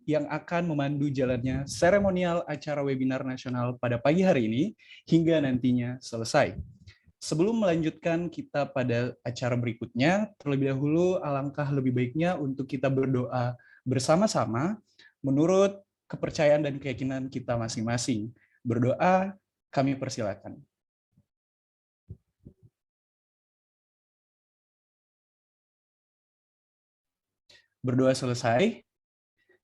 yang akan memandu jalannya seremonial acara webinar nasional pada pagi hari ini hingga nantinya selesai. Sebelum melanjutkan kita pada acara berikutnya, terlebih dahulu alangkah lebih baiknya untuk kita berdoa bersama-sama menurut kepercayaan dan keyakinan kita masing-masing. Berdoa, kami persilakan. Berdoa selesai.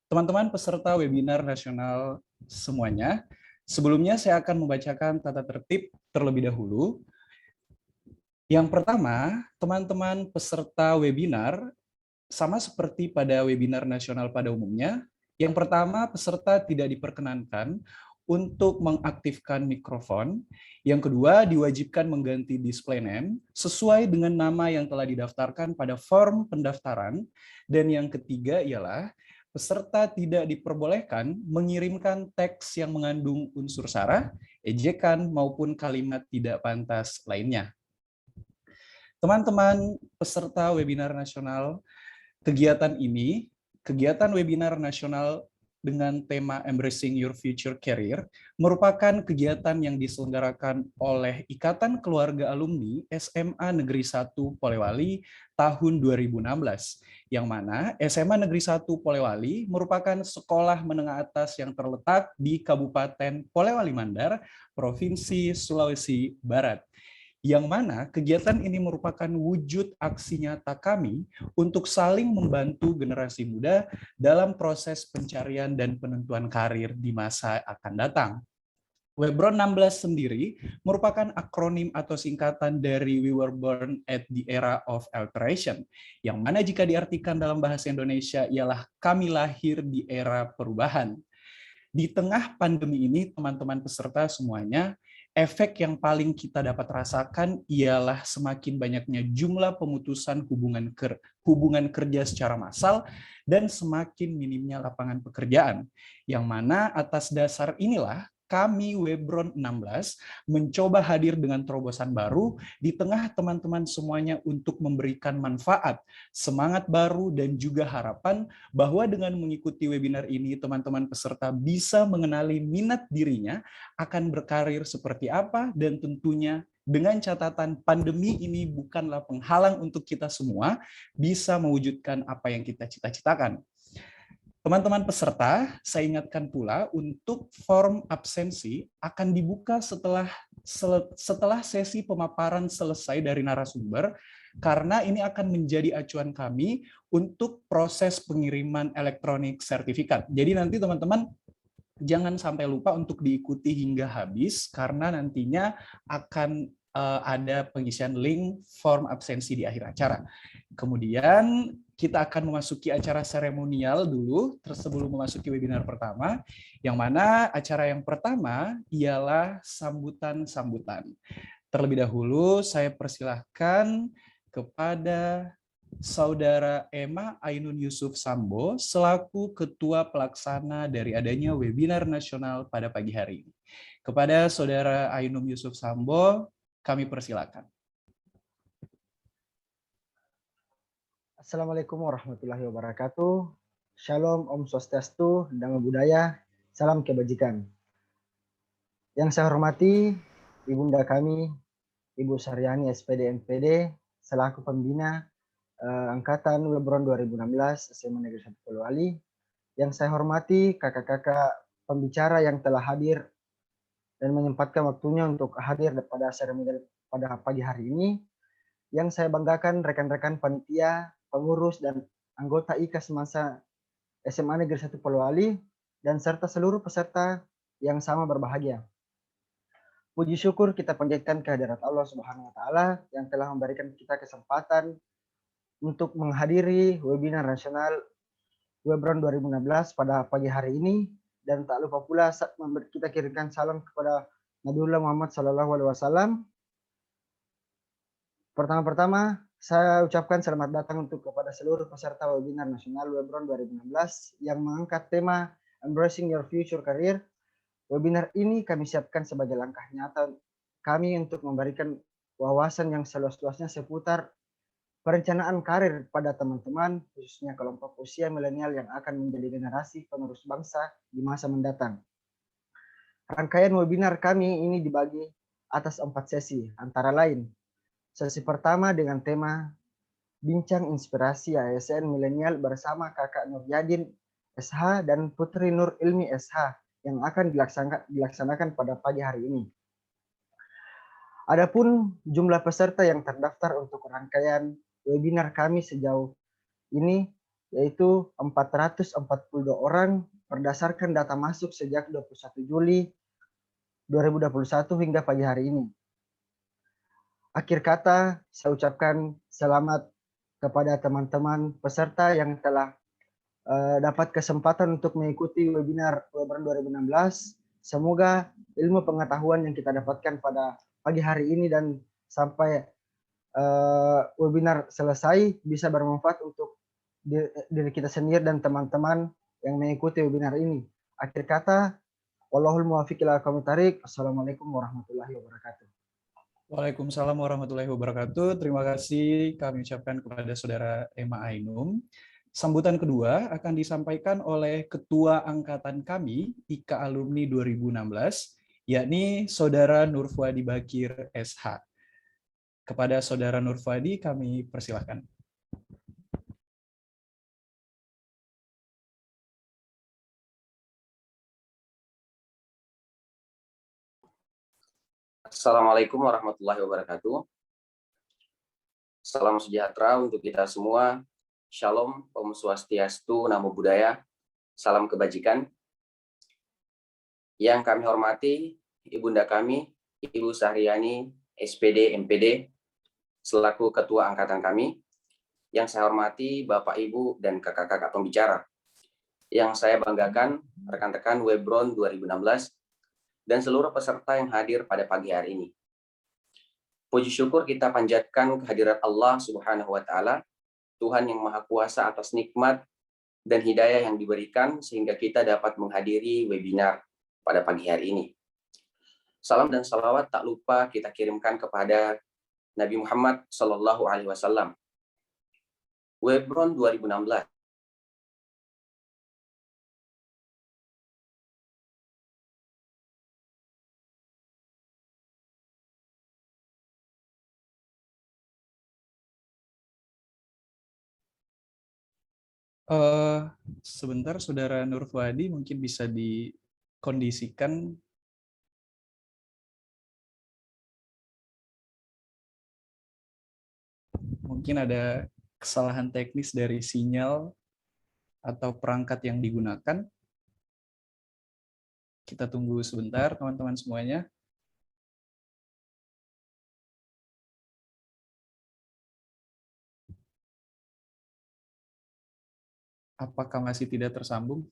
Teman-teman peserta webinar nasional semuanya, sebelumnya saya akan membacakan tata tertib terlebih dahulu. Yang pertama, teman-teman peserta webinar sama seperti pada webinar nasional pada umumnya. Yang pertama, peserta tidak diperkenankan untuk mengaktifkan mikrofon. Yang kedua, diwajibkan mengganti display name sesuai dengan nama yang telah didaftarkan pada form pendaftaran. Dan yang ketiga ialah peserta tidak diperbolehkan mengirimkan teks yang mengandung unsur sara, ejekan, maupun kalimat tidak pantas lainnya. Teman-teman peserta webinar nasional, kegiatan webinar nasional dengan tema Embracing Your Future Career merupakan kegiatan yang diselenggarakan oleh Ikatan Keluarga Alumni SMA Negeri 1 Polewali tahun 2016, yang mana SMA Negeri 1 Polewali merupakan sekolah menengah atas yang terletak di Kabupaten Polewali Mandar, Provinsi Sulawesi Barat, yang mana kegiatan ini merupakan wujud aksi nyata kami untuk saling membantu generasi muda dalam proses pencarian dan penentuan karir di masa akan datang. Webron 16 sendiri merupakan akronim atau singkatan dari We Were Born at the Era of Alteration, yang mana jika diartikan dalam bahasa Indonesia ialah kami lahir di era perubahan. Di tengah pandemi ini, teman-teman peserta semuanya, efek yang paling kita dapat rasakan ialah semakin banyaknya jumlah pemutusan hubungan kerja secara massal dan semakin minimnya lapangan pekerjaan. Yang mana atas dasar inilah kami Webron 16 mencoba hadir dengan terobosan baru di tengah teman-teman semuanya untuk memberikan manfaat, semangat baru, dan juga harapan bahwa dengan mengikuti webinar ini teman-teman peserta bisa mengenali minat dirinya akan berkarir seperti apa, dan tentunya dengan catatan pandemi ini bukanlah penghalang untuk kita semua bisa mewujudkan apa yang kita cita-citakan. Teman-teman peserta, saya ingatkan pula untuk form absensi akan dibuka setelah sesi pemaparan selesai dari narasumber, karena ini akan menjadi acuan kami untuk proses pengiriman elektronik sertifikat. Jadi nanti teman-teman jangan sampai lupa untuk diikuti hingga habis, karena nantinya akan ada pengisian link form absensi di akhir acara. Kemudian kita akan memasuki acara seremonial dulu sebelum memasuki webinar pertama, yang mana acara yang pertama ialah sambutan-sambutan. Terlebih dahulu saya persilahkan kepada Saudara Emma Ainun Yusuf Sambo selaku Ketua Pelaksana dari adanya webinar nasional pada pagi hari ini. Kepada Saudara Ainun Yusuf Sambo, kami persilakan. Assalamualaikum warahmatullahi wabarakatuh. Shalom, Om Swastiastu, Namo Buddhaya, salam kebajikan. Yang saya hormati Ibunda kami, Ibu Saryani SPD MPD, selaku pembina Angkatan Webron 2016 SMA Negeri 1 Polewali. Yang saya hormati kakak-kakak pembicara yang telah hadir dan menyempatkan waktunya untuk hadir pada seremonial pada pagi hari ini. Yang saya banggakan rekan-rekan panitia, pengurus, dan anggota IKA semasa SMA Negeri 1 Polewali, dan serta seluruh peserta yang sama berbahagia. Puji syukur kita panjatkan kehadirat Allah Subhanahu wa Ta'ala yang telah memberikan kita kesempatan untuk menghadiri webinar nasional Webron 2016 pada pagi hari ini, dan tak lupa pula kita kirimkan salam kepada Nabiullah Muhammad SAW. Pertama-tama saya ucapkan selamat datang kepada seluruh peserta webinar nasional Webron 2016 yang mengangkat tema Embracing Your Future Career. Webinar ini kami siapkan sebagai langkah nyata kami untuk memberikan wawasan yang seluas-luasnya seputar perencanaan karir pada teman-teman, khususnya kelompok usia milenial yang akan menjadi generasi penerus bangsa di masa mendatang. Rangkaian webinar kami ini dibagi atas 4 sesi, antara lain sesi pertama dengan tema Bincang Inspirasi ASN Milenial bersama Kakak Nur Yadin SH dan Putri Nur Ilmi SH yang akan dilaksanakan pada pagi hari ini. Adapun jumlah peserta yang terdaftar untuk rangkaian webinar kami sejauh ini yaitu 442 orang berdasarkan data masuk sejak 21 Juli 2021 hingga pagi hari ini. Akhir kata, saya ucapkan selamat kepada teman-teman peserta yang telah dapat kesempatan untuk mengikuti webinar 2016. Semoga ilmu pengetahuan yang kita dapatkan pada pagi hari ini dan sampai webinar selesai bisa bermanfaat untuk diri kita sendiri dan teman-teman yang mengikuti webinar ini. Akhir kata, wallahul muwaffiq ila aqwamit thariq. Assalamualaikum warahmatullahi wabarakatuh. Waalaikumsalam warahmatullahi wabarakatuh. Terima kasih kami ucapkan kepada Saudara Emma Ainum. Sambutan kedua akan disampaikan oleh Ketua Angkatan kami, IKA Alumni 2016, yakni Saudara Nurfuadi Bakir SH. Kepada Saudara Nurfuadi kami persilahkan. Assalamualaikum warahmatullahi wabarakatuh. Salam sejahtera untuk kita semua. Shalom, Om Swastiastu, Namo Buddhaya, salam kebajikan. Yang kami hormati, Ibunda kami, Ibu Sahriani, SPD, MPD, selaku Ketua Angkatan kami. Yang saya hormati, Bapak, Ibu, dan kakak-kakak pembicara. Yang saya banggakan, rekan-rekan Webron 2016, dan seluruh peserta yang hadir pada pagi hari ini. Puji syukur kita panjatkan kehadirat Allah Subhanahu wa Ta'ala, Tuhan yang Maha Kuasa atas nikmat dan hidayah yang diberikan sehingga kita dapat menghadiri webinar pada pagi hari ini. Salam dan salawat tak lupa kita kirimkan kepada Nabi Muhammad Sallallahu Alaihi Wasallam. Webron 2016. Sebentar, Saudara Nurfuadi mungkin bisa dikondisikan. Mungkin ada kesalahan teknis dari sinyal atau perangkat yang digunakan. Kita tunggu sebentar, teman-teman semuanya. Apakah masih tidak tersambung?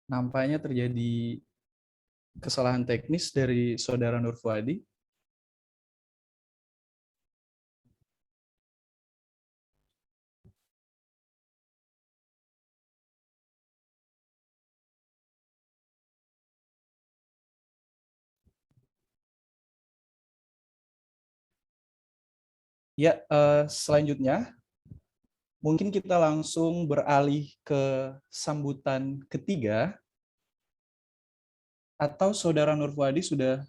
Nampaknya terjadi kesalahan teknis dari Saudara Nurfuadi. Ya, selanjutnya mungkin kita langsung beralih ke sambutan ketiga. Atau Saudara Nurfuadi sudah?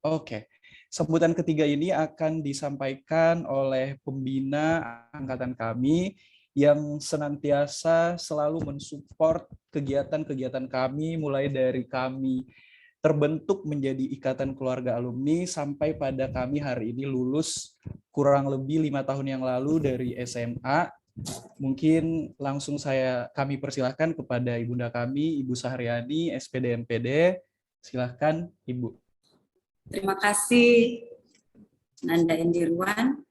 Oke. Sambutan ketiga ini akan disampaikan oleh pembina angkatan kami yang senantiasa selalu mensupport kegiatan-kegiatan kami, mulai dari kami terbentuk menjadi Ikatan Keluarga Alumni sampai pada kami hari ini lulus kurang lebih 5 tahun yang lalu dari SMA. Mungkin langsung kami persilahkan kepada Ibunda kami, Ibu Sahriani, SPD MPD. Silahkan, Ibu. Terima kasih, Nanda Indirwan.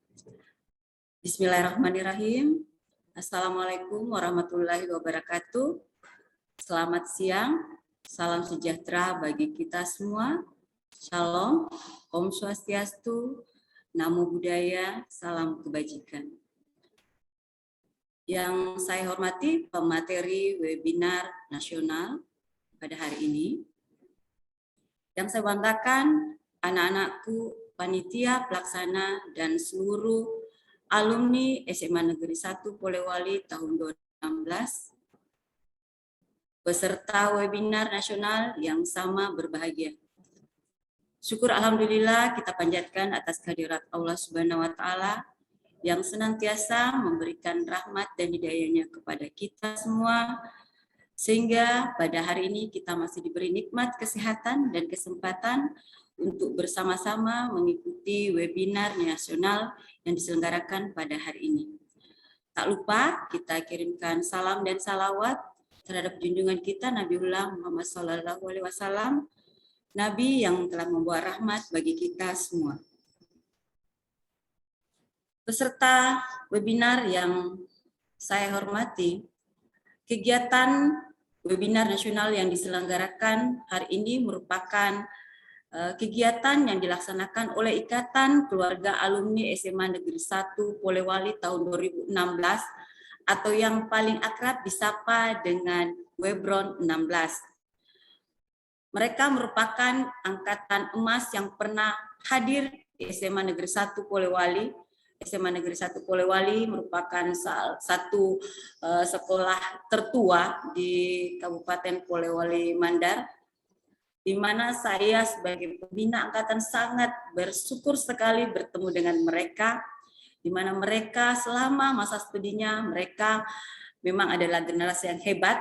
Bismillahirrahmanirrahim. Assalamualaikum warahmatullahi wabarakatuh. Selamat siang, salam sejahtera bagi kita semua. Shalom, Om Swastiastu, Namo Buddhaya, salam kebajikan. Yang saya hormati pemateri webinar nasional pada hari ini. Yang saya banggakan anak-anakku, panitia, pelaksana, dan seluruh alumni SMA Negeri 1 Polewali tahun 2016, peserta webinar nasional yang sama berbahagia. Syukur alhamdulillah kita panjatkan atas kehadirat Allah Subhanahu wa taala yang senantiasa memberikan rahmat dan hidayahnya kepada kita semua, sehingga pada hari ini kita masih diberi nikmat kesehatan dan kesempatan untuk bersama-sama mengikuti webinar nasional yang diselenggarakan pada hari ini. Tak lupa kita kirimkan salam dan salawat terhadap junjungan kita Nabiullah Muhammad SAW, Nabi yang telah membawa rahmat bagi kita semua. Peserta webinar yang saya hormati, kegiatan webinar nasional yang diselenggarakan hari ini merupakan kegiatan yang dilaksanakan oleh Ikatan Keluarga Alumni SMA Negeri 1 Polewali tahun 2016 atau yang paling akrab disapa dengan Webron 16. Mereka merupakan angkatan emas yang pernah hadir di SMA Negeri 1 Polewali. SMA Negeri 1 Polewali merupakan salah satu sekolah tertua di Kabupaten Polewali Mandar, di mana saya sebagai pembina angkatan sangat bersyukur sekali bertemu dengan mereka, di mana mereka selama masa studinya mereka memang adalah generasi yang hebat.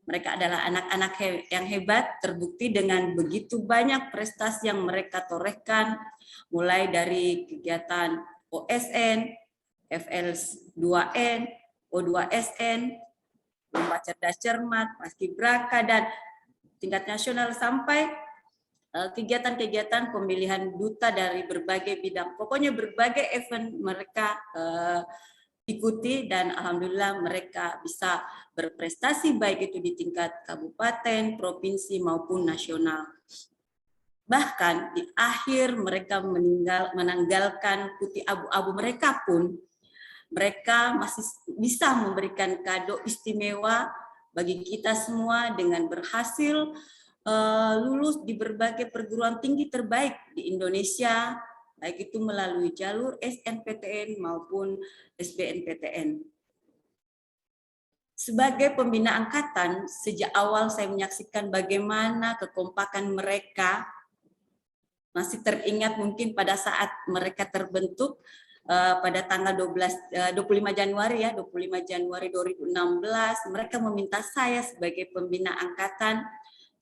Mereka adalah anak-anak yang hebat, terbukti dengan begitu banyak prestasi yang mereka torehkan, mulai dari kegiatan OSN, FL2N, O2SN, lomba cerdas cermat, paskibraka, dan tingkat nasional sampai kegiatan-kegiatan pemilihan duta dari berbagai bidang. Pokoknya berbagai event mereka ikuti, dan alhamdulillah mereka bisa berprestasi baik itu di tingkat kabupaten, provinsi maupun nasional. Bahkan di akhir mereka menanggalkan putih abu-abu mereka pun, mereka masih bisa memberikan kado istimewa bagi kita semua dengan berhasil lulus di berbagai perguruan tinggi terbaik di Indonesia, baik itu melalui jalur SNPTN maupun SBMPTN. Sebagai pembina angkatan, sejak awal saya menyaksikan bagaimana kekompakan mereka. Masih teringat mungkin pada saat mereka terbentuk pada tanggal 25 Januari 2016, mereka meminta saya sebagai pembina angkatan.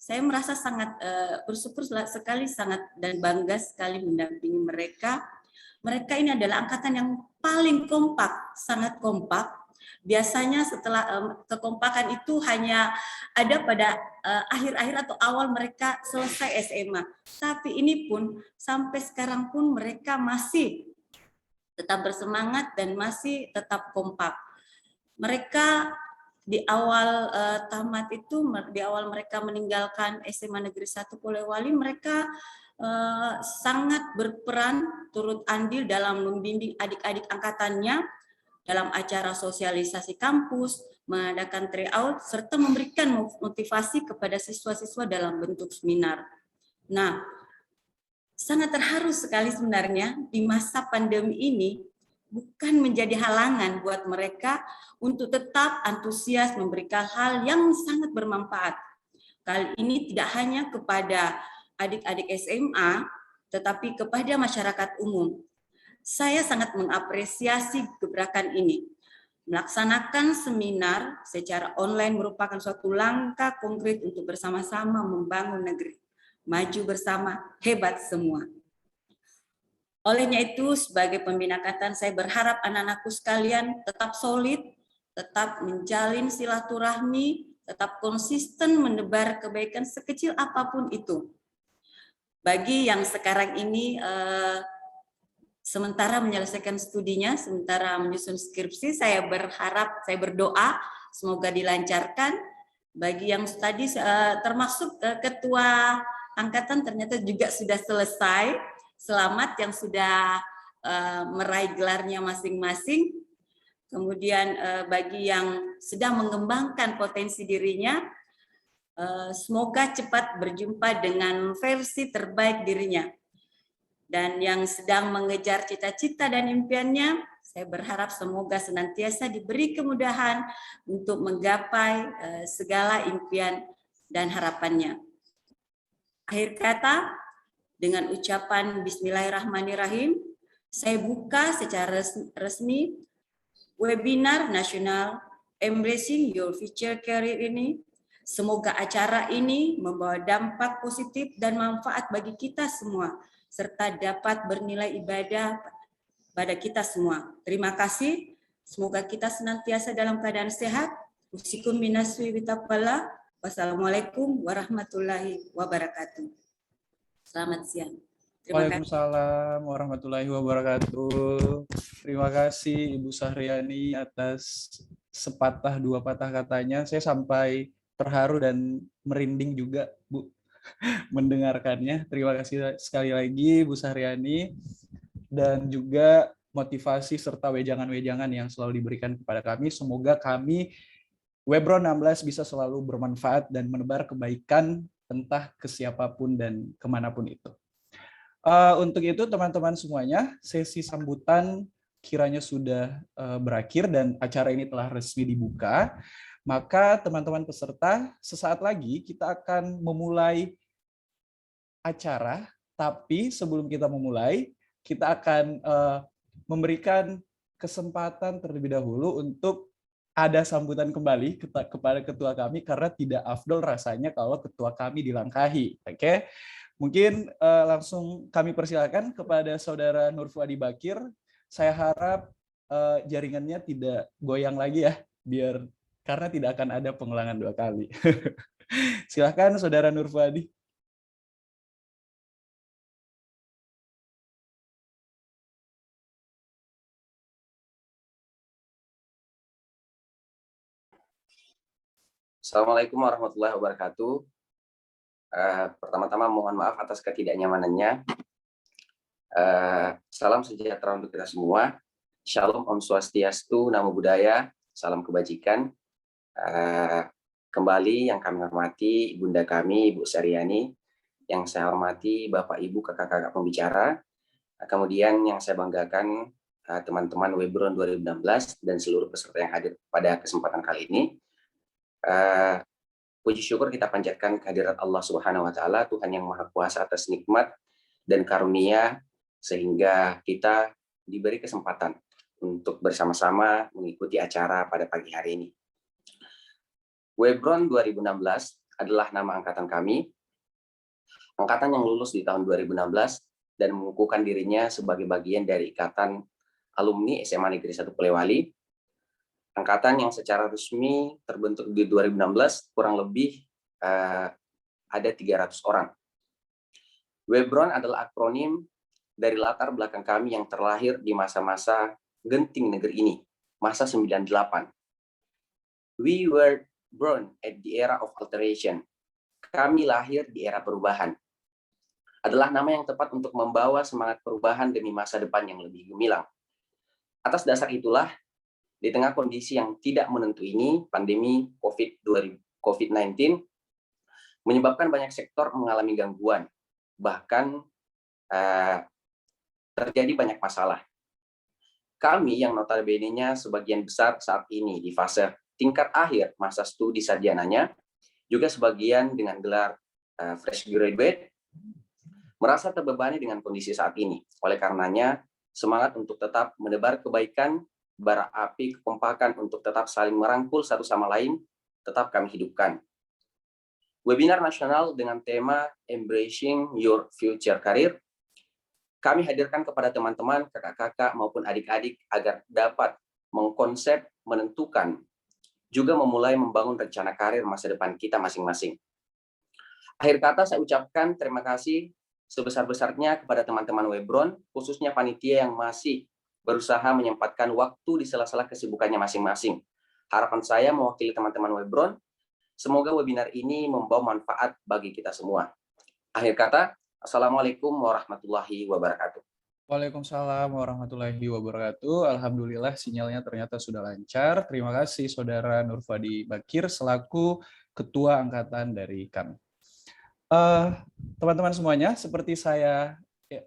Saya merasa sangat bersyukur sekali, sangat dan bangga sekali mendampingi mereka. Mereka ini adalah angkatan yang paling kompak, sangat kompak. Biasanya setelah kekompakan itu hanya ada pada akhir-akhir atau awal mereka selesai SMA. Tapi ini pun sampai sekarang pun mereka masih tetap bersemangat dan masih tetap kompak. Mereka di awal tamat itu, di awal mereka meninggalkan SMA Negeri 1 Polewali, mereka sangat berperan turut andil dalam membimbing adik-adik angkatannya dalam acara sosialisasi kampus, mengadakan tryout, serta memberikan motivasi kepada siswa-siswa dalam bentuk seminar. Nah, sangat terharu sekali sebenarnya di masa pandemi ini, bukan menjadi halangan buat mereka untuk tetap antusias memberikan hal yang sangat bermanfaat. Kali ini tidak hanya kepada adik-adik SMA, tetapi kepada masyarakat umum. Saya sangat mengapresiasi gebrakan ini. Melaksanakan seminar secara online merupakan suatu langkah konkret untuk bersama-sama membangun negeri. Maju bersama, hebat semua. Olehnya itu, sebagai pembina angkatan, saya berharap anak-anakku sekalian tetap solid, tetap menjalin silaturahmi, tetap konsisten menebar kebaikan sekecil apapun itu. Bagi yang sekarang ini sementara menyelesaikan studinya, sementara menyusun skripsi, saya berharap, saya berdoa semoga dilancarkan. Bagi yang tadi termasuk ketua angkatan ternyata juga sudah selesai. Selamat yang sudah meraih gelarnya masing-masing. Kemudian bagi yang sedang mengembangkan potensi dirinya, Semoga cepat berjumpa dengan versi terbaik dirinya. Dan yang sedang mengejar cita-cita dan impiannya, saya berharap semoga senantiasa diberi kemudahan untuk menggapai segala impian dan harapannya. Akhir kata, dengan ucapan Bismillahirrahmanirrahim, saya buka secara resmi webinar nasional Embracing Your Future Career ini. Semoga acara ini membawa dampak positif dan manfaat bagi kita semua, serta dapat bernilai ibadah pada kita semua. Terima kasih. Semoga kita senantiasa dalam keadaan sehat. Usikum minaswi bitaqwallah. Wassalamualaikum warahmatullahi wabarakatuh. Selamat siang. Terima kasih. Waalaikumsalam warahmatullahi wabarakatuh. Terima kasih Ibu Sahriani atas sepatah dua patah katanya. Saya sampai terharu dan merinding juga, Bu, mendengarkannya. Terima kasih sekali lagi Bu Sahriani, dan juga motivasi serta wejangan-wejangan yang selalu diberikan kepada kami. Semoga kami Webron 16 bisa selalu bermanfaat dan menebar kebaikan entah ke siapapun dan kemanapun itu. Untuk itu teman-teman semuanya, sesi sambutan kiranya sudah berakhir dan acara ini telah resmi dibuka. Maka teman-teman peserta, sesaat lagi kita akan memulai acara, tapi sebelum kita memulai, kita akan memberikan kesempatan terlebih dahulu untuk ada sambutan kembali kepada ketua kami, karena tidak afdol rasanya kalau ketua kami dilangkahi. Oke, mungkin langsung kami persilakan kepada Saudara Nur Fuadi Bakir. Saya harap jaringannya tidak goyang lagi ya, karena tidak akan ada pengulangan 2 kali. Silakan Saudara Nur Fuadi. Assalamualaikum warahmatullahi wabarakatuh. Pertama-tama mohon maaf atas ketidaknyamanannya. Salam sejahtera untuk kita semua. Shalom, Om Swastiastu, Namo Buddhaya, salam kebajikan. Kembali yang kami hormati Ibunda kami, Ibu Sahriani, yang saya hormati Bapak Ibu kakak-kakak pembicara, kemudian yang saya banggakan teman-teman Webron 2016 dan seluruh peserta yang hadir pada kesempatan kali ini. Puji syukur kita panjatkan kehadirat Allah Subhanahu wa Ta'ala, Tuhan yang Maha Kuasa, atas nikmat dan karunia sehingga kita diberi kesempatan untuk bersama-sama mengikuti acara pada pagi hari ini. Webron 2016 adalah nama angkatan kami, angkatan yang lulus di tahun 2016 dan mengukuhkan dirinya sebagai bagian dari ikatan alumni SMA Negeri 1 Polewali. Angkatan yang secara resmi terbentuk di 2016, kurang lebih ada 300 orang. Webron adalah akronim dari latar belakang kami yang terlahir di masa-masa genting negeri ini, masa 98. We were born at the era of alteration. Kami lahir di era perubahan. Adalah nama yang tepat untuk membawa semangat perubahan demi masa depan yang lebih gemilang. Atas dasar itulah, di tengah kondisi yang tidak menentu ini, pandemi COVID-19 menyebabkan banyak sektor mengalami gangguan, bahkan terjadi banyak masalah. Kami yang notabene-nya sebagian besar saat ini di fase tingkat akhir masa studi sarjananya, juga sebagian dengan gelar fresh graduate, merasa terbebani dengan kondisi saat ini. Oleh karenanya, semangat untuk tetap menebar kebaikan, bara api kekompakan untuk tetap saling merangkul satu sama lain, tetap kami hidupkan. Webinar nasional dengan tema Embracing Your Future Career, kami hadirkan kepada teman-teman, kakak-kakak maupun adik-adik agar dapat mengkonsep, menentukan, juga memulai membangun rencana karir masa depan kita masing-masing. Akhir kata saya ucapkan terima kasih sebesar-besarnya kepada teman-teman Webron, khususnya panitia yang masih berusaha menyempatkan waktu di sela-sela kesibukannya masing-masing. Harapan saya mewakili teman-teman Webron, semoga webinar ini membawa manfaat bagi kita semua. Akhir kata, Assalamualaikum warahmatullahi wabarakatuh. Waalaikumsalam warahmatullahi wabarakatuh. Alhamdulillah sinyalnya ternyata sudah lancar. Terima kasih Saudara Nur Fuadi Bakir selaku ketua angkatan dari kami. Teman-teman semuanya, seperti saya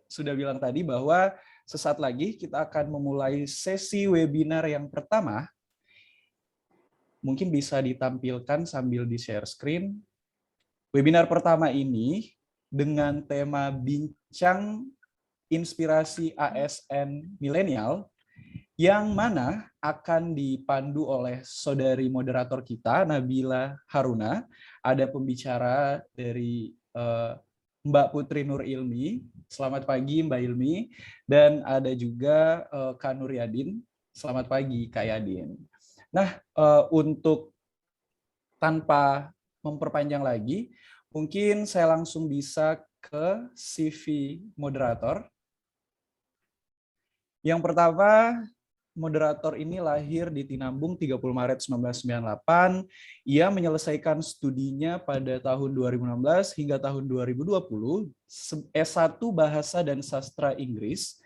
sudah bilang tadi bahwa sesaat lagi kita akan memulai sesi webinar yang pertama. Mungkin bisa ditampilkan sambil di-share screen. Webinar pertama ini dengan tema Bincang Inspirasi ASN Milenial, yang mana akan dipandu oleh saudari moderator kita, Nabila Haruna. Ada pembicara dari Mbak Putri Nur Ilmi. Selamat pagi Mbak Ilmi. Dan ada juga Kak Nur Yadin. Selamat pagi Kak Yadin. Nah, untuk tanpa memperpanjang lagi, mungkin saya langsung bisa ke CV moderator. Yang pertama, moderator ini lahir di Tinambung 30 Maret 1998. Ia menyelesaikan studinya pada tahun 2016 hingga tahun 2020, S1 Bahasa dan Sastra Inggris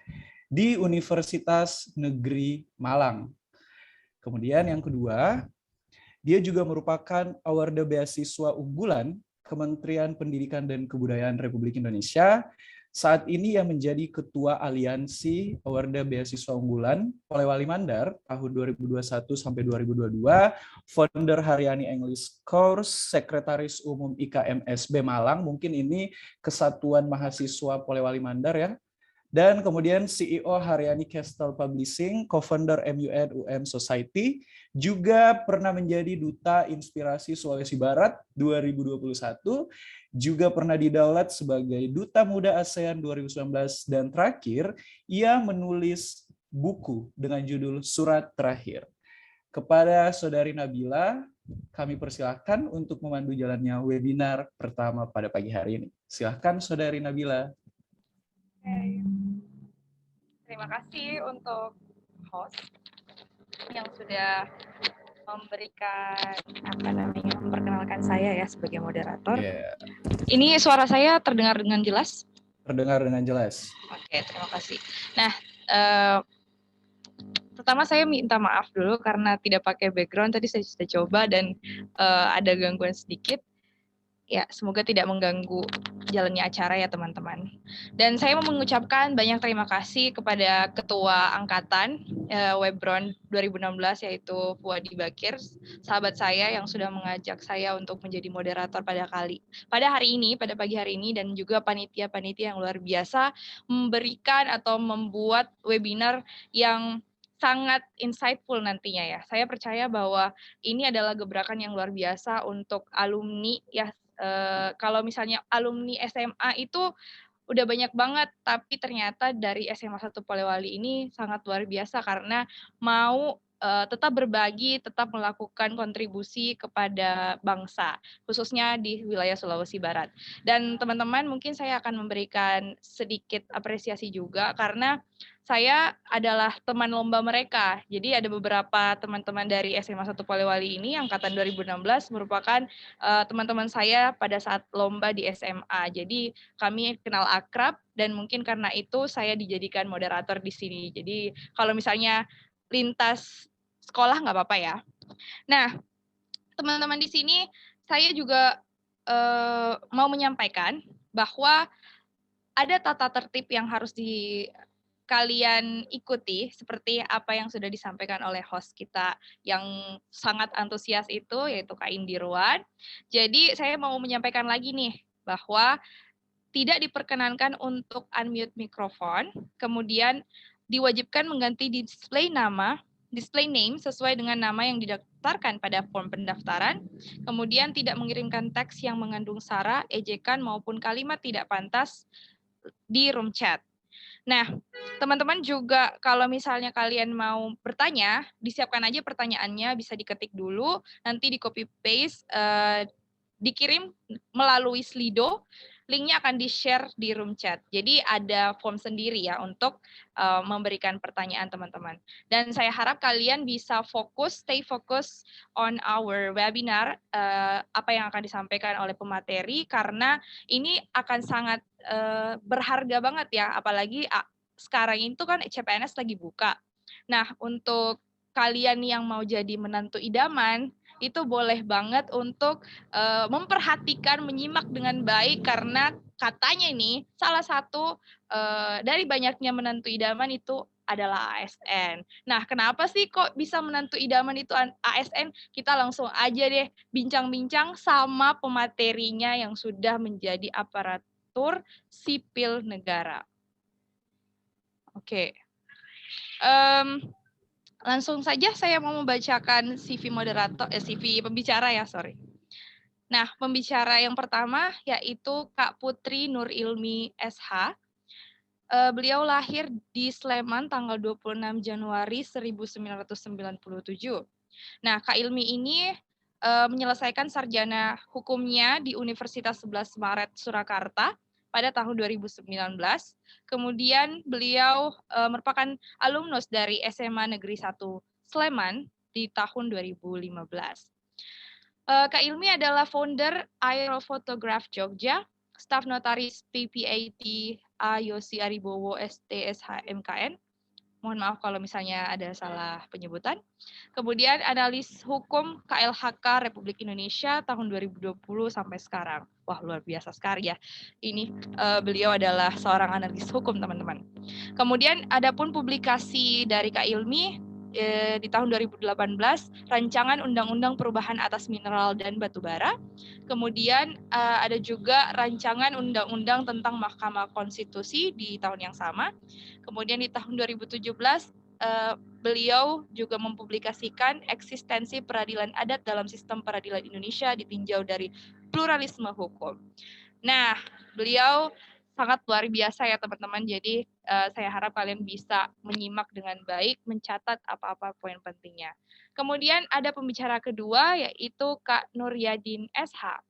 di Universitas Negeri Malang. Kemudian yang kedua, dia juga merupakan award beasiswa unggulan Kementerian Pendidikan dan Kebudayaan Republik Indonesia. Saat ini ia menjadi Ketua Aliansi Award Beasiswa Unggulan Polewali Mandar tahun 2021 sampai 2022, founder Haryani English Course, Sekretaris Umum IKMSB Malang, mungkin ini Kesatuan Mahasiswa Polewali Mandar ya. Dan kemudian CEO Haryani Castle Publishing, co-founder MUN UM Society, juga pernah menjadi Duta Inspirasi Sulawesi Barat 2021, juga pernah didaulat sebagai Duta Muda ASEAN 2019, dan terakhir, ia menulis buku dengan judul Surat Terakhir. Kepada Saudari Nabila, kami persilahkan untuk memandu jalannya webinar pertama pada pagi hari ini. Silahkan Saudari Nabila. Okay. Terima kasih untuk host yang sudah memperkenalkan saya ya sebagai moderator. Yeah. Ini suara saya terdengar dengan jelas? Terdengar dengan jelas. Oke, terima kasih. Nah, pertama saya minta maaf dulu karena tidak pakai background. Tadi saya sudah coba dan ada gangguan sedikit. Ya, semoga tidak mengganggu jalannya acara ya teman-teman. Dan saya mau mengucapkan banyak terima kasih kepada Ketua Angkatan Webron 2016 yaitu Fuadi Bakir, sahabat saya yang sudah mengajak saya untuk menjadi moderator pada pagi hari ini, dan juga panitia-panitia yang luar biasa memberikan atau membuat webinar yang sangat insightful nantinya ya. Saya percaya bahwa ini adalah gebrakan yang luar biasa untuk alumni ya. Kalau misalnya alumni SMA itu udah banyak banget, tapi ternyata dari SMA 1 Polewali ini sangat luar biasa karena mau tetap berbagi, tetap melakukan kontribusi kepada bangsa, khususnya di wilayah Sulawesi Barat. Dan teman-teman, mungkin saya akan memberikan sedikit apresiasi juga karena saya adalah teman lomba mereka. Jadi ada beberapa teman-teman dari SMA 1 Polewali ini, angkatan 2016, merupakan teman-teman saya pada saat lomba di SMA. Jadi kami kenal akrab dan mungkin karena itu saya dijadikan moderator di sini. Jadi kalau misalnya lintas sekolah nggak apa-apa ya. Nah, teman-teman di sini saya juga mau menyampaikan bahwa ada tata tertib yang harus kalian ikuti seperti apa yang sudah disampaikan oleh host kita yang sangat antusias itu, yaitu Kak Indirwan. Jadi saya mau menyampaikan lagi nih bahwa tidak diperkenankan untuk unmute mikrofon, kemudian diwajibkan mengganti display name sesuai dengan nama yang didaftarkan pada form pendaftaran, kemudian tidak mengirimkan teks yang mengandung sara, ejekan, maupun kalimat tidak pantas di room chat. Nah, teman-teman juga kalau misalnya kalian mau bertanya, disiapkan aja pertanyaannya, bisa diketik dulu, nanti di copy paste, dikirim melalui Slido, linknya akan di-share di room chat. Jadi ada form sendiri ya untuk memberikan pertanyaan teman-teman. Dan saya harap kalian bisa stay fokus on our webinar, apa yang akan disampaikan oleh pemateri, karena ini akan sangat berharga banget ya, apalagi sekarang itu kan CPNS lagi buka. Nah, untuk kalian yang mau jadi menantu idaman, itu boleh banget untuk memperhatikan, menyimak dengan baik, karena katanya ini salah satu dari banyaknya menantu idaman itu adalah ASN. Nah, kenapa sih kok bisa menantu idaman itu ASN? Kita langsung aja deh bincang-bincang sama pematerinya yang sudah menjadi aparatur sipil negara. Oke. Langsung saja saya mau membacakan CV CV pembicara ya, sorry. Nah, pembicara yang pertama yaitu Kak Putri Nur Ilmi SH. Beliau lahir di Sleman tanggal 26 Januari 1997. Nah, Kak Ilmi ini menyelesaikan sarjana hukumnya di Universitas 11 Maret Surakarta pada tahun 2019. Kemudian beliau merupakan alumnus dari SMA Negeri 1 Sleman di tahun 2015. Kak Ilmi adalah founder Aerophotograph Jogja, staf notaris PPAT A. Yosi Aribowo STSH MKN. Mohon maaf kalau misalnya ada salah penyebutan. Kemudian analis hukum KLHK Republik Indonesia tahun 2020 sampai sekarang. Wah, luar biasa sekali ya. Ini beliau adalah seorang analis hukum, teman-teman. Kemudian adapun publikasi dari Kak Ilmi di tahun 2018, rancangan Undang-Undang Perubahan atas Mineral dan Batubara. Kemudian ada juga rancangan Undang-Undang tentang Mahkamah Konstitusi di tahun yang sama. Kemudian di tahun 2017, beliau juga mempublikasikan eksistensi peradilan adat dalam sistem peradilan Indonesia ditinjau dari pluralisme hukum. Nah, beliau sangat luar biasa ya teman-teman. Jadi saya harap kalian bisa menyimak dengan baik, mencatat apa-apa poin pentingnya. Kemudian ada pembicara kedua yaitu Kak Nuryadin SH.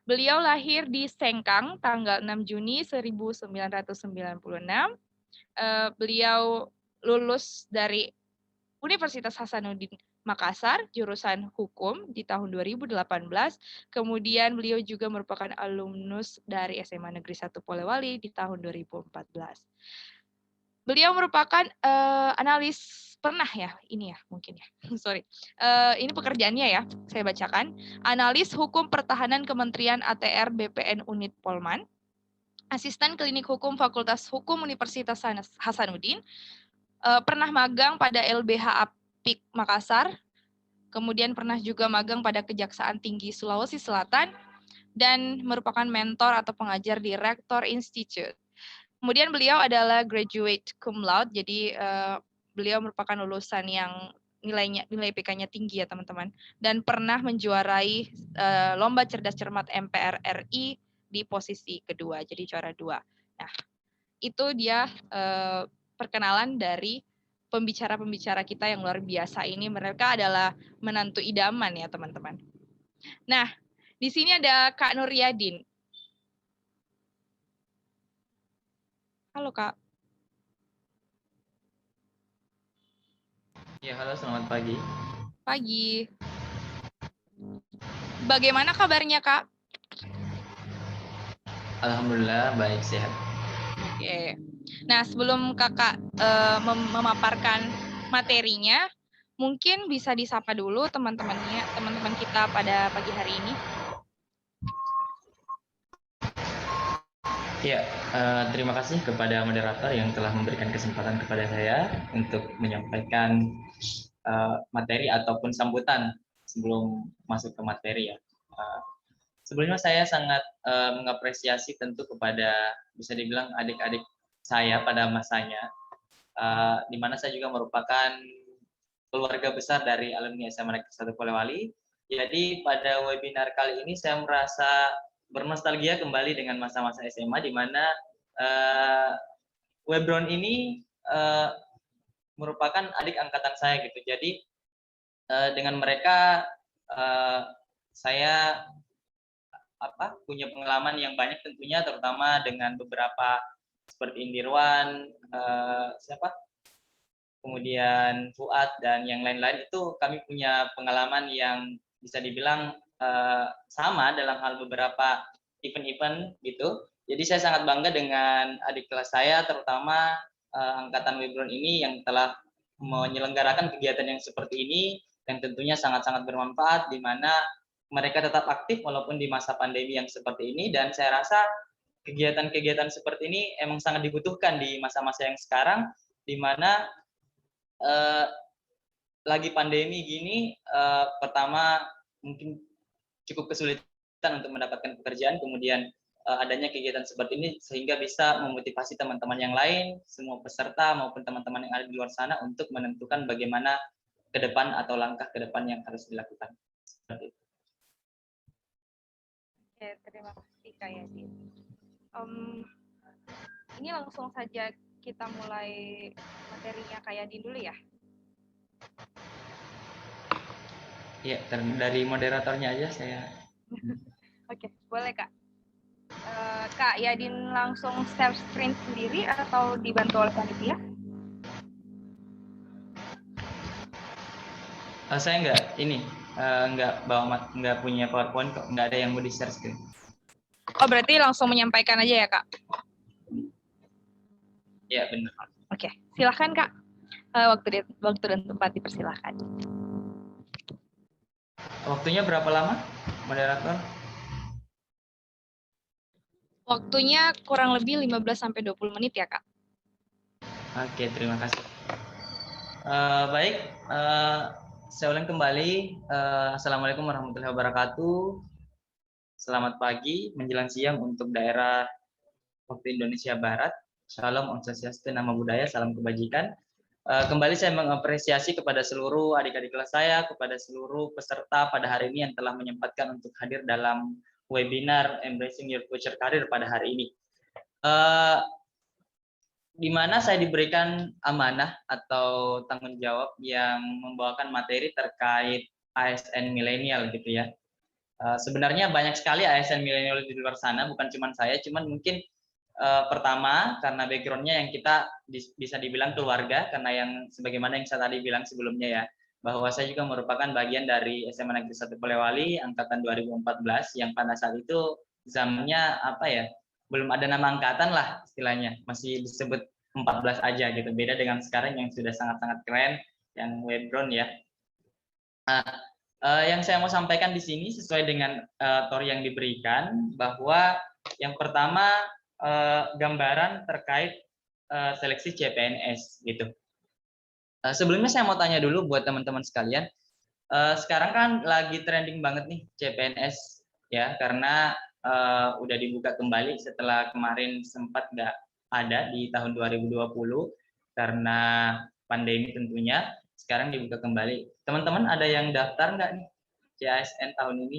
Beliau lahir di Sengkang tanggal 6 Juni 1996. Beliau lulus dari Universitas Hasanuddin Makassar, jurusan hukum di tahun 2018. Kemudian beliau juga merupakan alumnus dari SMA Negeri 1 Polewali di tahun 2014. Beliau merupakan analis pernah ya, ini ya mungkin ya, sorry. Ini pekerjaannya ya, saya bacakan. Analis Hukum Pertahanan Kementerian ATR BPN Unit Polman, asisten klinik hukum Fakultas Hukum Universitas Hasanuddin, pernah magang pada LBH Apik Makassar, kemudian pernah juga magang pada Kejaksaan Tinggi Sulawesi Selatan, dan merupakan mentor atau pengajar di Rector Institute. Kemudian beliau adalah graduate cum laude, jadi beliau merupakan lulusan yang nilai PK-nya tinggi ya teman-teman, dan pernah menjuarai lomba cerdas cermat MPR RI di posisi kedua, jadi juara 2. Nah, itu dia perkenalan dari pembicara-pembicara kita yang luar biasa ini. Mereka adalah menantu idaman ya teman-teman. Nah, di sini ada Kak Nuryadin. Halo Kak. Ya, halo, selamat pagi. Pagi. Bagaimana kabarnya Kak? Alhamdulillah, baik, sehat. Oke. Nah, sebelum Kakak memaparkan materinya, mungkin bisa disapa dulu teman kita pada pagi hari ini. Ya, terima kasih kepada moderator yang telah memberikan kesempatan kepada saya untuk menyampaikan materi ataupun sambutan sebelum masuk ke materi ya. Sebelumnya saya sangat mengapresiasi tentu kepada, bisa dibilang, adik-adik saya pada masanya, di mana saya juga merupakan keluarga besar dari alumni SMA Negeri 1 Polewali. Jadi pada webinar kali ini saya merasa bernostalgia kembali dengan masa-masa SMA, di mana Webron ini merupakan adik angkatan saya gitu. Jadi dengan mereka saya punya pengalaman yang banyak tentunya, terutama dengan beberapa seperti Indirwan, kemudian Fuad dan yang lain-lain. Itu kami punya pengalaman yang bisa dibilang sama dalam hal beberapa event-event gitu. Jadi saya sangat bangga dengan adik kelas saya, terutama angkatan Webron ini yang telah menyelenggarakan kegiatan yang seperti ini yang tentunya sangat-sangat bermanfaat, di mana mereka tetap aktif walaupun di masa pandemi yang seperti ini. Dan saya rasa kegiatan-kegiatan seperti ini emang sangat dibutuhkan di masa-masa yang sekarang, di mana lagi pandemi gini, pertama mungkin cukup kesulitan untuk mendapatkan pekerjaan, kemudian adanya kegiatan seperti ini sehingga bisa memotivasi teman-teman yang lain, semua peserta maupun teman-teman yang ada di luar sana untuk menentukan bagaimana ke depan atau langkah ke depan yang harus dilakukan. Seperti itu. Oke, terima kasih Kak Yadin. Ini langsung saja kita mulai materinya Kak Yadin dulu ya. Ya, dari moderatornya aja saya. Oke, boleh Kak. Kak Yadin langsung share screen sendiri atau dibantu oleh panitia? Saya nggak punya PowerPoint kok, nggak ada yang mau di-share screen. Oh, berarti langsung menyampaikan aja ya Kak? Ya, benar. Oke, silakan Kak. Waktu dan tempat dipersilakan. Waktunya berapa lama, moderator? Waktunya kurang lebih 15-20 menit ya Kak. Oke, terima kasih. Baik, saya ulang kembali. Assalamualaikum warahmatullahi wabarakatuh. Selamat pagi, menjelang siang untuk daerah waktu Indonesia Barat. Shalom, Om Swastiastu, Namo Buddhaya, salam kebajikan. Kembali saya mengapresiasi kepada seluruh adik-adik kelas saya, kepada seluruh peserta pada hari ini yang telah menyempatkan untuk hadir dalam webinar Embracing Your Future Career pada hari ini. Di mana saya diberikan amanah atau tanggung jawab yang membawakan materi terkait ASN milenial gitu ya. Sebenarnya banyak sekali ASN milenial di luar sana, bukan cuma saya, cuman mungkin pertama karena backgroundnya yang kita bisa dibilang keluarga, karena yang sebagaimana yang saya tadi bilang sebelumnya ya, bahwa saya juga merupakan bagian dari SMA Negeri 1 Polewali angkatan 2014 yang pada saat itu zamannya apa ya, belum ada nama angkatan lah istilahnya, masih disebut 14 aja gitu, beda dengan sekarang yang sudah sangat-sangat keren, yang background ya. Nah, yang saya mau sampaikan di sini sesuai dengan tori yang diberikan, bahwa yang pertama gambaran terkait seleksi CPNS gitu. Sebelumnya saya mau tanya dulu buat teman-teman sekalian, sekarang kan lagi trending banget nih CPNS ya, karena udah dibuka kembali setelah kemarin sempat nggak ada di tahun 2020 karena pandemi tentunya. Sekarang dibuka kembali. Teman-teman ada yang daftar nggak nih CASN tahun ini?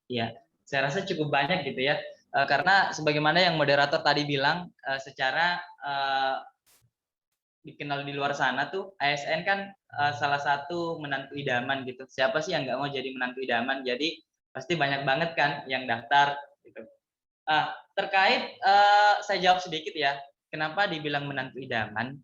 Ya, saya rasa cukup banyak gitu ya. Karena sebagaimana yang moderator tadi bilang, secara dikenal di luar sana tuh ASN kan salah satu menantu idaman gitu. Siapa sih yang nggak mau jadi menantu idaman? Jadi pasti banyak banget kan yang daftar gitu. Terkait saya jawab sedikit ya. Kenapa dibilang menantu idaman?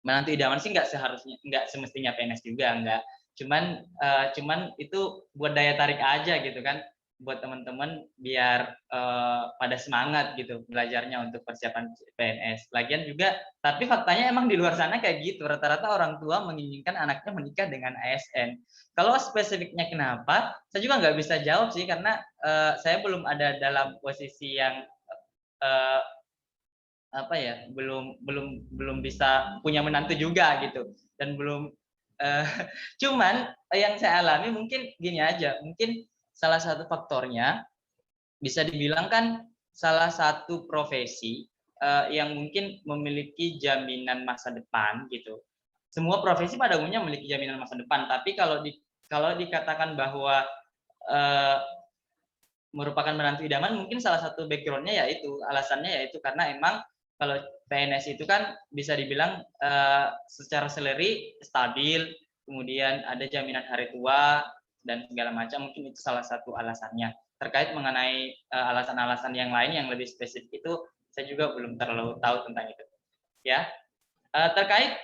Menantu idaman sih nggak seharusnya, nggak semestinya PNS juga, nggak. Cuman itu buat daya tarik aja gitu kan, buat teman-teman biar pada semangat gitu belajarnya untuk persiapan PNS. Lagian juga, tapi faktanya emang di luar sana kayak gitu, rata-rata orang tua menginginkan anaknya menikah dengan ASN. Kalau spesifiknya kenapa, saya juga nggak bisa jawab sih, karena saya belum ada dalam posisi yang apa ya, belum bisa punya menantu juga gitu, dan belum cuman yang saya alami mungkin gini aja, mungkin salah satu faktornya bisa dibilang kan salah satu profesi yang mungkin memiliki jaminan masa depan gitu. Semua profesi pada umumnya memiliki jaminan masa depan, tapi kalau dikatakan bahwa merupakan menantu idaman, mungkin salah satu backgroundnya yaitu, alasannya yaitu karena emang kalau PNS itu kan bisa dibilang secara salary stabil, kemudian ada jaminan hari tua dan segala macam, mungkin itu salah satu alasannya. Terkait mengenai alasan-alasan yang lain yang lebih spesifik itu saya juga belum terlalu tahu tentang itu. Ya, terkait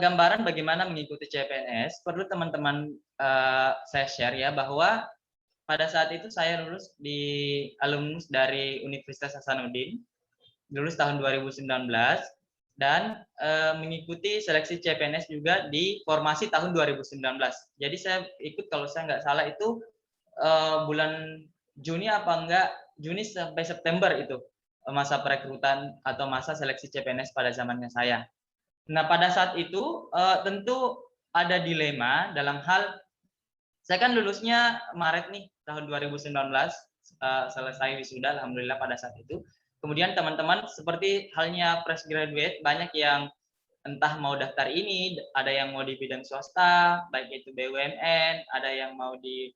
gambaran bagaimana mengikuti CPNS, perlu teman-teman saya share ya, bahwa pada saat itu saya lulus di alumnus dari Universitas Hasanuddin, lulus tahun 2019, dan mengikuti seleksi CPNS juga di formasi tahun 2019. Jadi saya ikut kalau saya nggak salah itu bulan Juni apa enggak, Juni sampai September itu masa perekrutan atau masa seleksi CPNS pada zamannya saya. Nah, pada saat itu tentu ada dilema dalam hal saya kan lulusnya Maret nih tahun 2019, selesai wisuda alhamdulillah pada saat itu. Kemudian teman-teman seperti halnya fresh graduate banyak yang entah mau daftar ini, ada yang mau di bidang swasta, baik itu BUMN, ada yang mau di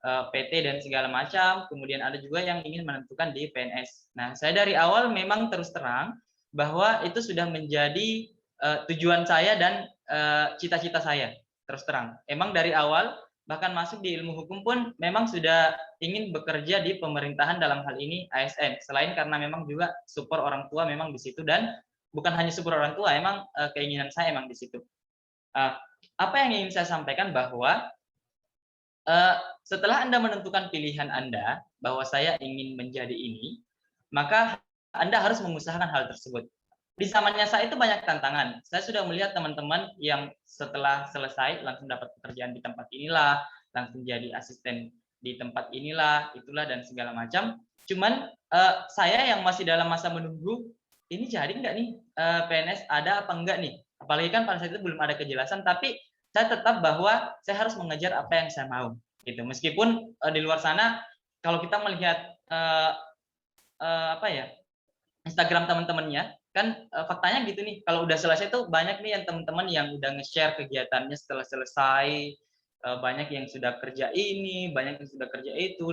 PT dan segala macam, kemudian ada juga yang ingin menentukan di PNS. Nah, saya dari awal memang terus terang bahwa itu sudah menjadi tujuan saya dan cita-cita saya, terus terang. Emang dari awal, bahkan masuk di ilmu hukum pun memang sudah ingin bekerja di pemerintahan dalam hal ini ASN. Selain karena memang juga support orang tua memang di situ dan bukan hanya support orang tua, emang keinginan saya emang di situ. Apa yang ingin saya sampaikan bahwa setelah Anda menentukan pilihan Anda bahwa saya ingin menjadi ini, maka Anda harus mengusahakan hal tersebut. Di zamannya saya itu banyak tantangan. Saya sudah melihat teman-teman yang setelah selesai langsung dapat pekerjaan di tempat inilah, langsung jadi asisten di tempat inilah, itulah dan segala macam. Cuman saya yang masih dalam masa menunggu, ini jadi nggak nih PNS ada apa enggak nih? Apalagi kan pada saat itu belum ada kejelasan, tapi saya tetap bahwa saya harus mengejar apa yang saya mau gitu. Meskipun di luar sana kalau kita melihat apa ya, Instagram teman-temannya kan faktanya gitu nih, kalau udah selesai tuh banyak nih yang teman-teman yang udah nge-share kegiatannya setelah selesai, banyak yang sudah kerja ini, banyak yang sudah kerja itu,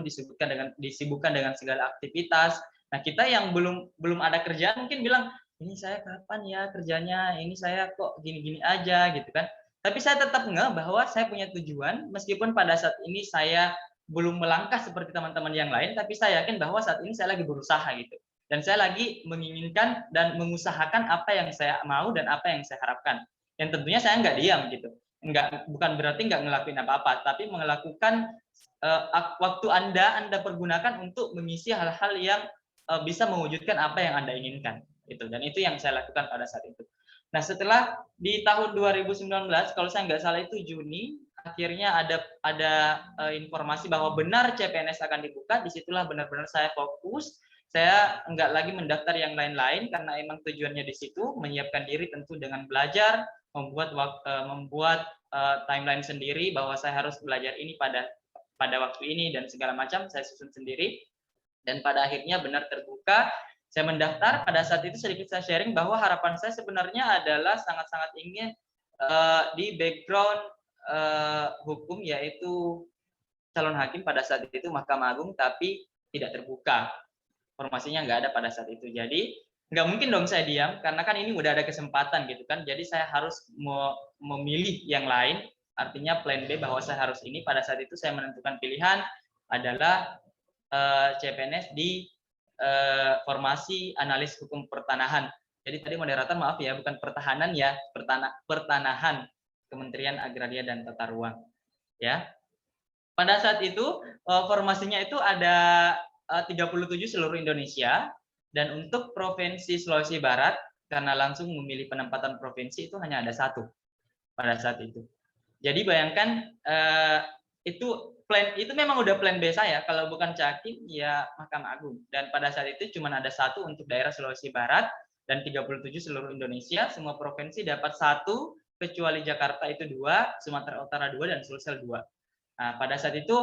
disibukkan dengan segala aktivitas. Nah, kita yang belum ada kerjaan mungkin bilang, ini saya kapan ya kerjanya, ini saya kok gini-gini aja gitu kan. Tapi saya tetap ngeh bahwa saya punya tujuan, meskipun pada saat ini saya belum melangkah seperti teman-teman yang lain, tapi saya yakin bahwa saat ini saya lagi berusaha gitu. Dan saya lagi menginginkan dan mengusahakan apa yang saya mau dan apa yang saya harapkan. Yang tentunya saya nggak diam gitu. Bukan berarti nggak ngelakuin apa-apa, tapi melakukan waktu Anda pergunakan untuk mengisi hal-hal yang bisa mewujudkan apa yang Anda inginkan. Itu. Dan itu yang saya lakukan pada saat itu. Nah, setelah di tahun 2019, kalau saya nggak salah itu Juni, akhirnya ada informasi bahwa benar CPNS akan dibuka. Disitulah benar-benar saya fokus. Saya nggak lagi mendaftar yang lain-lain karena emang tujuannya di situ menyiapkan diri tentu dengan belajar, membuat timeline sendiri bahwa saya harus belajar ini pada waktu ini dan segala macam saya susun sendiri. Dan pada akhirnya benar terbuka. Saya mendaftar, pada saat itu sedikit saya sharing bahwa harapan saya sebenarnya adalah sangat-sangat ingin di background hukum, yaitu calon hakim pada saat itu Mahkamah Agung, tapi tidak terbuka. Formasinya nggak ada pada saat itu. Jadi nggak mungkin dong saya diam, karena kan ini udah ada kesempatan gitu kan. Jadi saya harus memilih yang lain, artinya plan B bahwa saya harus ini. Pada saat itu saya menentukan pilihan adalah CPNS di formasi analis hukum pertanahan. Jadi tadi moderator maaf ya, bukan pertahanan ya, pertanahan, Kementerian Agraria dan Tata Ruang. Ya. Pada saat itu formasinya itu ada 37 seluruh Indonesia, dan untuk Provinsi Sulawesi Barat karena langsung memilih penempatan provinsi itu hanya ada 1 pada saat itu. Jadi bayangkan itu memang udah plan B saya, kalau bukan Cakim ya Mahkamah Agung. Dan pada saat itu cuma ada 1 untuk daerah Sulawesi Barat dan 37 seluruh Indonesia, semua provinsi dapat 1 kecuali Jakarta itu 2, Sumatera Utara 2 dan Sulsel 2. Nah, pada saat itu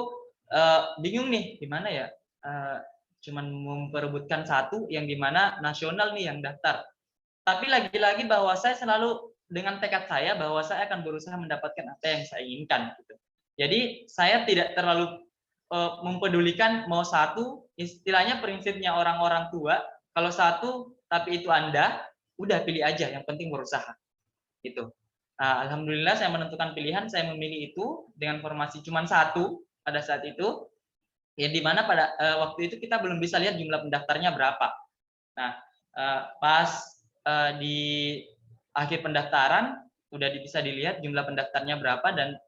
bingung nih gimana ya, cuman memperebutkan 1 yang dimana nasional nih yang daftar. Tapi lagi-lagi bahwa saya selalu dengan tekad saya bahwa saya akan berusaha mendapatkan apa yang saya inginkan gitu. Jadi saya tidak terlalu mempedulikan mau 1, istilahnya prinsipnya orang-orang tua, kalau 1 tapi itu Anda, udah pilih aja, yang penting berusaha. Gitu. Alhamdulillah saya menentukan pilihan, saya memilih itu dengan formasi cuma 1 pada saat itu, ya di mana pada waktu itu kita belum bisa lihat jumlah pendaftarnya berapa. Nah, pas di akhir pendaftaran udah bisa dilihat jumlah pendaftarnya berapa, dan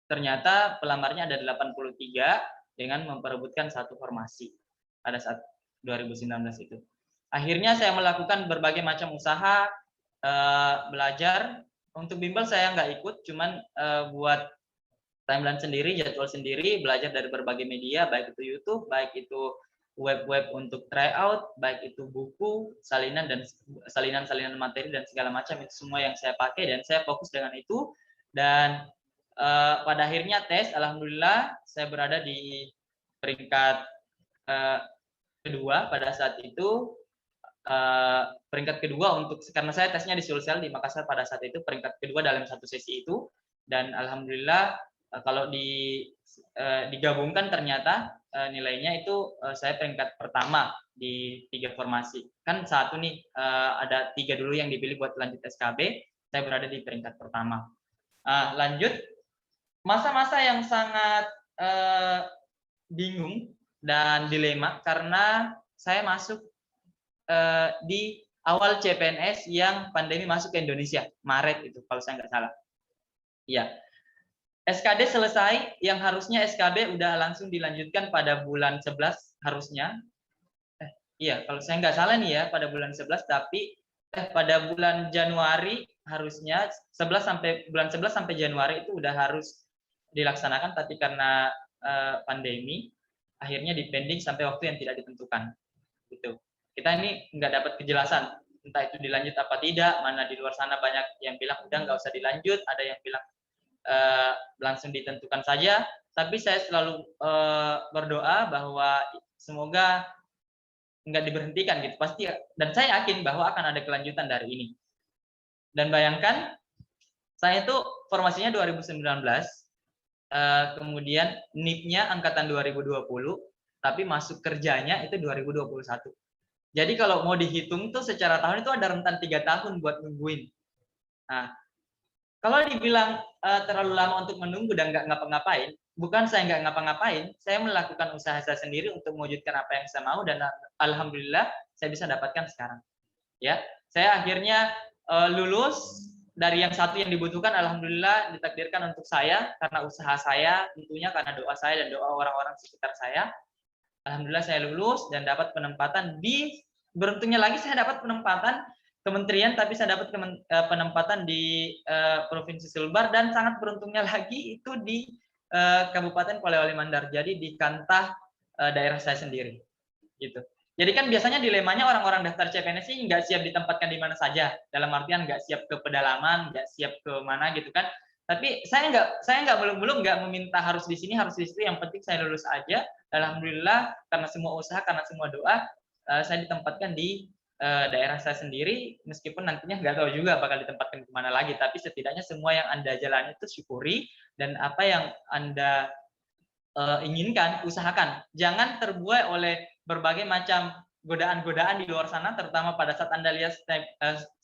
ternyata pelamarnya ada 83 dengan memperebutkan 1 formasi pada saat 2019 itu. Akhirnya saya melakukan berbagai macam usaha, belajar. Untuk bimbel saya nggak ikut, cuman buat timeline sendiri, jadwal sendiri, belajar dari berbagai media, baik itu YouTube, baik itu web-web untuk tryout, baik itu buku, salinan dan salinan materi dan segala macam, itu semua yang saya pakai dan saya fokus dengan itu. Dan pada akhirnya tes, alhamdulillah saya berada di peringkat kedua pada saat itu. Peringkat kedua untuk, karena saya tesnya di Sulsel di Makassar pada saat itu, peringkat kedua dalam satu sesi itu. Dan alhamdulillah kalau digabungkan ternyata nilainya itu saya peringkat pertama di 3 formasi. Kan satu nih ada 3 dulu yang dipilih buat lanjut SKB, saya berada di peringkat pertama. Lanjut, masa-masa yang sangat bingung dan dilema karena saya masuk di awal CPNS yang pandemi masuk ke Indonesia, Maret itu kalau saya nggak salah. Iya. SKD selesai, yang harusnya SKB udah langsung dilanjutkan pada bulan 11 harusnya. Iya, kalau saya nggak salah nih ya, pada bulan 11, tapi pada bulan Januari harusnya bulan 11 sampai Januari itu udah harus dilaksanakan, tapi karena pandemi akhirnya dipending sampai waktu yang tidak ditentukan. Gitu. Kita ini nggak dapat kejelasan, entah itu dilanjut apa tidak, mana di luar sana banyak yang bilang udah nggak usah dilanjut, ada yang bilang langsung ditentukan saja, tapi saya selalu berdoa bahwa semoga nggak diberhentikan gitu, pasti, dan saya yakin bahwa akan ada kelanjutan dari ini. Dan bayangkan, saya itu formasinya 2019, kemudian NIP-nya angkatan 2020, tapi masuk kerjanya itu 2021. Jadi kalau mau dihitung tuh secara tahun itu ada rentan 3 tahun buat nungguin. Nah, kalau dibilang terlalu lama untuk menunggu dan nggak ngapa-ngapain, bukan saya nggak ngapa-ngapain, saya melakukan usaha saya sendiri untuk mewujudkan apa yang saya mau, dan alhamdulillah saya bisa dapatkan sekarang. Ya, saya akhirnya lulus dari yang satu yang dibutuhkan, alhamdulillah ditakdirkan untuk saya karena usaha saya, tentunya karena doa saya dan doa orang-orang sekitar saya. Alhamdulillah saya lulus dan dapat penempatan beruntungnya lagi saya dapat penempatan kementerian, tapi saya dapat penempatan di Provinsi Sulbar, dan sangat beruntungnya lagi itu di Kabupaten Polewali Mandar, jadi di kantah daerah saya sendiri. Gitu. Jadi kan biasanya dilemanya orang-orang daftar CPNS sih nggak siap ditempatkan di mana saja, dalam artian nggak siap ke pedalaman, nggak siap ke mana gitu kan. Tapi saya nggak belum nggak meminta harus di sini, harus di situ, yang penting saya lulus aja. Alhamdulillah karena semua usaha, karena semua doa, saya ditempatkan di daerah saya sendiri, meskipun nantinya nggak tahu juga bakal ditempatkan kemana lagi, tapi setidaknya semua yang Anda jalani itu syukuri, dan apa yang Anda inginkan, usahakan. Jangan terbuai oleh berbagai macam godaan-godaan di luar sana, terutama pada saat Anda lihat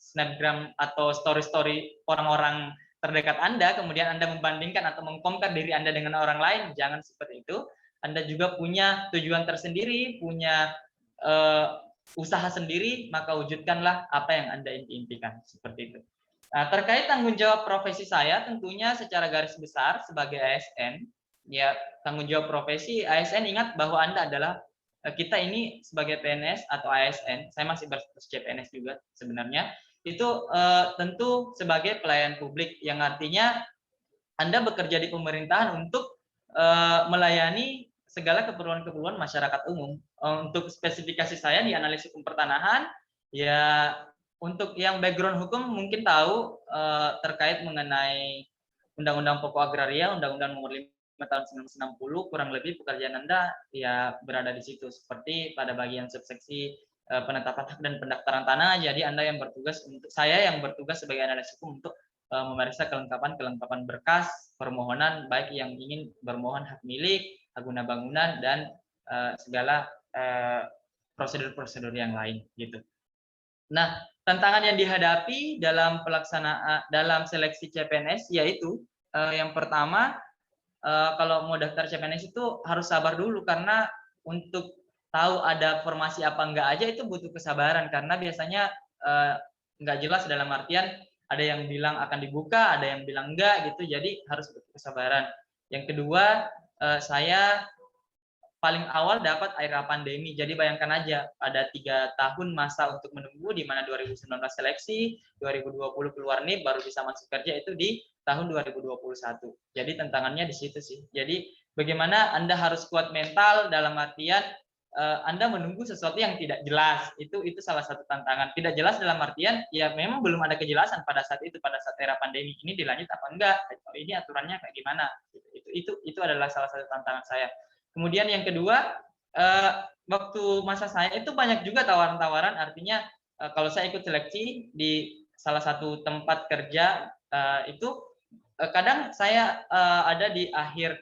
snapgram atau story-story orang-orang terdekat Anda, kemudian Anda membandingkan atau mengkompar diri Anda dengan orang lain. Jangan seperti itu. Anda juga punya tujuan tersendiri, punya usaha sendiri, maka wujudkanlah apa yang Anda impikan. Seperti itu. Nah, terkait tanggung jawab profesi saya, tentunya secara garis besar sebagai ASN, ya tanggung jawab profesi ASN, ingat bahwa Anda adalah, kita ini sebagai PNS atau ASN, saya masih berstatus CPNS juga sebenarnya, itu tentu sebagai pelayan publik, yang artinya Anda bekerja di pemerintahan untuk melayani segala keperluan-keperluan masyarakat umum. Untuk spesifikasi saya di analis hukum pertanahan, ya untuk yang background hukum mungkin tahu terkait mengenai Undang-Undang Pokok Agraria, Undang-Undang Nomor 5 tahun 1960, kurang lebih pekerjaan Anda ya berada di situ, seperti pada bagian subseksi penetapan hak dan pendaftaran tanah. Jadi Anda yang bertugas, untuk saya yang bertugas sebagai analis hukum untuk memeriksa kelengkapan berkas permohonan, baik yang ingin bermohon hak milik, hak guna bangunan, dan segala prosedur-prosedur yang lain gitu. Nah, tantangan yang dihadapi dalam pelaksanaan dalam seleksi CPNS yaitu yang pertama, kalau mau daftar CPNS itu harus sabar dulu, karena untuk tahu ada formasi apa enggak aja itu butuh kesabaran, karena biasanya enggak jelas, dalam artian ada yang bilang akan dibuka, ada yang bilang enggak gitu, jadi harus butuh kesabaran. Yang kedua, saya paling awal dapat era pandemi. Jadi bayangkan aja, ada 3 tahun masa untuk menunggu, di mana 2019 seleksi, 2020 keluar NIP, baru bisa masuk kerja itu di tahun 2021. Jadi tantangannya di situ sih. Jadi bagaimana Anda harus kuat mental dalam artian Anda menunggu sesuatu yang tidak jelas. Itu salah satu tantangan. Tidak jelas dalam artian ya memang belum ada kejelasan pada saat era pandemi ini dilanjut apa enggak. Ini aturannya kayak gimana. Itu adalah salah satu tantangan saya. Kemudian yang kedua, waktu masa saya itu banyak juga tawaran-tawaran, artinya kalau saya ikut seleksi di salah satu tempat kerja itu kadang saya ada di akhir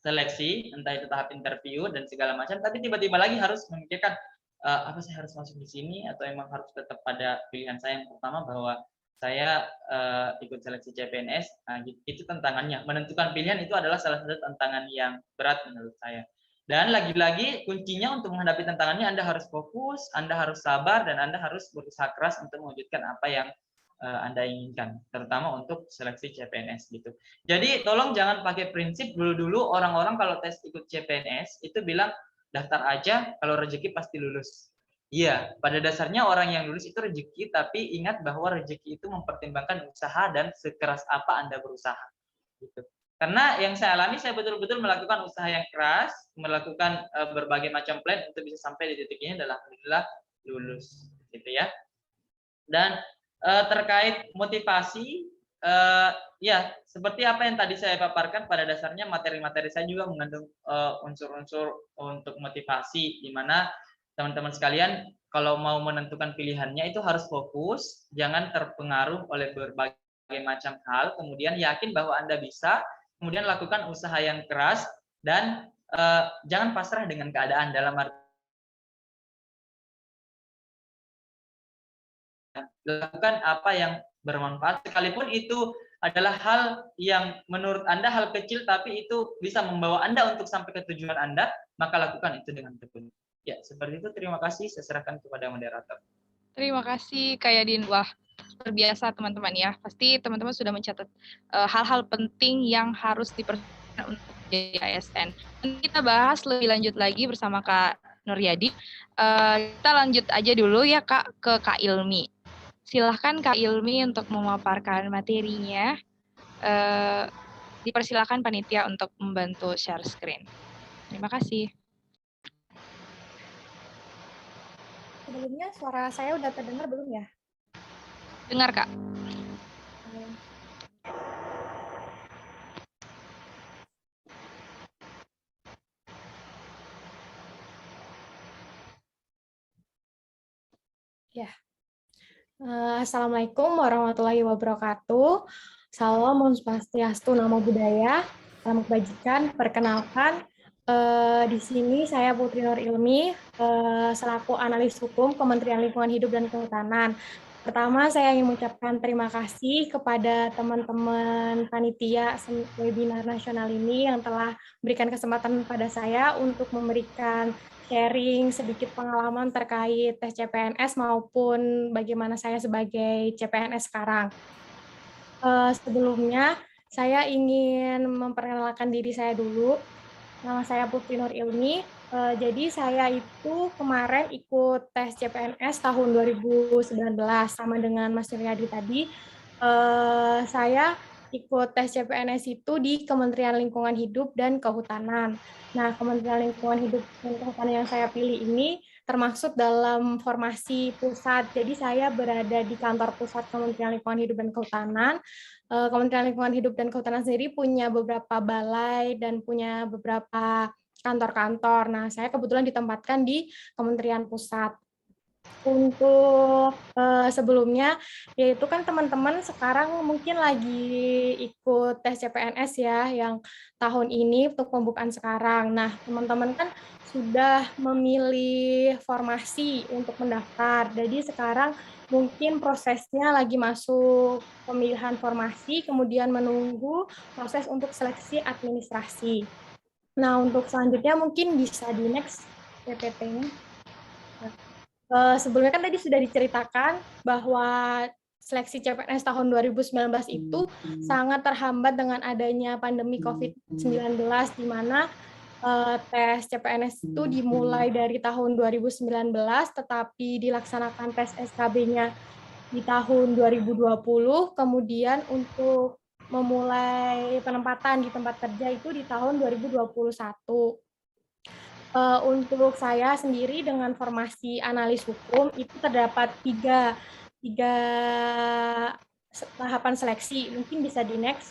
seleksi, entah itu tahap interview dan segala macam, tapi tiba-tiba lagi harus memikirkan apa saya harus masuk di sini atau emang harus tetap pada pilihan saya yang pertama bahwa saya ikut seleksi CPNS. Nah, itu tantangannya. Menentukan pilihan itu adalah salah satu tantangan yang berat menurut saya. Dan lagi-lagi kuncinya untuk menghadapi tantangannya Anda harus fokus, Anda harus sabar, dan Anda harus berusaha keras untuk mewujudkan apa yang Anda inginkan, terutama untuk seleksi CPNS gitu. Jadi tolong jangan pakai prinsip dulu orang-orang kalau tes ikut CPNS itu bilang daftar aja, kalau rezeki pasti lulus. Iya, pada dasarnya orang yang lulus itu rezeki, tapi ingat bahwa rezeki itu mempertimbangkan usaha dan sekeras apa Anda berusaha. Gitu. Karena yang saya alami, saya betul-betul melakukan usaha yang keras, melakukan berbagai macam plan untuk bisa sampai di titik ini, adalah alhamdulillah lulus, gitu ya. Dan terkait motivasi, ya seperti apa yang tadi saya paparkan, pada dasarnya materi-materi saya juga mengandung unsur-unsur untuk motivasi, di mana teman-teman sekalian kalau mau menentukan pilihannya itu harus fokus, jangan terpengaruh oleh berbagai macam hal, kemudian yakin bahwa Anda bisa, kemudian lakukan usaha yang keras, dan jangan pasrah dengan keadaan, dalam arti lakukan apa yang bermanfaat, sekalipun itu adalah hal yang menurut Anda hal kecil, tapi itu bisa membawa Anda untuk sampai ke tujuan Anda, maka lakukan itu dengan tekun. Ya, seperti itu. Terima kasih. Saya serahkan kepada moderator. Terima kasih, Kak Yadin. Wah, luar biasa teman-teman ya. Pasti teman-teman sudah mencatat hal-hal penting yang harus diperhatikan untuk jadi ASN. Dan kita bahas lebih lanjut lagi bersama Kak Nuryadi. Kita lanjut aja dulu ya Kak ke Kak Ilmi. Silahkan Kak Ilmi untuk memaparkan materinya. Dipersilakan panitia untuk membantu share screen. Terima kasih. Sebelumnya suara saya udah terdengar belum ya? Dengar, Kak. Ya. Assalamualaikum warahmatullahi wabarakatuh. Salam Om Swastiastu, Namo Buddhaya, salam kebajikan. Perkenalkan, di sini saya Putri Nur Ilmi, selaku analis hukum Kementerian Lingkungan Hidup dan Kehutanan. Pertama, saya ingin mengucapkan terima kasih kepada teman-teman panitia webinar nasional ini yang telah memberikan kesempatan pada saya untuk memberikan sharing sedikit pengalaman terkait tes CPNS maupun bagaimana saya sebagai CPNS sekarang. Sebelumnya, saya ingin memperkenalkan diri saya dulu. Nama saya Putri Nur Ilmi. Jadi saya itu kemarin ikut tes CPNS tahun 2019 sama dengan Mas Nuryadi tadi. Saya ikut tes CPNS itu di Kementerian Lingkungan Hidup dan Kehutanan. Nah, Kementerian Lingkungan Hidup dan Kehutanan yang saya pilih ini termasuk dalam formasi pusat. Jadi saya berada di kantor pusat Kementerian Lingkungan Hidup dan Kehutanan. Kementerian Lingkungan Hidup dan Kehutanan sendiri punya beberapa balai dan punya beberapa kantor-kantor. Nah, saya kebetulan ditempatkan di Kementerian Pusat. Untuk sebelumnya, yaitu kan teman-teman sekarang mungkin lagi ikut tes CPNS ya, yang tahun ini untuk pembukaan sekarang. Nah, teman-teman kan sudah memilih formasi untuk mendaftar. Jadi sekarang mungkin prosesnya lagi masuk pemilihan formasi, kemudian menunggu proses untuk seleksi administrasi. Nah, untuk selanjutnya mungkin bisa di next PPT-nya. Sebelumnya kan tadi sudah diceritakan bahwa seleksi CPNS tahun 2019 itu sangat terhambat dengan adanya pandemi COVID-19, di mana tes CPNS itu dimulai dari tahun 2019, tetapi dilaksanakan tes SKB-nya di tahun 2020, kemudian untuk memulai penempatan di tempat kerja itu di tahun 2021. Untuk saya sendiri dengan formasi analis hukum itu terdapat tiga tahapan seleksi. Mungkin bisa di next.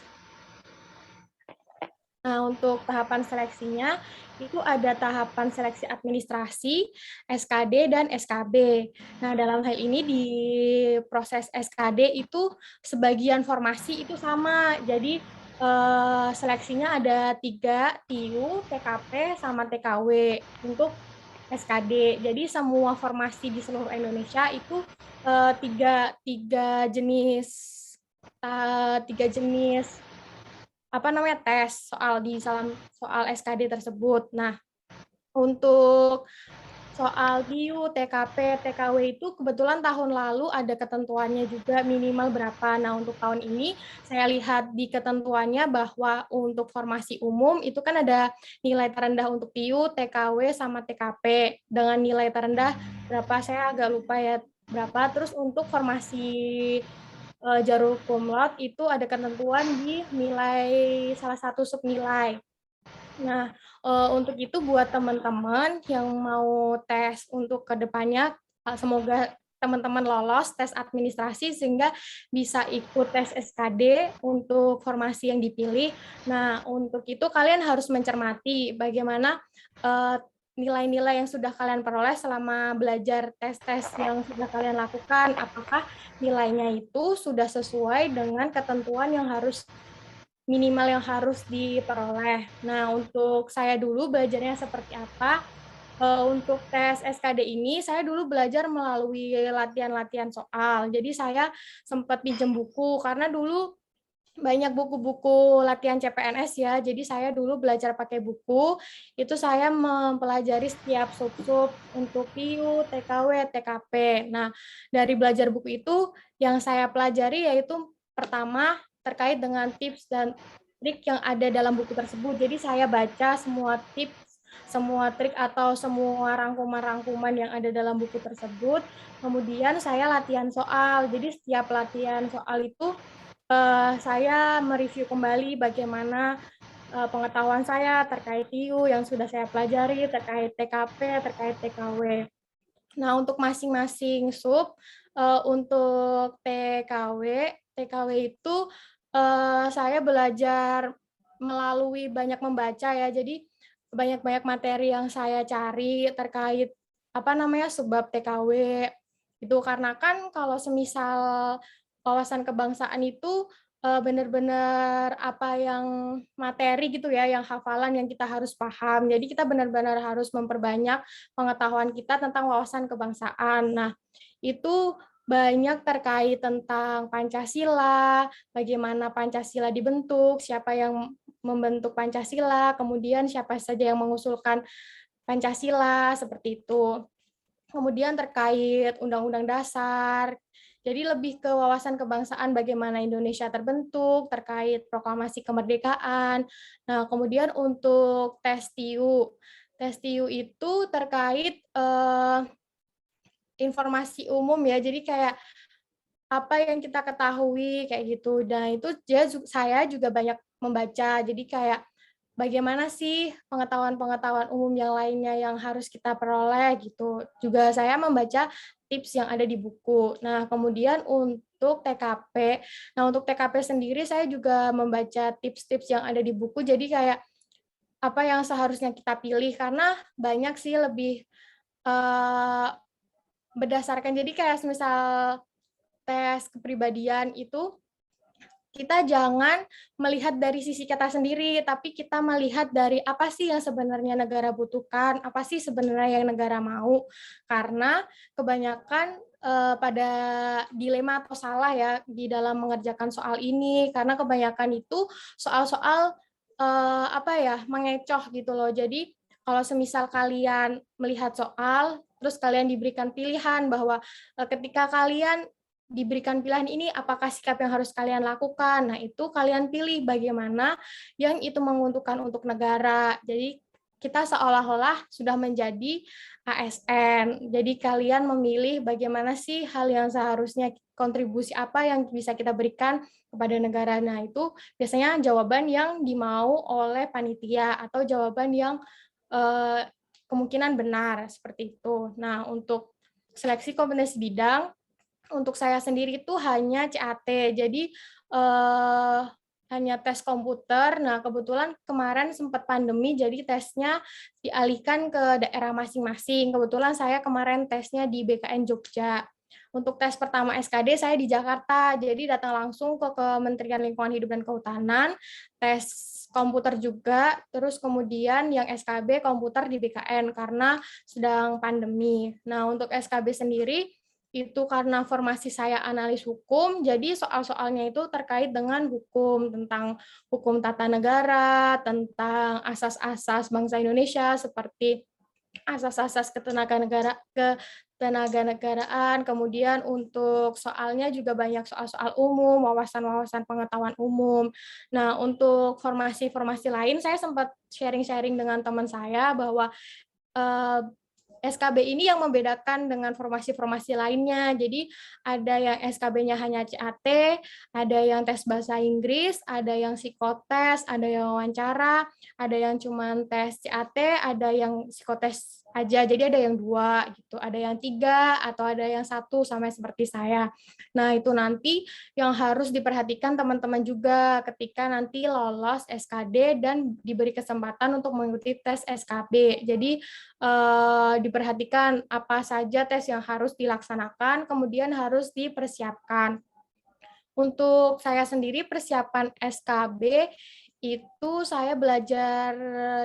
Nah, untuk tahapan seleksinya itu ada tahapan seleksi administrasi, SKD, dan SKB. Nah, dalam hal ini di proses SKD itu sebagian formasi itu sama. Jadi seleksinya ada 3, TIU, TKP, sama TKW untuk SKD. Jadi semua formasi di seluruh Indonesia itu tiga jenis tes soal SKD tersebut. Nah, untuk soal TIU, TKP, TKW itu kebetulan tahun lalu ada ketentuannya juga minimal berapa. Nah, untuk tahun ini saya lihat di ketentuannya bahwa untuk formasi umum itu kan ada nilai terendah untuk TIU, TKW, sama TKP. Dengan nilai terendah berapa, saya agak lupa ya berapa. Terus untuk formasi jalur cum laude itu ada ketentuan di nilai salah satu subnilai. Nah, untuk itu buat teman-teman yang mau tes untuk kedepannya, semoga teman-teman lolos tes administrasi sehingga bisa ikut tes SKD untuk formasi yang dipilih. Nah, untuk itu kalian harus mencermati bagaimana nilai-nilai yang sudah kalian peroleh selama belajar tes-tes yang sudah kalian lakukan, apakah nilainya itu sudah sesuai dengan ketentuan yang minimal yang harus diperoleh. Nah, untuk saya dulu belajarnya seperti apa? Untuk tes SKD ini, saya dulu belajar melalui latihan-latihan soal. Jadi saya sempat pinjam buku, karena dulu banyak buku-buku latihan CPNS ya, jadi saya dulu belajar pakai buku, itu saya mempelajari setiap sub-sub untuk TIU, TKW, TKP. Nah, dari belajar buku itu, yang saya pelajari yaitu pertama, terkait dengan tips dan trik yang ada dalam buku tersebut. Jadi saya baca semua tips, semua trik atau semua rangkuman-rangkuman yang ada dalam buku tersebut, kemudian saya latihan soal. Jadi setiap latihan soal itu saya mereview kembali bagaimana pengetahuan saya terkait TIU yang sudah saya pelajari, terkait TKP, terkait TKW. Nah, untuk masing-masing sub, untuk TKW itu saya belajar melalui banyak membaca ya, jadi banyak-banyak materi yang saya cari terkait subbab TKW. Itu karena kan kalau semisal wawasan kebangsaan itu benar-benar materi gitu ya, yang hafalan yang kita harus paham. Jadi kita benar-benar harus memperbanyak pengetahuan kita tentang wawasan kebangsaan. Nah, itu banyak terkait tentang Pancasila, bagaimana Pancasila dibentuk, siapa yang membentuk Pancasila, kemudian siapa saja yang mengusulkan Pancasila, seperti itu. Kemudian terkait Undang-Undang Dasar, jadi lebih ke wawasan kebangsaan bagaimana Indonesia terbentuk, terkait proklamasi kemerdekaan. Nah, kemudian untuk tes TIU itu terkait informasi umum ya, jadi kayak apa yang kita ketahui kayak gitu. Dan itu saya juga banyak membaca, jadi kayak bagaimana sih pengetahuan-pengetahuan umum yang lainnya yang harus kita peroleh gitu. Juga saya membaca tips yang ada di buku. Nah, kemudian untuk TKP, untuk TKP sendiri saya juga membaca tips-tips yang ada di buku, jadi kayak apa yang seharusnya kita pilih, karena banyak sih lebih berdasarkan, jadi kayak misal tes kepribadian itu, kita jangan melihat dari sisi kita sendiri, tapi kita melihat dari apa sih yang sebenarnya negara butuhkan, apa sih sebenarnya yang negara mau. Karena kebanyakan pada dilema atau salah ya di dalam mengerjakan soal ini, karena kebanyakan itu soal-soal mengecoh gitu loh. Jadi kalau semisal kalian melihat soal, terus kalian diberikan pilihan bahwa ketika kalian diberikan pilihan ini, apakah sikap yang harus kalian lakukan? Nah, itu kalian pilih bagaimana yang itu menguntungkan untuk negara. Jadi, kita seolah-olah sudah menjadi ASN. Jadi kalian memilih bagaimana sih hal yang seharusnya, kontribusi apa yang bisa kita berikan kepada negara. Nah, itu biasanya jawaban yang dimau oleh panitia atau jawaban yang kemungkinan benar seperti itu. Nah, untuk seleksi kompetensi bidang, untuk saya sendiri itu hanya CAT. Jadi hanya tes komputer. Nah, kebetulan kemarin sempat pandemi, jadi tesnya dialihkan ke daerah masing-masing. Kebetulan saya kemarin tesnya di BKN Jogja. Untuk tes pertama SKD saya di Jakarta, jadi datang langsung ke Kementerian Lingkungan Hidup dan Kehutanan, tes komputer juga, terus kemudian yang SKB komputer di BKN karena sedang pandemi. Nah, untuk SKB sendiri, itu karena formasi saya analis hukum, jadi soal-soalnya itu terkait dengan hukum, tentang hukum tata negara, tentang asas-asas bangsa Indonesia, seperti asas-asas ketenaganegara-ketenaganegaraan, kemudian untuk soalnya juga banyak soal-soal umum, wawasan-wawasan pengetahuan umum. Nah, untuk formasi-formasi lain, saya sempat sharing-sharing dengan teman saya bahwa SKB ini yang membedakan dengan formasi-formasi lainnya. Jadi ada yang SKB-nya hanya CAT, ada yang tes bahasa Inggris, ada yang psikotes, ada yang wawancara, ada yang cuma tes CAT, ada yang psikotes aja. Jadi ada yang 2 gitu, ada yang 3 atau ada yang 1 sama seperti saya. Nah, itu nanti yang harus diperhatikan teman-teman juga ketika nanti lolos SKD dan diberi kesempatan untuk mengikuti tes SKB. Jadi diperhatikan apa saja tes yang harus dilaksanakan, kemudian harus dipersiapkan. Untuk saya sendiri persiapan SKB itu saya belajar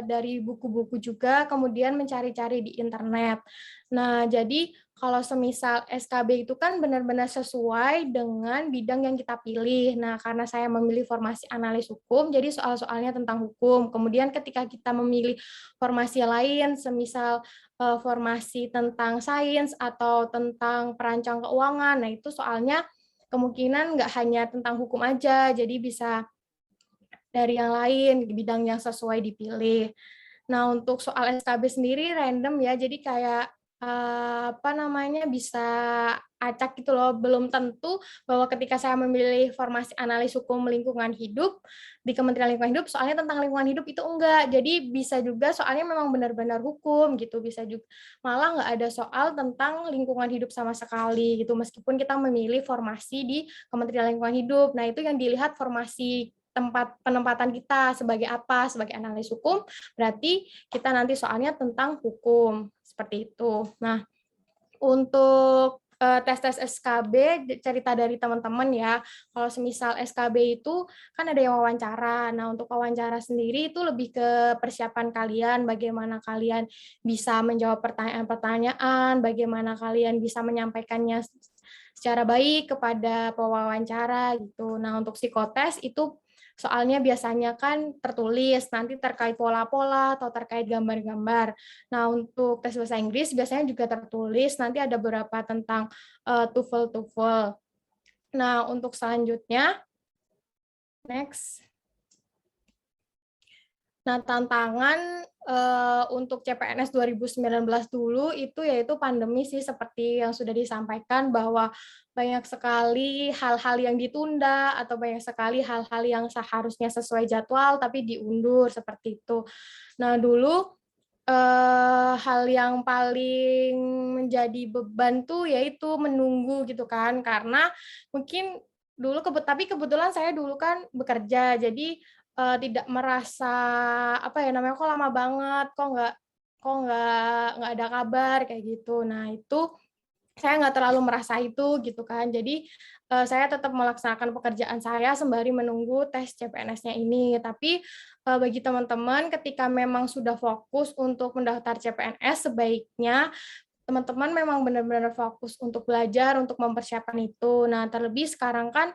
dari buku-buku juga, kemudian mencari-cari di internet. Nah, jadi kalau semisal SKB itu kan benar-benar sesuai dengan bidang yang kita pilih. Nah, karena saya memilih formasi analis hukum, jadi soal-soalnya tentang hukum. Kemudian ketika kita memilih formasi lain, semisal formasi tentang sains atau tentang perancang keuangan, nah itu soalnya kemungkinan nggak hanya tentang hukum aja, jadi bisa dari yang lain, bidang yang sesuai dipilih. Nah, untuk soal SKB sendiri random ya, jadi kayak bisa acak gitu loh, belum tentu bahwa ketika saya memilih formasi analis hukum lingkungan hidup di Kementerian Lingkungan Hidup, soalnya tentang lingkungan hidup itu enggak, jadi bisa juga soalnya memang benar-benar hukum gitu, bisa juga malah nggak ada soal tentang lingkungan hidup sama sekali gitu, meskipun kita memilih formasi di Kementerian Lingkungan Hidup. Nah, itu yang dilihat formasi penempatan kita sebagai apa, sebagai analis hukum, berarti kita nanti soalnya tentang hukum, seperti itu. Nah, untuk tes-tes SKB, cerita dari teman-teman ya, kalau semisal SKB itu kan ada yang wawancara. Nah, untuk wawancara sendiri itu lebih ke persiapan kalian, bagaimana kalian bisa menjawab pertanyaan-pertanyaan, bagaimana kalian bisa menyampaikannya secara baik kepada pewawancara gitu. Nah, untuk psikotes itu soalnya biasanya kan tertulis, nanti terkait pola-pola atau terkait gambar-gambar. Nah, untuk tes bahasa Inggris biasanya juga tertulis, nanti ada beberapa tentang TOEFL. Nah, untuk selanjutnya, next. Nah, tantangan untuk CPNS 2019 dulu itu yaitu pandemi sih, seperti yang sudah disampaikan bahwa banyak sekali hal-hal yang ditunda atau banyak sekali hal-hal yang seharusnya sesuai jadwal tapi diundur seperti itu. Nah, dulu hal yang paling menjadi beban tuh yaitu menunggu gitu kan, karena mungkin dulu tapi kebetulan saya dulu kan bekerja, jadi tidak merasa kok lama banget, kok nggak ada kabar kayak gitu. Nah, itu saya nggak terlalu merasa itu gitu kan. Jadi saya tetap melaksanakan pekerjaan saya sembari menunggu tes CPNS-nya ini. Tapi bagi teman-teman ketika memang sudah fokus untuk mendaftar CPNS, sebaiknya teman-teman memang benar-benar fokus untuk belajar, untuk mempersiapkan itu. Nah, terlebih sekarang kan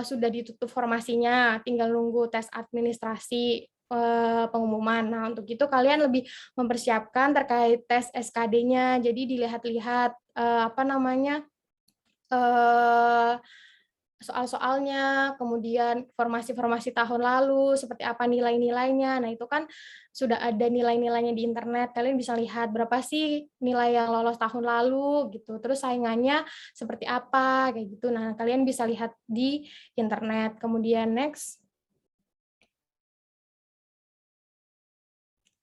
sudah ditutup formasinya, tinggal nunggu tes administrasi pengumuman. Nah, untuk itu kalian lebih mempersiapkan terkait tes SKD-nya. Jadi dilihat-lihat soal-soalnya, kemudian formasi-formasi tahun lalu, seperti apa nilai-nilainya. Nah, itu kan sudah ada nilai-nilainya di internet. Kalian bisa lihat berapa sih nilai yang lolos tahun lalu gitu. Terus saingannya seperti apa kayak gitu. Nah, kalian bisa lihat di internet. Kemudian next.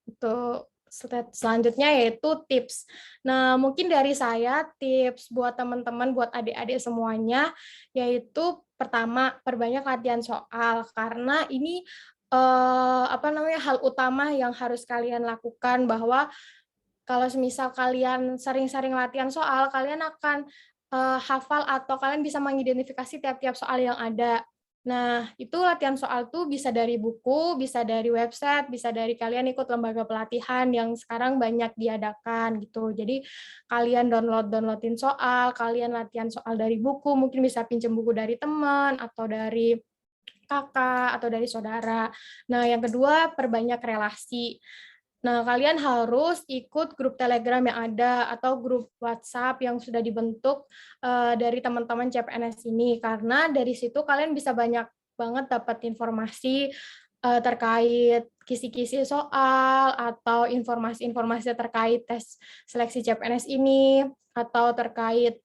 Untuk selanjutnya yaitu tips. Nah, mungkin dari saya tips buat teman-teman, buat adik-adik semuanya, yaitu pertama, perbanyak latihan soal, karena ini hal utama yang harus kalian lakukan, bahwa kalau semisal kalian sering-sering latihan soal, kalian akan hafal atau kalian bisa mengidentifikasi tiap-tiap soal yang ada. Nah, itu latihan soal tuh bisa dari buku, bisa dari website, bisa dari kalian ikut lembaga pelatihan yang sekarang banyak diadakan gitu. Jadi kalian downloadin soal, kalian latihan soal dari buku, mungkin bisa pinjam buku dari teman atau dari kakak atau dari saudara. Nah, yang kedua, perbanyak relasi. Nah, kalian harus ikut grup Telegram yang ada atau grup WhatsApp yang sudah dibentuk dari teman-teman CPNS ini, karena dari situ kalian bisa banyak banget dapat informasi terkait kisi-kisi soal atau informasi-informasi terkait tes seleksi CPNS ini, atau terkait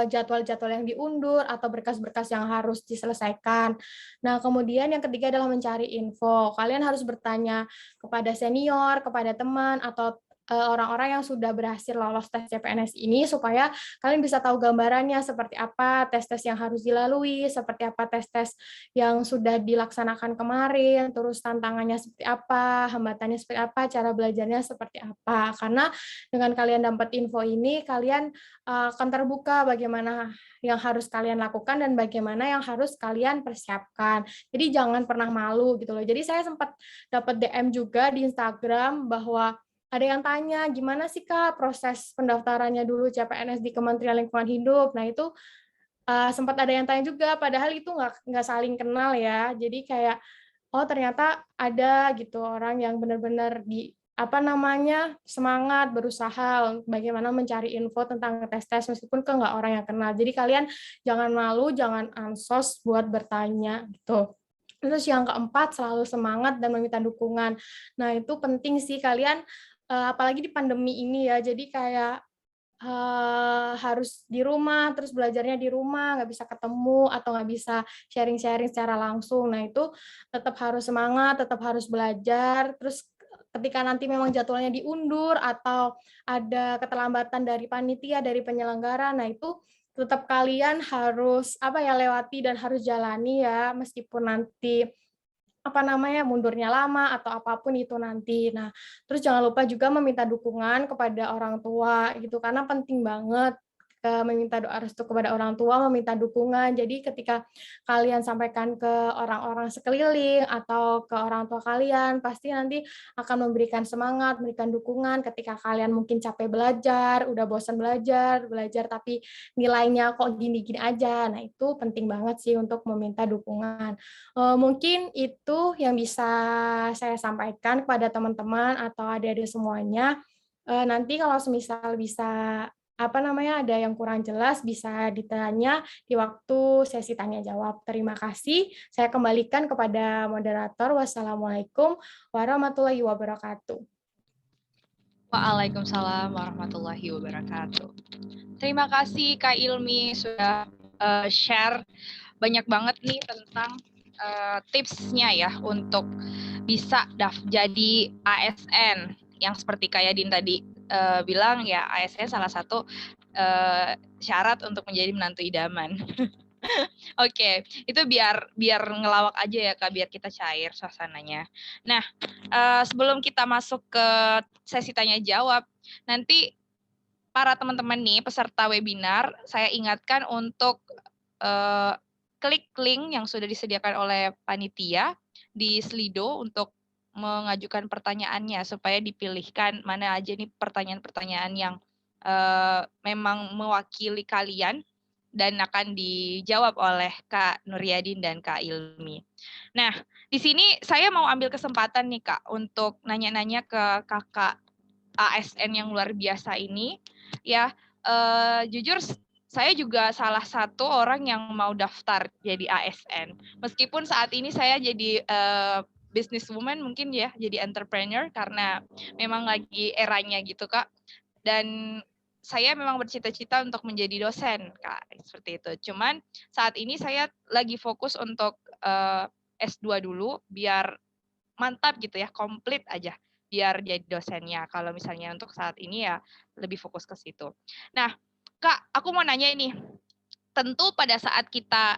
jadwal-jadwal yang diundur atau berkas-berkas yang harus diselesaikan. Nah, kemudian yang ketiga adalah mencari info. Kalian harus bertanya kepada senior, kepada teman, atau orang-orang yang sudah berhasil lolos tes CPNS ini, supaya kalian bisa tahu gambarannya seperti apa tes-tes yang harus dilalui, seperti apa tes-tes yang sudah dilaksanakan kemarin, terus tantangannya seperti apa, hambatannya seperti apa, cara belajarnya seperti apa. Karena dengan kalian dapat info ini, kalian akan terbuka bagaimana yang harus kalian lakukan dan bagaimana yang harus kalian persiapkan. Jadi jangan pernah malu gitu loh. Jadi saya sempat dapat DM juga di Instagram bahwa ada yang tanya, gimana sih Kak proses pendaftarannya dulu CPNS di Kementerian Lingkungan Hidup. Nah, itu sempat ada yang tanya juga, padahal itu nggak saling kenal ya. Jadi kayak, oh ternyata ada gitu orang yang benar-benar semangat berusaha bagaimana mencari info tentang tes-tes meskipun ke nggak orang yang kenal. Jadi kalian jangan malu, jangan ansos buat bertanya gitu. Terus yang keempat, selalu semangat dan meminta dukungan. Nah, itu penting sih kalian, apalagi di pandemi ini ya, jadi kayak harus di rumah, terus belajarnya di rumah, nggak bisa ketemu atau nggak bisa sharing-sharing secara langsung. Nah, itu tetap harus semangat, tetap harus belajar, terus ketika nanti memang jadwalnya diundur atau ada keterlambatan dari panitia, dari penyelenggara, nah itu tetap kalian harus lewati dan harus jalani ya, meskipun nanti mundurnya lama atau apapun itu nanti. Nah, terus jangan lupa juga meminta dukungan kepada orang tua gitu, karena penting banget meminta doa restu kepada orang tua, meminta dukungan. Jadi ketika kalian sampaikan ke orang-orang sekeliling atau ke orang tua kalian, pasti nanti akan memberikan semangat, memberikan dukungan ketika kalian mungkin capek belajar, udah bosan belajar tapi nilainya kok gini-gini aja. Nah, itu penting banget sih untuk meminta dukungan. Mungkin itu yang bisa saya sampaikan kepada teman-teman atau adik-adik semuanya. Nanti kalau semisal bisa ada yang kurang jelas bisa ditanya di waktu sesi tanya jawab. Terima kasih. Saya kembalikan kepada moderator. Wassalamualaikum warahmatullahi wabarakatuh. Waalaikumsalam warahmatullahi wabarakatuh. Terima kasih Kak Ilmi sudah share banyak banget nih tentang tipsnya ya untuk bisa jadi ASN yang seperti Kak Yadin tadi bilang ya, ASN salah satu syarat untuk menjadi menantu idaman. Oke, itu biar ngelawak aja ya Kak, biar kita cair suasananya. Nah, sebelum kita masuk ke sesi tanya jawab, nanti para teman-teman nih peserta webinar, saya ingatkan untuk klik link yang sudah disediakan oleh panitia di Slido untuk mengajukan pertanyaannya supaya dipilihkan mana aja nih pertanyaan-pertanyaan yang memang mewakili kalian dan akan dijawab oleh Kak Nuryadin dan Kak Ilmi. Nah, di sini saya mau ambil kesempatan nih Kak untuk nanya-nanya ke Kakak ASN yang luar biasa ini. Ya, jujur saya juga salah satu orang yang mau daftar jadi ASN. Meskipun saat ini saya jadi businesswoman mungkin ya, jadi entrepreneur karena memang lagi eranya gitu Kak. Dan saya memang bercita-cita untuk menjadi dosen Kak, seperti itu. Cuman saat ini saya lagi fokus untuk S2 dulu biar mantap gitu ya, komplit aja biar jadi dosennya. Kalau misalnya untuk saat ini ya lebih fokus ke situ. Nah, Kak, aku mau nanya ini. Tentu pada saat kita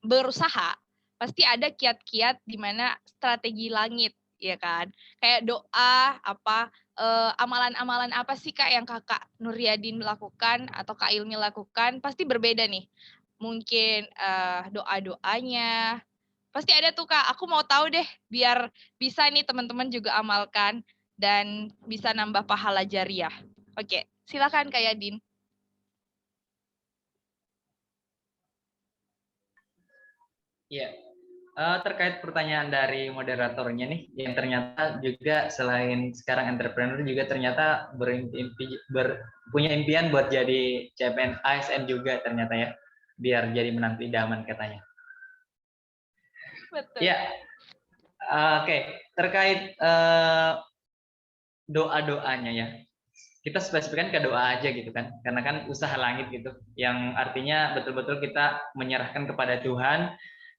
berusaha, pasti ada kiat-kiat di mana strategi langit, ya kan? Kayak doa, amalan-amalan apa sih Kak yang Kakak Nuryadin lakukan atau Kak Ilmi lakukan? Pasti berbeda nih. Mungkin doa-doanya, pasti ada tuh Kak. Aku mau tahu deh, biar bisa nih teman-teman juga amalkan dan bisa nambah pahala jariah. Oke, silakan Kak Yadin. Iya, terkait pertanyaan dari moderatornya nih, yang ternyata juga selain sekarang entrepreneur juga ternyata punya impian buat jadi CPN ASN juga ternyata ya, biar jadi menantu idaman katanya. Betul. Ya, oke. Terkait doa-doanya ya, kita spesifikkan ke doa aja gitu kan, karena kan usaha langit gitu, yang artinya betul-betul kita menyerahkan kepada Tuhan.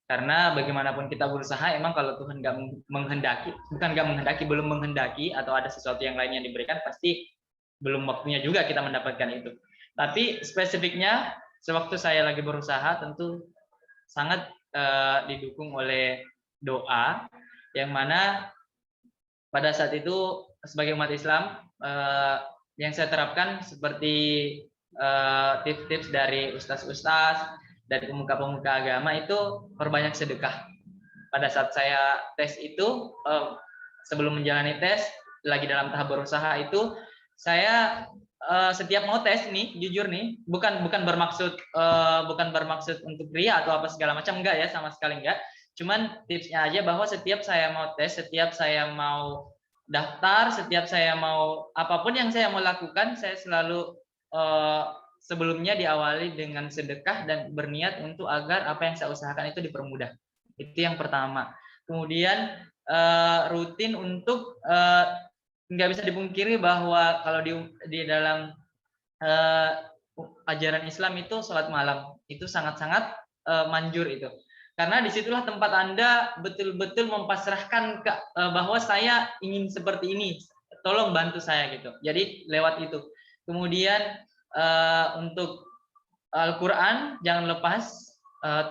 Karena bagaimanapun kita berusaha, emang kalau Tuhan nggak menghendaki, belum menghendaki, atau ada sesuatu yang lain yang diberikan, pasti belum waktunya juga kita mendapatkan itu. Tapi spesifiknya, sewaktu saya lagi berusaha, tentu sangat didukung oleh doa, yang mana pada saat itu sebagai umat Islam, yang saya terapkan seperti tips-tips dari ustaz-ustaz, dari pemuka-pemuka agama itu perbanyak sedekah. Pada saat saya tes itu, sebelum menjalani tes, lagi dalam tahap berusaha itu, saya setiap mau tes nih, jujur nih, bukan bermaksud untuk ria atau apa segala macam, enggak ya, sama sekali enggak. Cuman tipsnya aja bahwa setiap saya mau tes, setiap saya mau daftar, setiap saya mau apapun yang saya mau lakukan, saya selalu sebelumnya diawali dengan sedekah dan berniat untuk agar apa yang saya usahakan itu dipermudah. Itu yang pertama. Kemudian rutin untuk nggak bisa dipungkiri bahwa kalau di dalam ajaran Islam itu sholat malam itu sangat-sangat manjur itu. Karena disitulah tempat Anda betul-betul mempasrahkan bahwa saya ingin seperti ini, tolong bantu saya gitu. Jadi lewat itu. Kemudian untuk Al-Quran jangan lepas,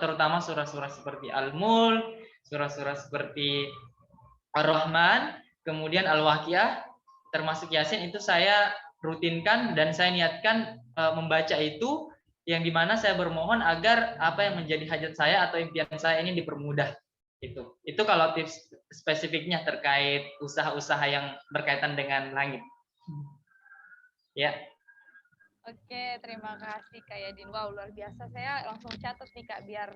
terutama surah-surah seperti Al-Mulk, surah-surah seperti Ar-Rahman, kemudian Al-Waqiah, termasuk Yasin, itu saya rutinkan dan saya niatkan membaca itu, yang dimana saya bermohon agar apa yang menjadi hajat saya atau impian saya ini dipermudah. Itu kalau tips spesifiknya terkait usaha-usaha yang berkaitan dengan langit. Ya. Oke, terima kasih Kak Yadin. Wow, luar biasa. Saya langsung catat nih Kak, biar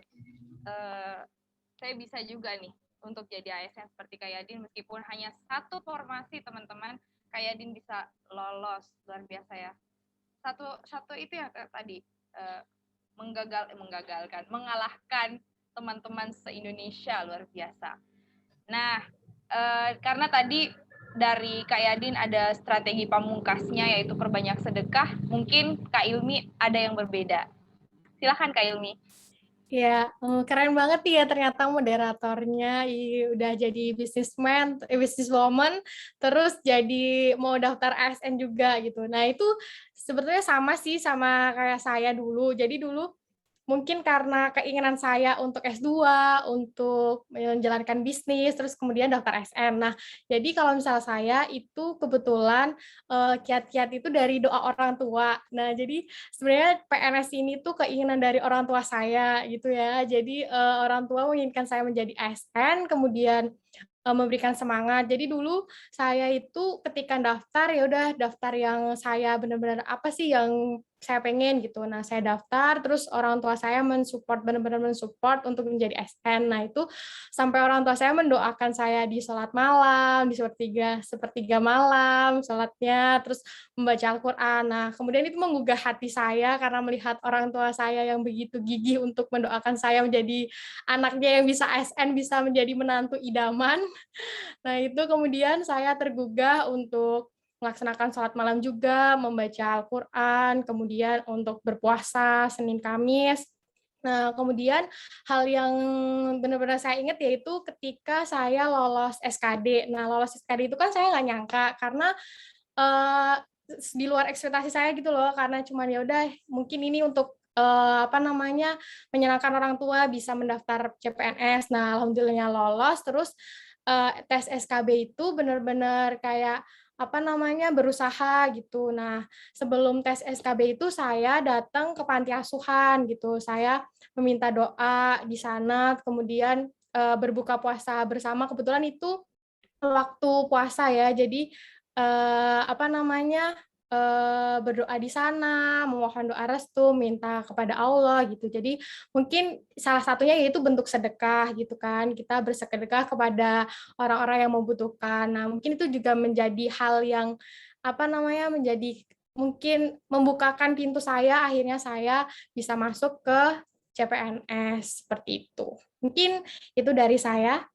saya bisa juga nih untuk jadi ASN seperti Kak Yadin, meskipun hanya satu formasi teman-teman, Kak Yadin bisa lolos. Luar biasa ya. Satu itu ya tadi, mengalahkan teman-teman se-Indonesia, luar biasa. Nah, karena tadi dari Kak Yadin ada strategi pamungkasnya yaitu perbanyak sedekah, mungkin Kak Ilmi ada yang berbeda. Silahkan Kak Ilmi. Ya, keren banget ya ternyata moderatornya udah jadi businesswoman, terus jadi mau daftar ASN juga gitu. Nah itu sebetulnya sama sih sama kayak saya dulu. Jadi dulu mungkin karena keinginan saya untuk S2, untuk menjalankan bisnis, terus kemudian daftar ASN. Nah, jadi kalau misalnya saya itu kebetulan kiat-kiat itu dari doa orang tua. Nah, jadi sebenarnya PNS ini tuh keinginan dari orang tua saya gitu ya. Jadi orang tua menginginkan saya menjadi ASN, kemudian memberikan semangat. Jadi dulu saya itu ketika daftar ya udah daftar yang saya benar-benar apa sih yang saya pengen gitu. Nah, saya daftar, terus orang tua saya mensupport, benar-benar mensupport untuk menjadi SN. Nah, itu sampai orang tua saya mendoakan saya di sholat malam, di sepertiga malam, sholatnya, terus membaca Al-Quran. Nah, kemudian itu menggugah hati saya karena melihat orang tua saya yang begitu gigih untuk mendoakan saya menjadi anaknya yang bisa SN, bisa menjadi menantu idaman. Nah, itu kemudian saya tergugah untuk melaksanakan sholat malam juga, membaca Al-Quran, kemudian untuk berpuasa Senin Kamis. Nah, kemudian hal yang benar-benar saya ingat yaitu ketika saya lolos SKD. Nah, lolos SKD itu kan saya nggak nyangka karena eh, di luar ekspektasi saya gitu loh, karena cuman ya udah mungkin ini untuk menyenangkan orang tua bisa mendaftar CPNS. Nah, alhamdulillahnya lolos. Terus tes SKB itu benar-benar kayak berusaha gitu. Nah, sebelum tes SKB itu saya datang ke panti asuhan gitu. Saya meminta doa di sana, kemudian berbuka puasa bersama. Kebetulan itu waktu puasa ya, jadi berdoa di sana, memohon doa restu, minta kepada Allah gitu. Jadi mungkin salah satunya yaitu bentuk sedekah gitu kan, kita bersedekah kepada orang-orang yang membutuhkan. Nah, mungkin itu juga menjadi hal yang menjadi mungkin membukakan pintu saya, akhirnya saya bisa masuk ke CPNS seperti itu. Mungkin itu dari saya.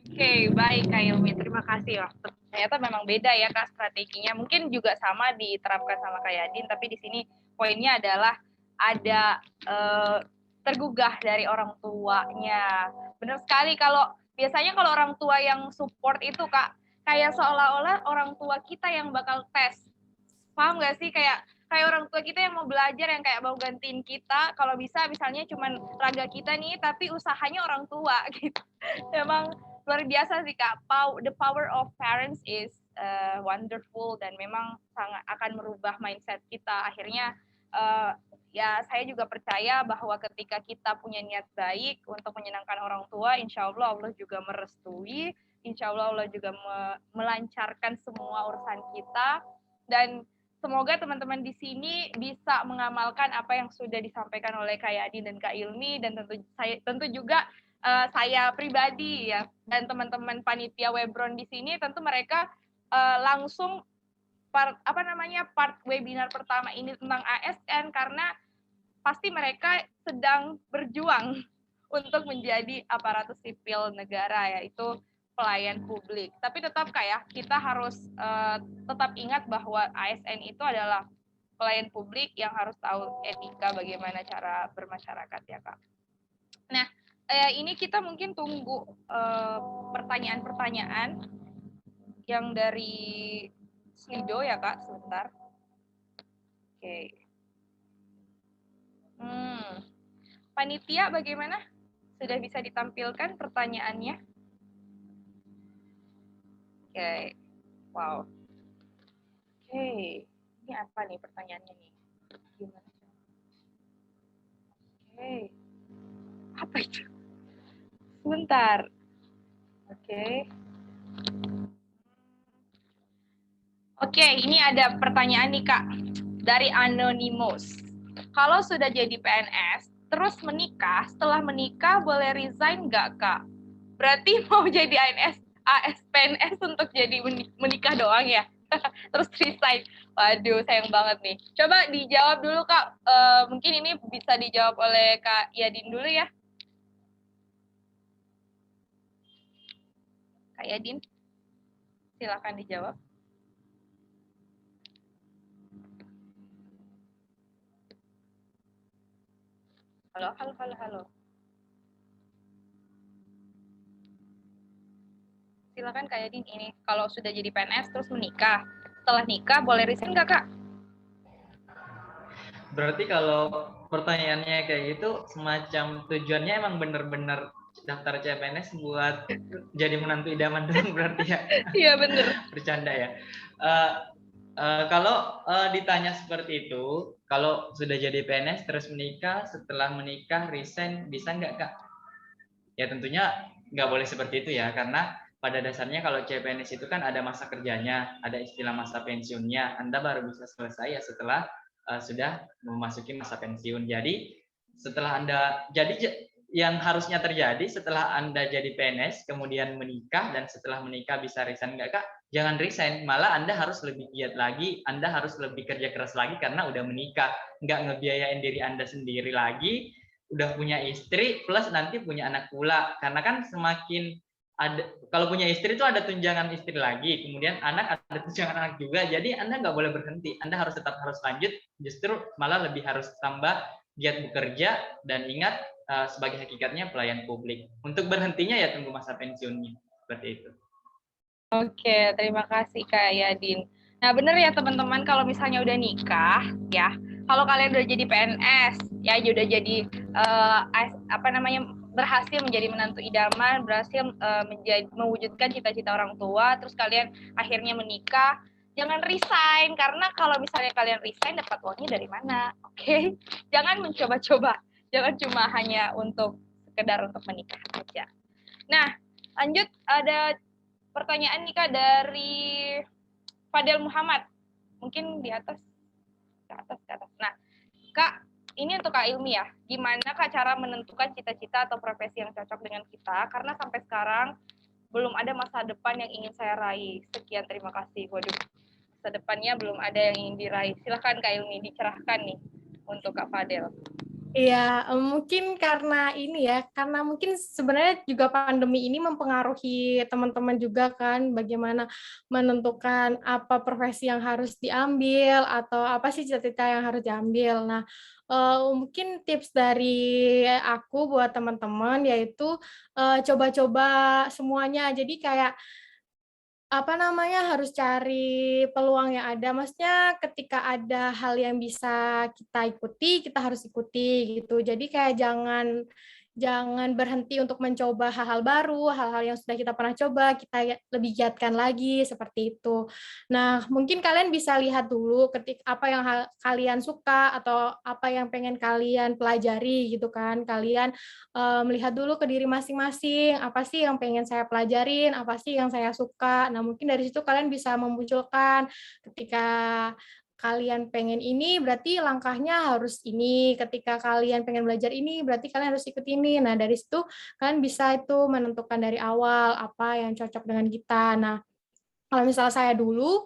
Oke, baik Kak Ilmi. Terima kasih. Wah, ternyata memang beda ya Kak strateginya. Mungkin juga sama diterapkan sama Kak Yadin, tapi di sini poinnya adalah ada tergugah dari orang tuanya. Benar sekali, kalau biasanya kalau orang tua yang support itu Kak, kayak seolah-olah orang tua kita yang bakal tes. Paham nggak sih? Kayak orang tua kita yang mau belajar, yang kayak mau gantiin kita. Kalau bisa misalnya cuman raga kita nih, tapi usahanya orang tua gitu. Memang luar biasa sih Kak. The power of parents is wonderful, dan memang sangat akan merubah mindset kita. Akhirnya ya saya juga percaya bahwa ketika kita punya niat baik untuk menyenangkan orang tua, insya Allah Allah juga merestui, insya Allah Allah juga melancarkan semua urusan kita. Dan semoga teman-teman di sini bisa mengamalkan apa yang sudah disampaikan oleh Kak Yadin dan Kak Ilmi, dan tentu juga saya pribadi ya, dan teman-teman panitia Webron di sini, tentu mereka langsung part webinar pertama ini tentang ASN, karena pasti mereka sedang berjuang untuk menjadi aparatur sipil negara, yaitu pelayan publik. Tapi tetap kayak kita harus tetap ingat bahwa ASN itu adalah pelayan publik yang harus tahu etika bagaimana cara bermasyarakat ya Kak. Nah, ini kita mungkin tunggu pertanyaan-pertanyaan yang dari Slido ya Kak, sebentar. Oke. Panitia bagaimana? Sudah bisa ditampilkan pertanyaannya? Oke. Wow. Oke. Ini apa nih pertanyaannya nih? Gimana? Oke. Apa itu? Sebentar. Oke. Oke, ini ada pertanyaan nih Kak dari Anonymous. Kalau sudah jadi PNS, terus menikah, setelah menikah boleh resign nggak Kak? Berarti mau jadi PNS untuk jadi menikah doang ya? Terus resign. Waduh, sayang banget nih. Coba dijawab dulu Kak. Mungkin ini bisa dijawab oleh Kak Yadin dulu ya. Kak Yadin, silakan dijawab. Halo. Silakan Kak Yadin, ini kalau sudah jadi PNS terus menikah, setelah nikah boleh resign nggak Kak? Berarti kalau pertanyaannya kayak gitu, semacam tujuannya emang bener-bener daftar CPNS buat jadi menantu idaman dong berarti ya? Iya bener. Bercanda ya. Kalau ditanya seperti itu, kalau sudah jadi PNS terus menikah, setelah menikah resign, bisa nggak Kak? Ya tentunya nggak boleh seperti itu ya, karena pada dasarnya kalau CPNS itu kan ada masa kerjanya, ada istilah masa pensiunnya. Anda baru bisa selesai ya setelah sudah memasuki masa pensiun. Jadi setelah yang harusnya terjadi setelah Anda jadi PNS, kemudian menikah, dan setelah menikah bisa resign nggak Kak? Jangan resign, malah Anda harus lebih giat lagi, Anda harus lebih kerja keras lagi karena udah menikah. Nggak ngebiayain diri Anda sendiri lagi, udah punya istri, plus nanti punya anak pula. Karena kan semakin kalau punya istri itu ada tunjangan istri lagi, kemudian anak ada tunjangan anak juga, jadi Anda nggak boleh berhenti, Anda harus lanjut, justru malah lebih harus tambah giat bekerja, dan ingat sebagai hakikatnya pelayan publik. Untuk berhentinya ya tunggu masa pensiunnya, seperti itu. Oke, terima kasih Kak Yadin. Nah, bener ya teman-teman, kalau misalnya udah nikah, ya, kalau kalian udah jadi PNS, ya, udah jadi berhasil menjadi menantu idaman, berhasil mewujudkan cita-cita orang tua, terus kalian akhirnya menikah, jangan resign, karena kalau misalnya kalian resign, dapat uangnya dari mana? Oke? Jangan mencoba-coba, jangan cuma hanya untuk sekedar untuk menikah aja. Nah, lanjut, ada pertanyaan nih Kak dari Fadel Muhammad. Mungkin di atas. Ke atas. Nah, Kak, ini untuk Kak Ilmi ya. Gimana Kak cara menentukan cita-cita atau profesi yang cocok dengan kita? Karena sampai sekarang belum ada masa depan yang ingin saya raih. Sekian, terima kasih. Waduh, masa depannya belum ada yang ingin diraih. Silahkan Kak Ilmi, dicerahkan nih untuk Kak Fadel. Iya, mungkin karena ini ya, karena mungkin sebenarnya juga pandemi ini mempengaruhi teman-teman juga kan, bagaimana menentukan apa profesi yang harus diambil, atau apa sih cita-cita yang harus diambil. Nah, mungkin tips dari aku buat teman-teman yaitu coba-coba semuanya. Jadi kayak harus cari peluang yang ada. Maksudnya ketika ada hal yang bisa kita ikuti, kita harus ikuti gitu. Jadi kayak jangan berhenti untuk mencoba hal-hal baru, hal-hal yang sudah kita pernah coba, kita lebih giatkan lagi seperti itu. Nah, mungkin kalian bisa lihat dulu apa yang kalian suka atau apa yang pengen kalian pelajari gitu kan. Kalian melihat dulu ke diri masing-masing, apa sih yang pengen saya pelajarin, apa sih yang saya suka. Nah, mungkin dari situ kalian bisa memunculkan ketika kalian pengen ini, berarti langkahnya harus ini. Ketika kalian pengen belajar ini, berarti kalian harus ikut ini. Nah, dari situ kalian bisa itu menentukan dari awal apa yang cocok dengan kita. Nah, kalau misalnya saya dulu,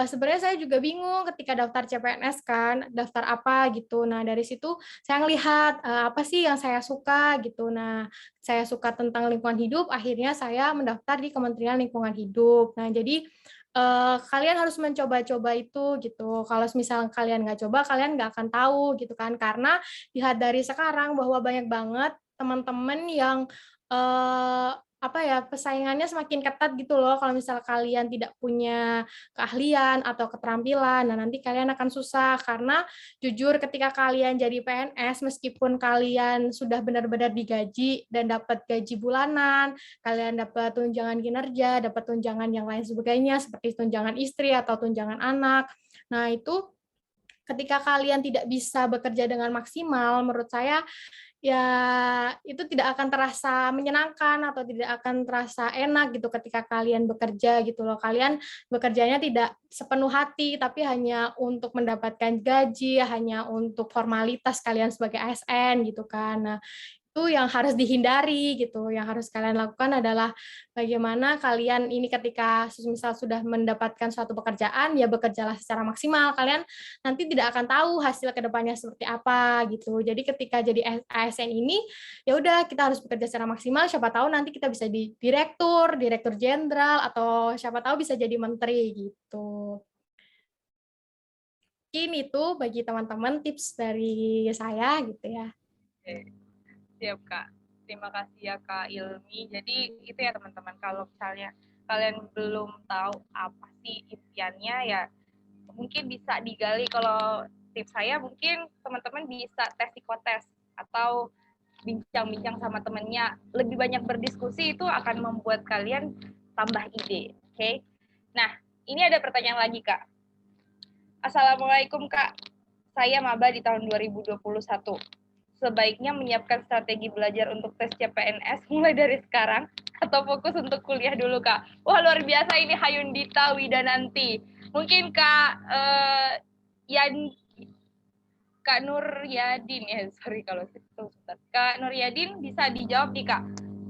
sebenarnya saya juga bingung ketika daftar CPNS kan, daftar apa gitu. Nah, dari situ saya ngelihat apa sih yang saya suka gitu. Nah, saya suka tentang lingkungan hidup, akhirnya saya mendaftar di Kementerian Lingkungan Hidup. Nah, jadi kalian harus mencoba-coba itu gitu. Kalau misalnya kalian nggak coba, kalian nggak akan tahu gitu kan. Karena lihat dari sekarang bahwa banyak banget teman-teman yang persaingannya semakin ketat gitu loh. Kalau misal kalian tidak punya keahlian atau keterampilan, nah nanti kalian akan susah karena jujur ketika kalian jadi PNS, meskipun kalian sudah benar-benar digaji dan dapat gaji bulanan, kalian dapat tunjangan kinerja, dapat tunjangan yang lain sebagainya seperti tunjangan istri atau tunjangan anak. Nah, itu ketika kalian tidak bisa bekerja dengan maksimal, menurut saya ya itu tidak akan terasa menyenangkan atau tidak akan terasa enak gitu ketika kalian bekerja gitu loh. Kalian bekerjanya tidak sepenuh hati, tapi hanya untuk mendapatkan gaji, hanya untuk formalitas kalian sebagai ASN gitu kan. Nah, itu yang harus dihindari gitu. Yang harus kalian lakukan adalah bagaimana kalian ini ketika misal sudah mendapatkan suatu pekerjaan, ya bekerjalah secara maksimal. Kalian nanti tidak akan tahu hasil kedepannya seperti apa gitu. Jadi ketika jadi ASN ini, ya udah kita harus bekerja secara maksimal. Siapa tahu nanti kita bisa di direktur jenderal, atau siapa tahu bisa jadi menteri gitu. Mungkin itu bagi teman-teman tips dari saya gitu ya. Siap Kak, terima kasih ya Kak Ilmi. Jadi itu ya teman-teman, kalau misalnya kalian belum tahu apa sih impiannya, ya mungkin bisa digali. Kalau tips saya mungkin teman-teman bisa tes psikotes atau bincang-bincang sama temennya. Lebih banyak berdiskusi itu akan membuat kalian tambah ide. Oke? Nah, ini ada pertanyaan lagi Kak. Assalamualaikum Kak, saya maba di tahun 2021. Sebaiknya menyiapkan strategi belajar untuk tes CPNS mulai dari sekarang atau fokus untuk kuliah dulu, Kak? Wah, luar biasa ini Hayundita Widananti. Mungkin Kak Nur Yadin ya, sorry kalau itu. Kak Nur Yadin bisa dijawab nih, Kak.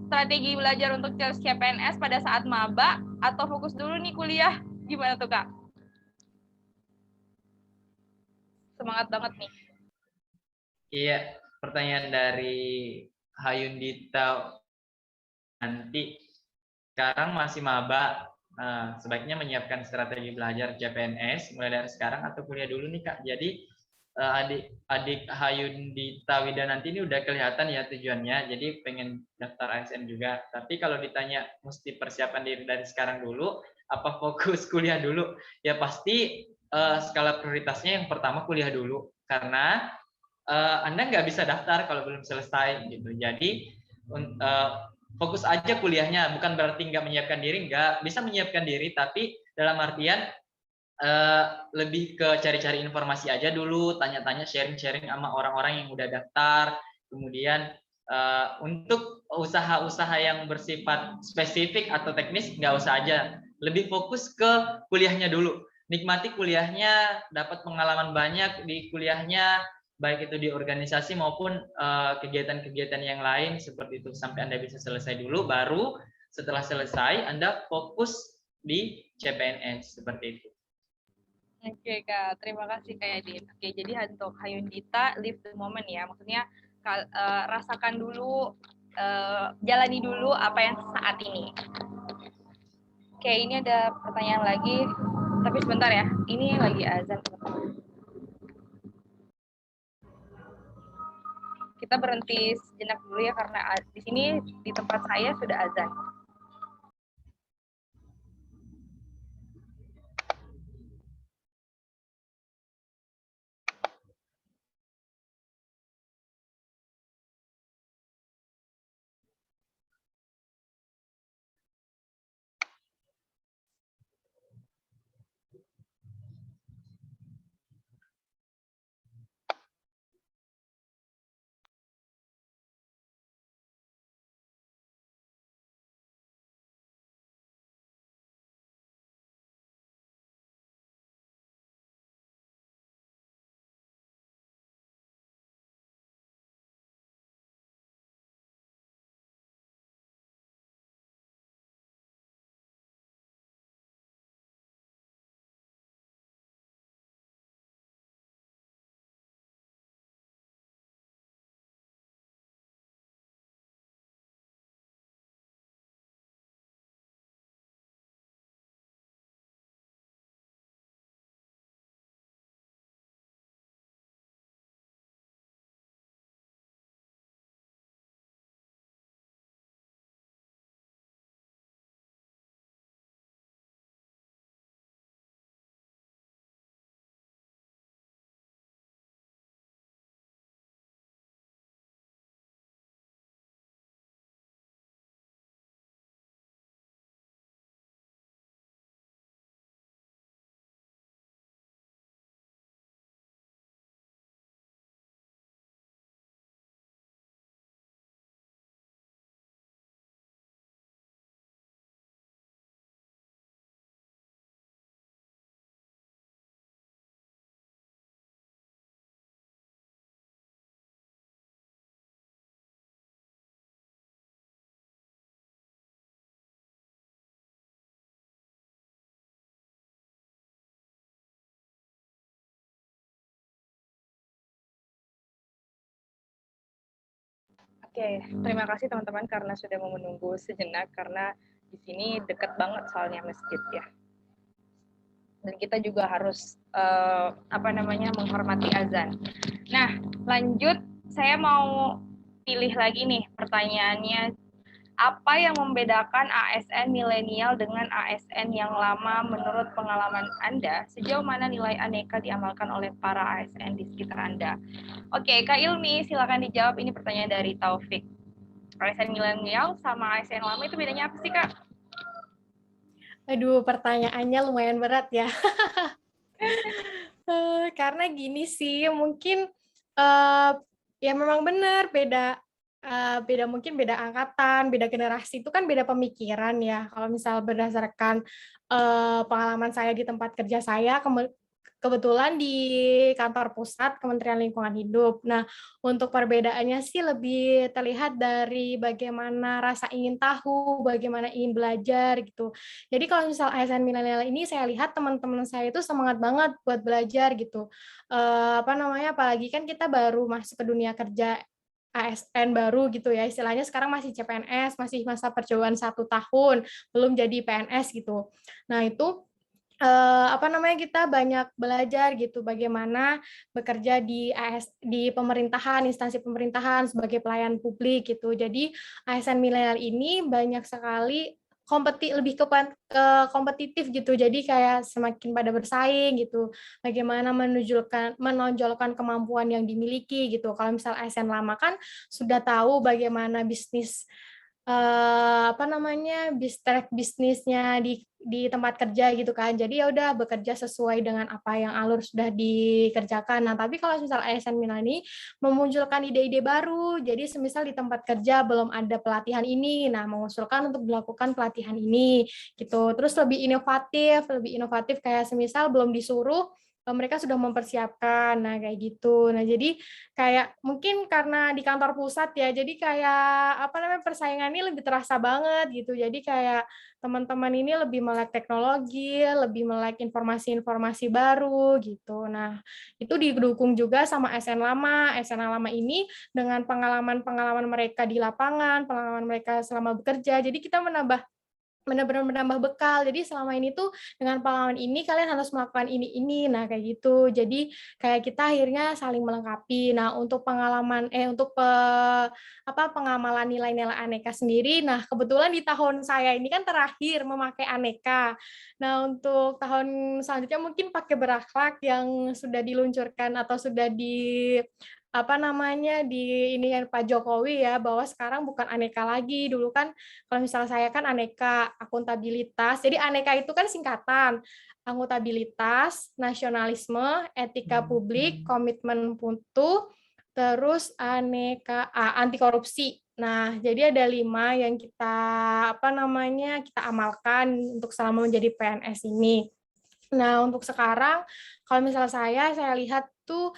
Strategi belajar untuk CPNS pada saat maba atau fokus dulu nih kuliah? Gimana tuh, Kak? Semangat banget nih. Iya, pertanyaan dari Hayundita nanti sekarang masih maba. Sebaiknya menyiapkan strategi belajar CPNS mulai dari sekarang atau kuliah dulu nih, Kak. Jadi adik Hayundita Widananti ini udah kelihatan ya tujuannya, jadi pengen daftar ASN juga. Tapi kalau ditanya mesti persiapan diri dari sekarang dulu, apa fokus kuliah dulu? Ya pasti skala prioritasnya yang pertama kuliah dulu, karena Anda nggak bisa daftar kalau belum selesai gitu. Jadi fokus aja kuliahnya, bukan berarti nggak menyiapkan diri, nggak bisa menyiapkan diri, tapi dalam artian lebih ke cari-cari informasi aja dulu, tanya-tanya, sharing-sharing sama orang-orang yang udah daftar. Kemudian untuk usaha-usaha yang bersifat spesifik atau teknis nggak usah aja, lebih fokus ke kuliahnya dulu. Nikmati kuliahnya, dapat pengalaman banyak di kuliahnya, baik itu di organisasi maupun kegiatan-kegiatan yang lain seperti itu, sampai Anda bisa selesai dulu, baru setelah selesai Anda fokus di CPNS seperti itu. Oke, Kak, terima kasih Kak Yadin. Oke, jadi untuk Hayundita, live the moment ya. Maksudnya rasakan dulu, jalani dulu apa yang saat ini. Oke, ini ada pertanyaan lagi. Tapi sebentar ya, ini lagi azan. Kita berhenti sejenak dulu ya, karena di sini di tempat saya sudah azan. Oke, terima kasih teman-teman karena sudah mau menunggu sejenak, karena di sini dekat banget soalnya masjid ya. Dan kita juga harus menghormati azan. Nah, lanjut, saya mau pilih lagi nih pertanyaannya. Apa yang membedakan ASN milenial dengan ASN yang lama menurut pengalaman Anda? Sejauh mana nilai aneka diamalkan oleh para ASN di sekitar Anda? Oke, Kak Ilmi, silakan dijawab. Ini pertanyaan dari Taufik. ASN milenial sama ASN lama itu bedanya apa sih, Kak? Aduh, pertanyaannya lumayan berat ya. Karena gini sih, mungkin ya memang benar beda beda mungkin beda angkatan, beda generasi itu kan beda pemikiran ya. Kalau misal berdasarkan pengalaman saya di tempat kerja saya, kebetulan di kantor pusat Kementerian Lingkungan Hidup. Nah, untuk perbedaannya sih lebih terlihat dari bagaimana rasa ingin tahu, bagaimana ingin belajar gitu. Jadi kalau misal ASN milenial ini saya lihat teman-teman saya itu semangat banget buat belajar gitu. Apa namanya? Apalagi kan kita baru masuk ke dunia kerja ASN baru gitu ya, istilahnya sekarang masih CPNS, masih masa percobaan 1 tahun, belum jadi PNS gitu. Nah itu apa namanya, kita banyak belajar gitu bagaimana bekerja di pemerintahan, instansi pemerintahan sebagai pelayan publik gitu. Jadi ASN milenial ini banyak sekali lebih kompetitif gitu. Jadi kayak semakin pada bersaing gitu. Bagaimana menonjolkan kemampuan yang dimiliki gitu. Kalau misal ASN lama kan sudah tahu bagaimana bisnis apa namanya, track bisnisnya di tempat kerja gitu kan. Jadi ya udah bekerja sesuai dengan apa yang alur sudah dikerjakan. Nah, tapi kalau misal ASN Milani memunculkan ide-ide baru, jadi semisal di tempat kerja belum ada pelatihan ini, nah mengusulkan untuk dilakukan pelatihan ini gitu. Terus lebih inovatif kayak semisal belum disuruh mereka sudah mempersiapkan. Nah, kayak gitu. Nah, jadi kayak mungkin karena di kantor pusat ya, jadi kayak apa namanya, persaingannya lebih terasa banget gitu. Jadi kayak teman-teman ini lebih melek teknologi, lebih melek informasi-informasi baru gitu. Nah, itu didukung juga sama ASN lama. ASN lama ini dengan pengalaman-pengalaman mereka di lapangan, pengalaman mereka selama bekerja, jadi kita benar-benar menambah bekal. Jadi selama ini tuh dengan pengalaman ini kalian harus melakukan ini. Nah, kayak gitu. Jadi kayak kita akhirnya saling melengkapi. Nah, untuk pengamalan nilai-nilai aneka sendiri. Nah, kebetulan di tahun saya ini kan terakhir memakai aneka. Nah, untuk tahun selanjutnya mungkin pakai berakhlak yang sudah diluncurkan atau sudah di ini yang Pak Jokowi ya, bahwa sekarang bukan aneka lagi. Dulu kan kalau misalnya saya kan aneka akuntabilitas, jadi aneka itu kan singkatan, akuntabilitas, nasionalisme, etika publik, komitmen mutu, terus anti korupsi. Nah, jadi ada 5 yang kita amalkan untuk selama menjadi PNS ini. Nah, untuk sekarang, kalau misalnya saya lihat tuh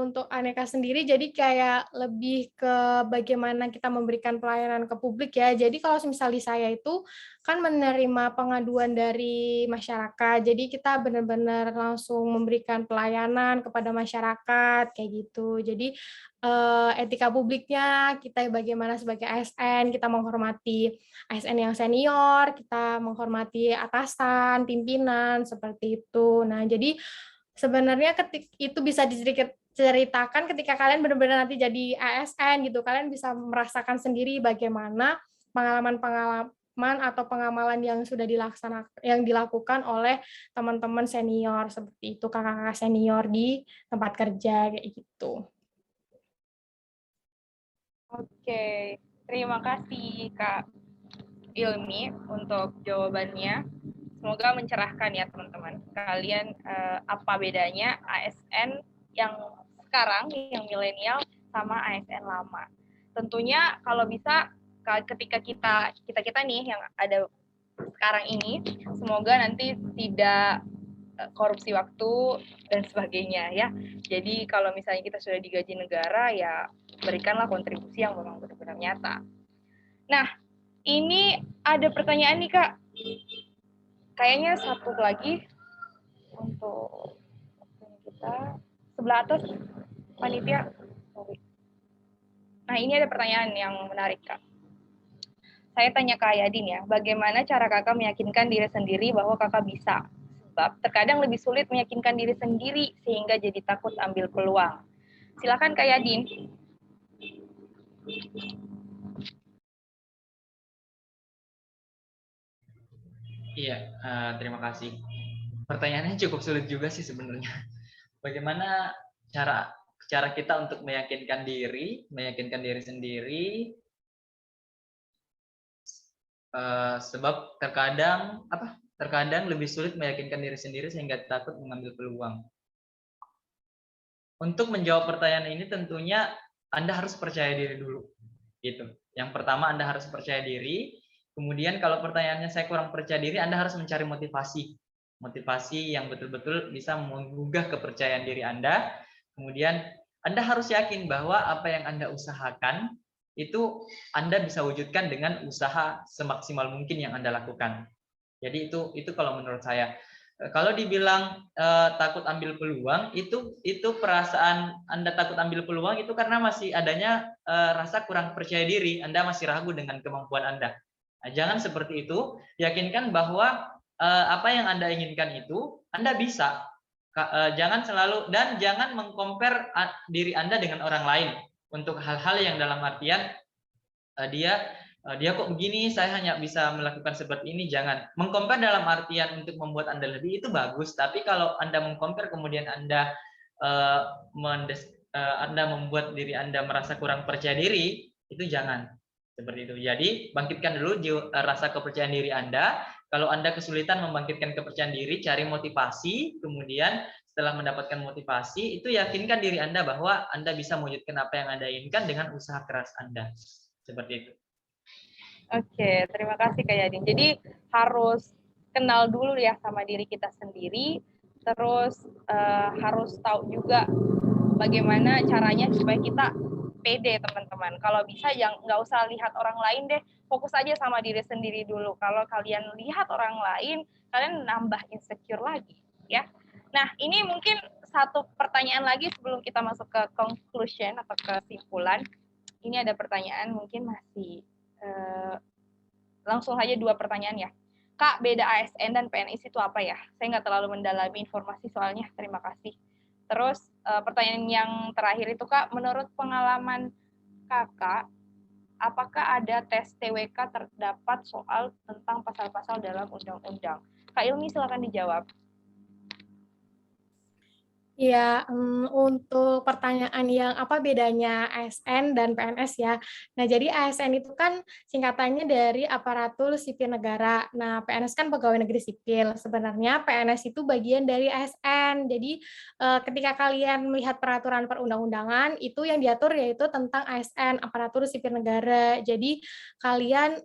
untuk aneka sendiri, jadi kayak lebih ke bagaimana kita memberikan pelayanan ke publik ya. Jadi kalau misal di saya itu kan menerima pengaduan dari masyarakat, jadi kita benar-benar langsung memberikan pelayanan kepada masyarakat kayak gitu. Jadi etika publiknya kita bagaimana sebagai ASN, kita menghormati ASN yang senior, kita menghormati atasan, pimpinan, seperti itu. Nah, jadi sebenarnya itu bisa diceritakan ketika kalian benar-benar nanti jadi ASN gitu. Kalian bisa merasakan sendiri bagaimana pengalaman atau pengamalan yang sudah dilakukan oleh teman-teman senior seperti itu, kakak-kakak senior di tempat kerja kayak gitu. Oke, terima kasih Kak Ilmi untuk jawabannya. Semoga mencerahkan ya teman-teman. Kalian apa bedanya ASN yang sekarang, yang milenial, sama ASN lama. Tentunya kalau bisa ketika kita nih yang ada sekarang ini, semoga nanti tidak korupsi waktu dan sebagainya ya. Jadi kalau misalnya kita sudah digaji negara, ya berikanlah kontribusi yang memang benar-benar nyata. Nah, ini ada pertanyaan nih Kak. Kayaknya satu lagi untuk kita sebelah atas panitia. Nah, ini ada pertanyaan yang menarik Kak. Saya tanya ke Ayadin ya, bagaimana cara Kakak meyakinkan diri sendiri bahwa Kakak bisa? Sebab terkadang lebih sulit meyakinkan diri sendiri sehingga jadi takut ambil peluang. Silakan Kak Ayadin. Iya, terima kasih. Pertanyaannya cukup sulit juga sih sebenarnya. Bagaimana cara kita untuk meyakinkan diri sendiri, sebab terkadang lebih sulit meyakinkan diri sendiri sehingga takut mengambil peluang. Untuk menjawab pertanyaan ini tentunya Anda harus percaya diri dulu. Gitu. Yang pertama Anda harus percaya diri. Kemudian kalau pertanyaannya saya kurang percaya diri, Anda harus mencari motivasi. Motivasi yang betul-betul bisa menggugah kepercayaan diri Anda. Kemudian Anda harus yakin bahwa apa yang Anda usahakan itu Anda bisa wujudkan dengan usaha semaksimal mungkin yang Anda lakukan. Jadi itu kalau menurut saya. Kalau dibilang takut ambil peluang, itu perasaan Anda takut ambil peluang itu karena masih adanya rasa kurang percaya diri. Anda masih ragu dengan kemampuan Anda. Nah, jangan seperti itu. Yakinkan bahwa apa yang Anda inginkan itu Anda bisa. Jangan selalu dan jangan mengcompare diri Anda dengan orang lain untuk hal-hal yang dalam artian dia kok begini, saya hanya bisa melakukan seperti ini. Jangan mengcompare dalam artian untuk membuat Anda lebih, itu bagus, tapi kalau Anda mengcompare kemudian Anda Anda membuat diri Anda merasa kurang percaya diri, itu jangan seperti itu. Jadi bangkitkan dulu rasa kepercayaan diri Anda. Kalau Anda kesulitan membangkitkan kepercayaan diri, cari motivasi, kemudian setelah mendapatkan motivasi, itu yakinkan diri Anda bahwa Anda bisa mewujudkan apa yang Anda inginkan dengan usaha keras Anda. Seperti itu. Oke, terima kasih Kak Yadin. Jadi harus kenal dulu ya sama diri kita sendiri, terus harus tahu juga bagaimana caranya supaya kita pede teman-teman. Kalau bisa yang nggak usah lihat orang lain deh, fokus aja sama diri sendiri dulu. Kalau kalian lihat orang lain, kalian nambah insecure lagi ya. Nah, ini mungkin satu pertanyaan lagi sebelum kita masuk ke conclusion atau kesimpulan. Ini ada pertanyaan mungkin masih langsung saja 2 pertanyaan ya. Kak, beda ASN dan PNS itu apa ya? Saya nggak terlalu mendalami informasi soalnya. Terima kasih. Terus pertanyaan yang terakhir itu Kak, menurut pengalaman Kakak, apakah ada tes TWK terdapat soal tentang pasal-pasal dalam undang-undang? Kak Ilmi silakan dijawab. Ya, untuk pertanyaan yang apa bedanya ASN dan PNS ya. Nah, jadi ASN itu kan singkatannya dari aparatur sipil negara. Nah, PNS kan pegawai negeri sipil. Sebenarnya PNS itu bagian dari ASN. Jadi, ketika kalian melihat peraturan perundang-undangan, itu yang diatur yaitu tentang ASN, aparatur sipil negara. Jadi, kalian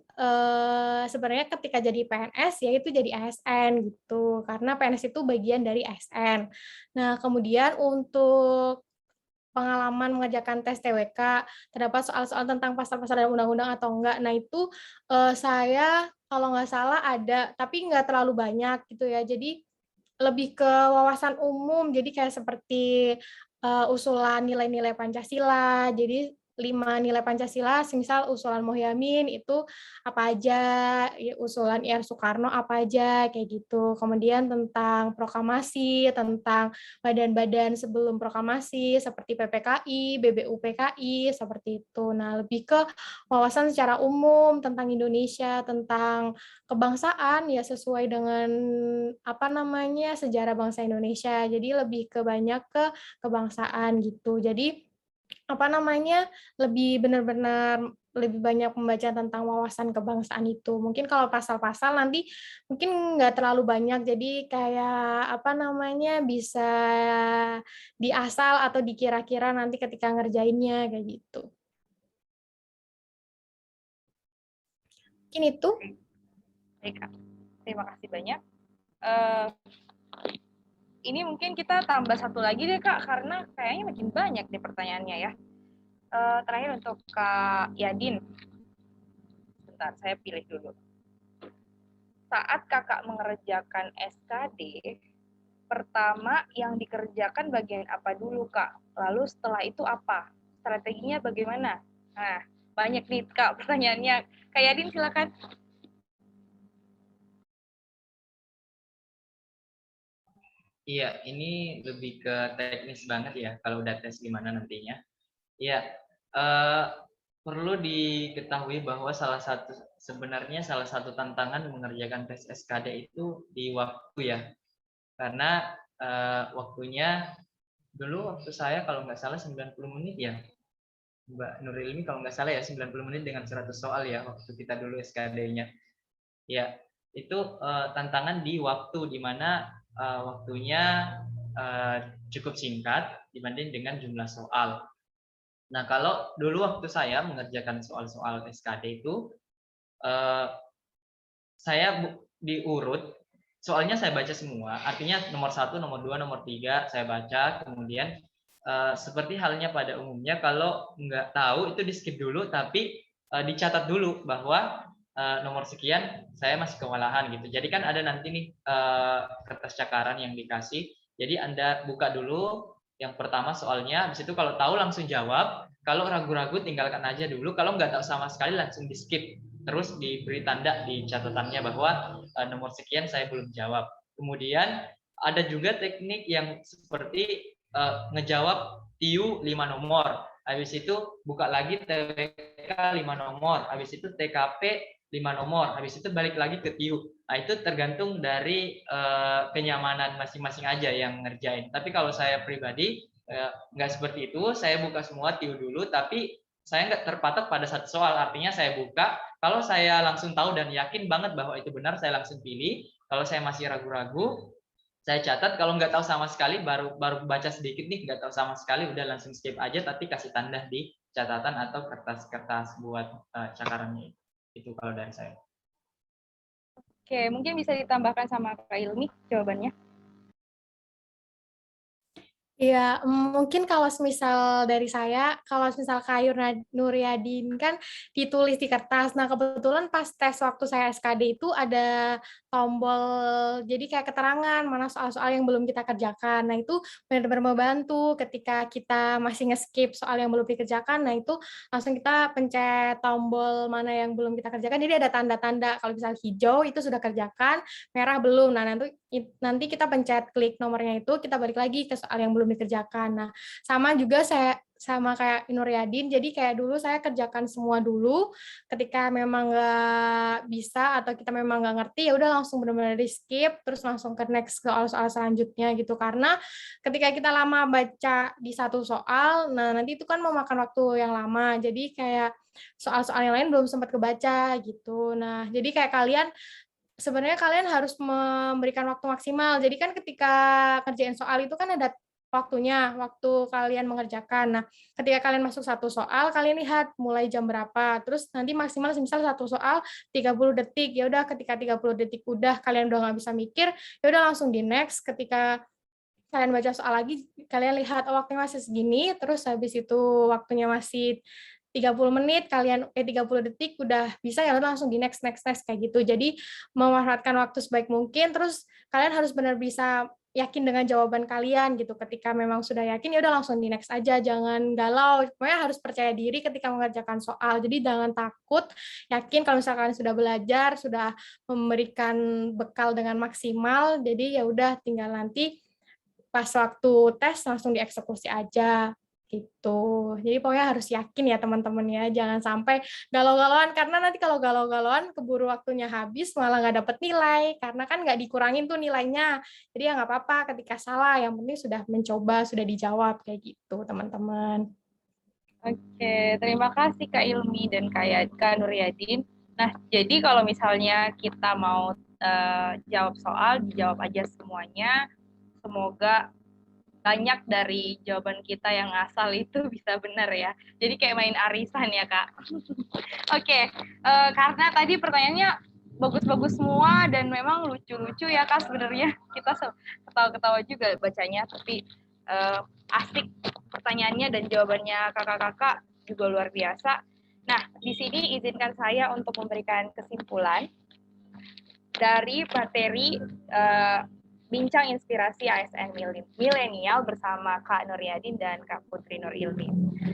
sebenarnya ketika jadi PNS, ya itu jadi ASN gitu. Karena PNS itu bagian dari ASN. Nah, kemudian untuk pengalaman mengerjakan tes TWK, terdapat soal-soal tentang pasal-pasal dalam undang-undang atau enggak. Nah, itu saya kalau nggak salah ada, tapi nggak terlalu banyak gitu ya. Jadi lebih ke wawasan umum, jadi kayak seperti usulan nilai-nilai Pancasila. Jadi 5 nilai Pancasila, misal usulan Mohyamin itu apa aja, usulan IR Soekarno apa aja, kayak gitu. Kemudian tentang proklamasi, tentang badan-badan sebelum proklamasi, seperti PPKI, BBUPKI, seperti itu. Nah, lebih ke wawasan secara umum tentang Indonesia, tentang kebangsaan, ya sesuai dengan apa namanya sejarah bangsa Indonesia. Jadi lebih ke banyak ke kebangsaan gitu. Jadi apa namanya lebih benar-benar lebih banyak membaca tentang wawasan kebangsaan itu. Mungkin kalau pasal-pasal nanti mungkin nggak terlalu banyak, jadi kayak apa namanya bisa diasal atau dikira-kira nanti ketika ngerjainnya kayak gitu. Mungkin itu. Baik, Kak. Terima kasih banyak. Ini mungkin kita tambah satu lagi deh Kak, karena kayaknya makin banyak nih pertanyaannya ya. Terakhir untuk Kak Yadin. Bentar, saya pilih dulu. Saat Kakak mengerjakan SKD, pertama yang dikerjakan bagian apa dulu Kak? Lalu setelah itu apa? Strateginya bagaimana? Nah, banyak nih Kak pertanyaannya. Kak Yadin silakan. Iya, ini lebih ke teknis banget ya kalau udah tes gimana nantinya. Iya, perlu diketahui bahwa sebenarnya salah satu tantangan mengerjakan tes SKD itu di waktu ya. Karena waktunya dulu waktu saya kalau nggak salah 90 menit ya. Mbak Nuril ini kalau nggak salah ya 90 menit dengan 100 soal ya waktu kita dulu SKD-nya. Ya, itu tantangan di waktu di mana waktunya cukup singkat dibanding dengan jumlah soal. Nah, kalau dulu waktu saya mengerjakan soal-soal SKD itu, saya diurut, soalnya saya baca semua, artinya nomor 1, nomor 2, nomor 3 saya baca, kemudian seperti halnya pada umumnya kalau nggak tahu itu di-skip dulu, tapi dicatat dulu bahwa nomor sekian saya masih kewalahan gitu. Jadi kan ada nanti nih kertas cakaran yang dikasih, jadi Anda buka dulu yang pertama soalnya, habis itu kalau tahu langsung jawab, kalau ragu-ragu tinggalkan aja dulu, kalau nggak tahu sama sekali langsung di-skip. Terus diberi tanda di catatannya bahwa nomor sekian saya belum jawab. Kemudian ada juga teknik yang seperti ngejawab TIU 5 nomor. Habis itu buka lagi TWK 5 nomor. Habis itu TKP 5 nomor. Habis itu balik lagi ke TIU. Nah, itu tergantung dari kenyamanan masing-masing aja yang ngerjain. Tapi kalau saya pribadi nggak seperti itu. Saya buka semua TIU dulu, tapi saya nggak terpatok pada satu soal. Artinya saya buka, kalau saya langsung tahu dan yakin banget bahwa itu benar, saya langsung pilih. Kalau saya masih ragu-ragu, saya catat. Kalau nggak tahu sama sekali, baru baca sedikit nih, nggak tahu sama sekali, udah langsung skip aja, tapi kasih tanda di catatan atau kertas-kertas buat cakarannya. Itu kalau dari saya. Oke, mungkin bisa ditambahkan sama Kak Ilmi jawabannya. Iya, mungkin kalau semisal dari saya, kalau misal Kak Nuryadin kan ditulis di kertas. Nah, kebetulan pas tes waktu saya SKD itu ada tombol, jadi kayak keterangan mana soal-soal yang belum kita kerjakan. Nah, itu benar-benar membantu ketika kita masih nge-skip soal yang belum dikerjakan. Nah, itu langsung kita pencet tombol mana yang belum kita kerjakan. Jadi ada tanda-tanda, kalau misal hijau itu sudah kerjakan, merah belum. Nah, nanti kita pencet klik nomornya itu, kita balik lagi ke soal yang belum dikerjakan. Nah, sama juga saya sama kayak Nuryadin, jadi kayak dulu saya kerjakan semua dulu, ketika memang nggak bisa atau kita memang nggak ngerti, ya udah langsung benar-benar di skip, terus langsung ke next ke soal selanjutnya gitu, karena ketika kita lama baca di satu soal, nah nanti itu kan memakan waktu yang lama, jadi kayak soal-soal yang lain belum sempat kebaca gitu. Nah, jadi kayak sebenarnya kalian harus memberikan waktu maksimal. Jadi kan ketika kerjain soal itu kan ada waktunya, waktu kalian mengerjakan. Nah, ketika kalian masuk satu soal, kalian lihat mulai jam berapa. Terus nanti maksimal misal satu soal 30 detik. Ya udah ketika 30 detik udah kalian udah nggak bisa mikir, ya udah langsung di next. Ketika kalian baca soal lagi, kalian lihat oh, waktunya masih segini, terus habis itu waktunya masih 30 menit, 30 detik udah bisa, ya langsung di next kayak gitu. Jadi memanfaatkan waktu sebaik mungkin, terus kalian harus benar bisa yakin dengan jawaban kalian gitu. Ketika memang sudah yakin, ya udah langsung di next aja, jangan galau. Pokoknya harus percaya diri ketika mengerjakan soal. Jadi jangan takut, yakin kalau misalkan sudah belajar, sudah memberikan bekal dengan maksimal, jadi ya udah tinggal nanti pas waktu tes langsung dieksekusi aja gitu. Jadi pokoknya harus yakin ya teman-teman ya, jangan sampai galau-galauan, karena nanti kalau galau-galauan keburu waktunya habis malah nggak dapet nilai, karena kan nggak dikurangin tuh nilainya. Jadi ya nggak apa-apa ketika salah, yang penting sudah mencoba, sudah dijawab kayak gitu teman-teman. Oke, terima kasih Kak Ilmi dan Kak Nuryadin. Nah, jadi kalau misalnya kita mau jawab soal, dijawab aja semuanya. Semoga banyak dari jawaban kita yang asal itu bisa benar ya. Jadi kayak main arisan ya, Kak. Oke, karena tadi pertanyaannya bagus-bagus semua dan memang lucu-lucu ya, Kak, sebenarnya. Kita ketawa-ketawa juga bacanya, tapi asik pertanyaannya dan jawabannya kakak-kakak juga luar biasa. Nah, di sini izinkan saya untuk memberikan kesimpulan dari materi Bincang Inspirasi ASN Milenial bersama Kak Nuryadin dan Kak Putri Nur Ilmi.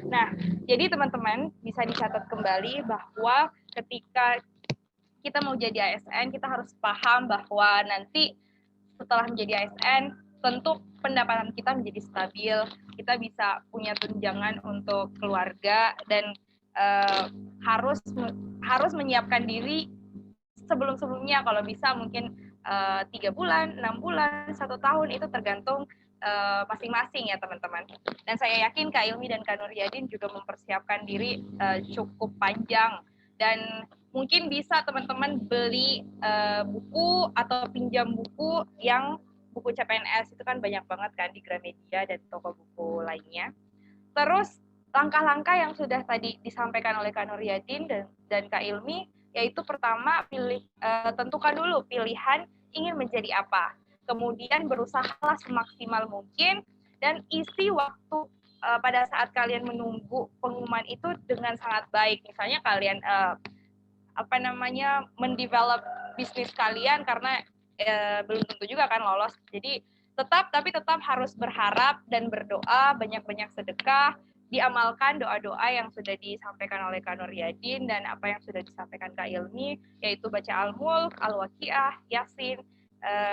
Nah, jadi teman-teman bisa dicatat kembali bahwa ketika kita mau jadi ASN, kita harus paham bahwa nanti setelah menjadi ASN, tentu pendapatan kita menjadi stabil, kita bisa punya tunjangan untuk keluarga, dan harus menyiapkan diri sebelum-sebelumnya, kalau bisa mungkin 3 bulan, 6 bulan, 1 tahun, itu tergantung masing-masing ya teman-teman. Dan saya yakin Kak Ilmi dan Kak Nuryadin juga mempersiapkan diri cukup panjang, dan mungkin bisa teman-teman beli buku atau pinjam buku yang buku CPNS itu kan banyak banget kan di Gramedia dan toko buku lainnya. Terus langkah-langkah yang sudah tadi disampaikan oleh Kak Nuryadin dan Kak Ilmi, yaitu pertama tentukan dulu pilihan ingin menjadi apa. Kemudian berusahalah semaksimal mungkin dan isi waktu pada saat kalian menunggu pengumuman itu dengan sangat baik. Misalnya kalian mendevelop bisnis kalian karena belum tentu juga kan lolos. Jadi tetap harus berharap dan berdoa, banyak-banyak sedekah, diamalkan doa-doa yang sudah disampaikan oleh Kak Nuryadin dan apa yang sudah disampaikan Kak Ilmi, yaitu baca Al-Mulk, Al-Waqiah, Yasin,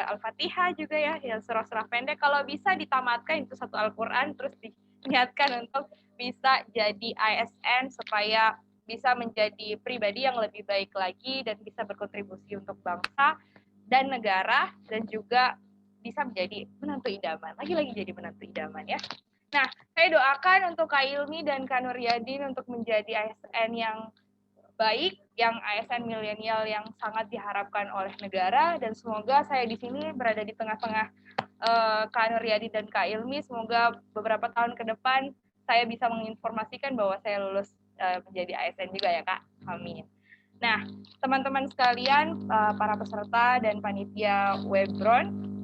Al-Fatihah juga ya surah-surah pendek. Kalau bisa ditamatkan itu satu Al-Quran, terus diniatkan untuk bisa jadi ASN supaya bisa menjadi pribadi yang lebih baik lagi dan bisa berkontribusi untuk bangsa dan negara dan juga bisa menjadi menantu idaman. Lagi-lagi jadi menantu idaman ya. Nah, saya doakan untuk Kak Ilmi dan Kak Nuryadin untuk menjadi ASN yang baik, yang ASN milenial yang sangat diharapkan oleh negara, dan semoga saya di sini berada di tengah-tengah Kak Nuryadin dan Kak Ilmi. Semoga beberapa tahun ke depan saya bisa menginformasikan bahwa saya lulus menjadi ASN juga ya Kak. Amin. Nah, teman-teman sekalian, para peserta dan panitia Webdron,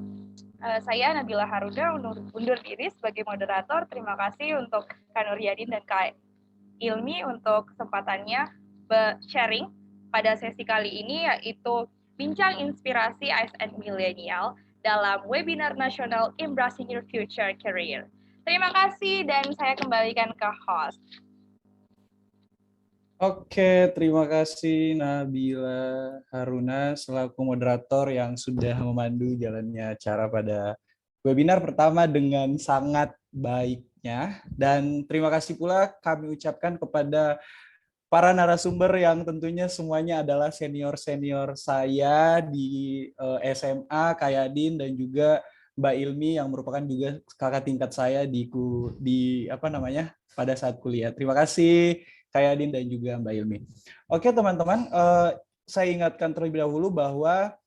saya Nabila Haruna undur diri sebagai moderator. Terima kasih untuk Kak Nuryadin dan Kak Ilmi untuk kesempatannya sharing pada sesi kali ini, yaitu bincang inspirasi ASN milenial dalam webinar nasional Embracing Your Future Career. Terima kasih dan saya kembalikan ke host. Oke, terima kasih Nabila Haruna selaku moderator yang sudah memandu jalannya acara pada webinar pertama dengan sangat baiknya. Dan terima kasih pula kami ucapkan kepada para narasumber yang tentunya semuanya adalah senior-senior saya di SMA, Kak Yadin, dan juga Mbak Ilmi yang merupakan juga kakak tingkat saya di pada saat kuliah. Terima kasih Kak Yadin dan juga Mbak Ilmi. Oke teman-teman, saya ingatkan terlebih dahulu bahwa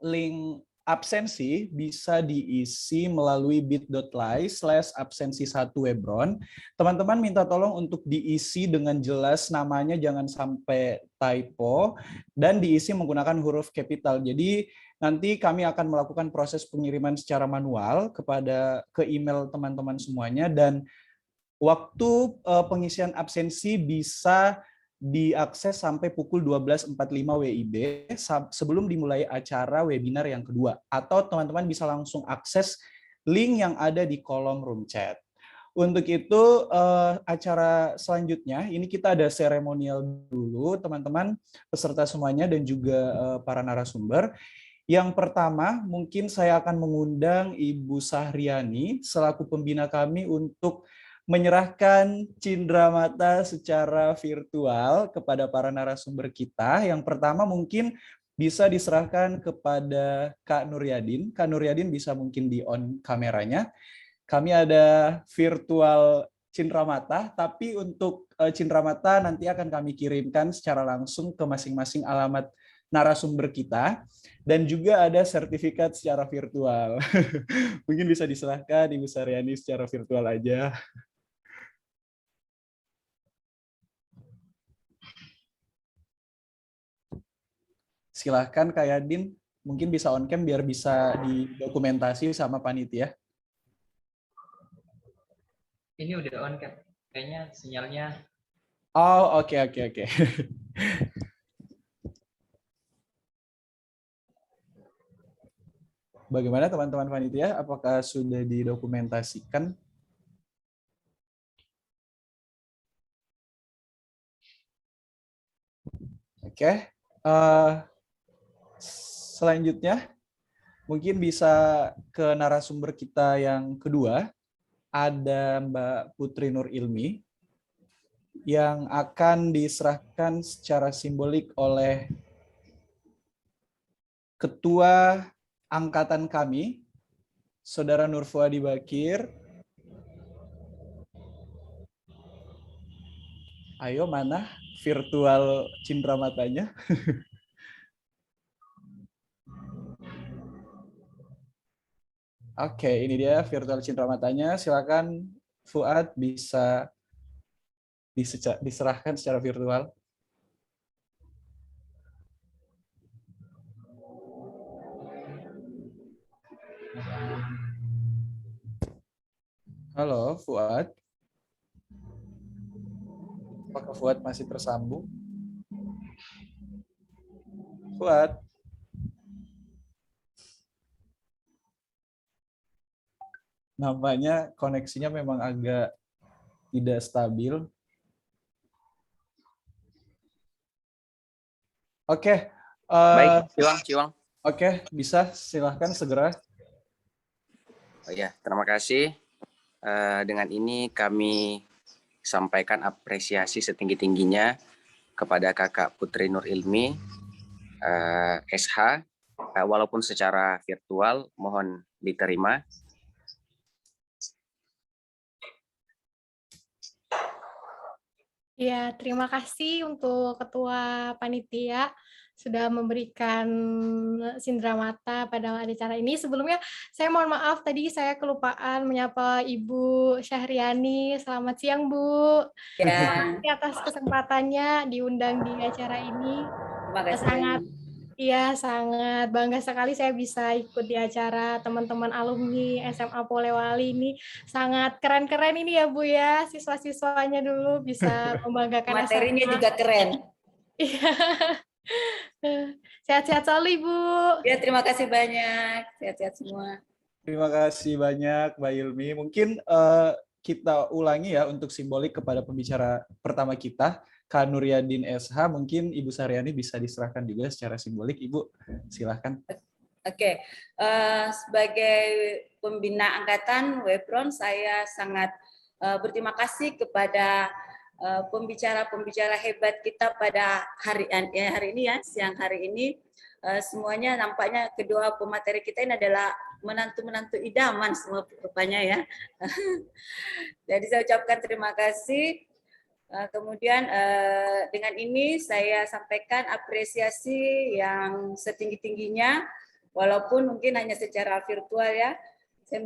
link absensi bisa diisi melalui bit.ly/absensi1webron. Teman-teman minta tolong untuk diisi dengan jelas namanya, jangan sampai typo, dan diisi menggunakan huruf kapital. Jadi nanti kami akan melakukan proses pengiriman secara manual ke email teman-teman semuanya, dan waktu pengisian absensi bisa diakses sampai pukul 12.45 WIB sebelum dimulai acara webinar yang kedua. Atau teman-teman bisa langsung akses link yang ada di kolom room chat. Untuk itu, acara selanjutnya, ini kita ada seremonial dulu, teman-teman, peserta semuanya dan juga para narasumber. Yang pertama, mungkin saya akan mengundang Ibu Sahriani selaku pembina kami untuk menyerahkan cindramata secara virtual kepada para narasumber kita. Yang pertama mungkin bisa diserahkan kepada Kak Nuryadin. Kak Nuryadin bisa mungkin di-on kameranya. Kami ada virtual cindramata, tapi untuk cindramata nanti akan kami kirimkan secara langsung ke masing-masing alamat narasumber kita. Dan juga ada sertifikat secara virtual. Mungkin bisa diserahkan Ibu Sahriani secara virtual aja. Silahkan Kak Yadin, mungkin bisa on cam biar bisa didokumentasi sama panitia. Ini udah on cam, kayaknya sinyalnya. Oh, oke. Bagaimana teman-teman panitia? Apakah sudah didokumentasikan? Oke. Selanjutnya, mungkin bisa ke narasumber kita yang kedua, ada Mbak Putri Nur Ilmi, yang akan diserahkan secara simbolik oleh Ketua Angkatan kami, Saudara Nur Fuadi Bakir. Ayo, mana virtual cindramatanya? Oke, ini dia virtual cindramatanya. Silakan Fuad bisa diserahkan secara virtual. Halo, Fuad. Apakah Fuad masih tersambung? Fuad. Nampaknya koneksinya memang agak tidak stabil. Oke. Baik, Ciwang. Oke, bisa silahkan segera. Oh ya, terima kasih. Dengan ini kami sampaikan apresiasi setinggi-tingginya kepada Kakak Putri Nur Ilmi, SH, walaupun secara virtual, mohon diterima. Ya, terima kasih untuk Ketua Panitia sudah memberikan sindera mata pada acara ini. Sebelumnya saya mohon maaf tadi saya kelupaan menyapa Ibu Syahriani. Selamat siang, Bu. Ya, Terima kasih atas kesempatannya diundang di acara ini. terima kasih. Sangat bangga sekali saya bisa ikut di acara teman-teman alumni SMA Polewali ini. Sangat keren-keren ini ya Bu ya, siswa-siswanya dulu bisa membanggakan Materinya SMA. juga keren. Iya. Sehat-sehat selalu Ibu. Ya, terima kasih banyak. Sehat-sehat semua. Terima kasih banyak, Mbak Ilmi. Mungkin kita ulangi ya untuk simbolik kepada pembicara pertama kita, Kak Nuryadin SH. Mungkin Ibu Saryani bisa diserahkan juga secara simbolik. Ibu, silahkan. Oke, sebagai pembina angkatan Wepron, saya sangat berterima kasih kepada pembicara-pembicara hebat kita pada hari ini ya, siang hari ini. Semuanya nampaknya kedua pemateri kita ini adalah menantu-menantu idaman semua rupanya ya. Jadi saya ucapkan terima kasih. Kemudian dengan ini saya sampaikan apresiasi yang setinggi-tingginya, walaupun mungkin hanya secara virtual ya. Saya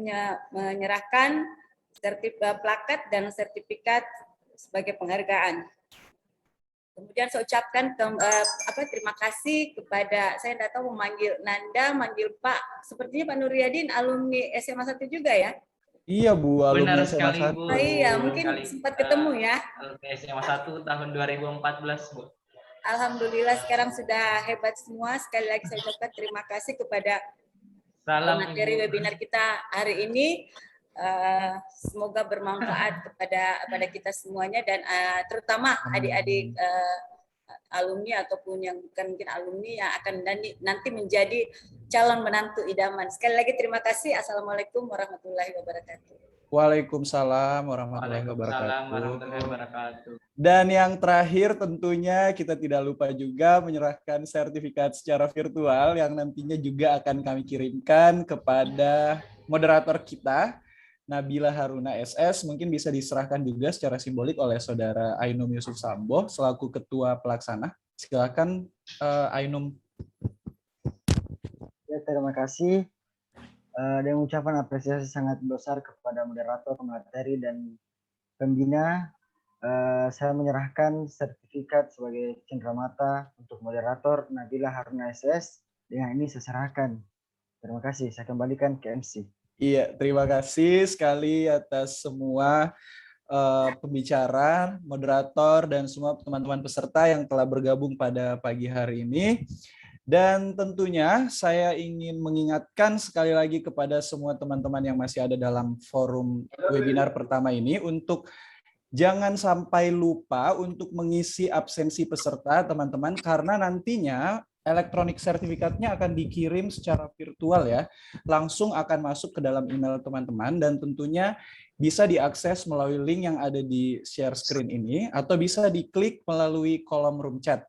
menyerahkan plakat dan sertifikat sebagai penghargaan. Kemudian saya ucapkan terima kasih kepada, saya tidak tahu memanggil Nanda, manggil Pak, sepertinya Pak Nuryadin alumni SMA 1 juga ya? Iya Bu, alumni Benar SMA sekali 1. Bu. Oh iya, mungkin Sekali. sempat ketemu ya. Alumni SMA 1 tahun 2014 Bu. Alhamdulillah sekarang sudah hebat semua. Sekali lagi saya ucapkan terima kasih kepada materi webinar kita hari ini. Semoga bermanfaat kepada kita semuanya dan terutama adik-adik alumni ataupun yang bukan mungkin alumni yang akan nanti menjadi calon menantu idaman. Sekali lagi terima kasih. Assalamualaikum warahmatullahi wabarakatuh. Waalaikumsalam warahmatullahi wabarakatuh. warahmatullahi wabarakatuh. Dan yang terakhir tentunya kita tidak lupa juga menyerahkan sertifikat secara virtual yang nantinya juga akan kami kirimkan kepada moderator kita, Nabila Haruna SS. Mungkin bisa diserahkan juga secara simbolik oleh Saudara Ainum Yusuf Sambo selaku Ketua Pelaksana. Silakan Ainum. Ya, terima kasih. Dan ucapan apresiasi sangat besar kepada moderator, pemateri, dan pembina. Saya menyerahkan sertifikat sebagai cenderamata untuk moderator Nabila Haruna SS. Dengan ini saya serahkan. Terima kasih. Saya kembalikan ke MC. Iya, terima kasih sekali atas semua pembicara, moderator, dan semua teman-teman peserta yang telah bergabung pada pagi hari ini. Dan tentunya saya ingin mengingatkan sekali lagi kepada semua teman-teman yang masih ada dalam forum webinar pertama ini untuk jangan sampai lupa untuk mengisi absensi peserta, teman-teman, karena nantinya elektronik sertifikatnya akan dikirim secara virtual ya, langsung akan masuk ke dalam email teman-teman dan tentunya bisa diakses melalui link yang ada di share screen ini atau bisa diklik melalui kolom room chat.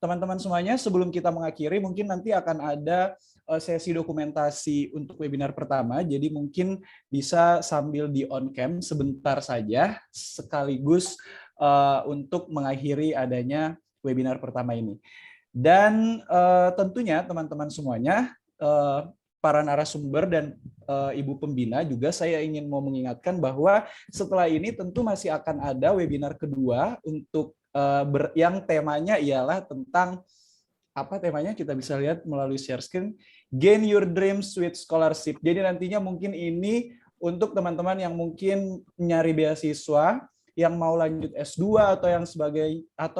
Teman-teman semuanya, sebelum kita mengakhiri mungkin nanti akan ada sesi dokumentasi untuk webinar pertama, jadi mungkin bisa sambil di on cam sebentar saja sekaligus untuk mengakhiri adanya webinar pertama ini. Dan tentunya teman-teman semuanya para narasumber dan Ibu Pembina juga saya ingin mau mengingatkan bahwa setelah ini tentu masih akan ada webinar kedua untuk yang temanya ialah tentang apa temanya kita bisa lihat melalui share screen, Gain Your Dreams with Scholarship. Jadi nantinya mungkin ini untuk teman-teman yang mungkin nyari beasiswa, yang mau lanjut S2 atau yang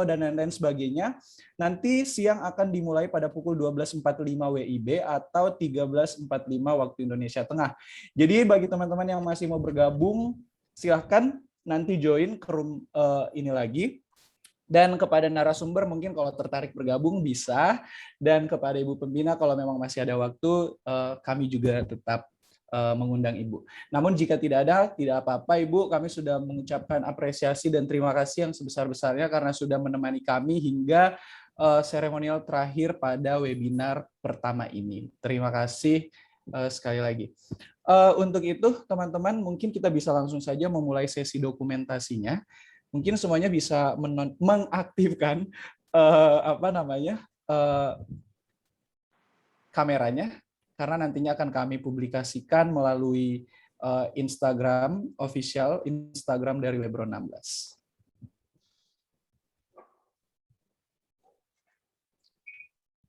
dan lain-lain sebagainya, nanti siang akan dimulai pada pukul 12.45 WIB atau 13.45 waktu Indonesia Tengah. Jadi bagi teman-teman yang masih mau bergabung, silahkan nanti join ke room ini lagi. Dan kepada narasumber mungkin kalau tertarik bergabung bisa, dan kepada Ibu Pembina kalau memang masih ada waktu, kami juga tetap mengundang Ibu. Namun jika tidak ada, tidak apa-apa Ibu, kami sudah mengucapkan apresiasi dan terima kasih yang sebesar-besarnya karena sudah menemani kami hingga seremonial terakhir pada webinar pertama ini. Terima kasih sekali lagi. Untuk itu teman-teman mungkin kita bisa langsung saja memulai sesi dokumentasinya. Mungkin semuanya bisa mengaktifkan kameranya, karena nantinya akan kami publikasikan melalui Instagram official, Instagram dari Lebron 16.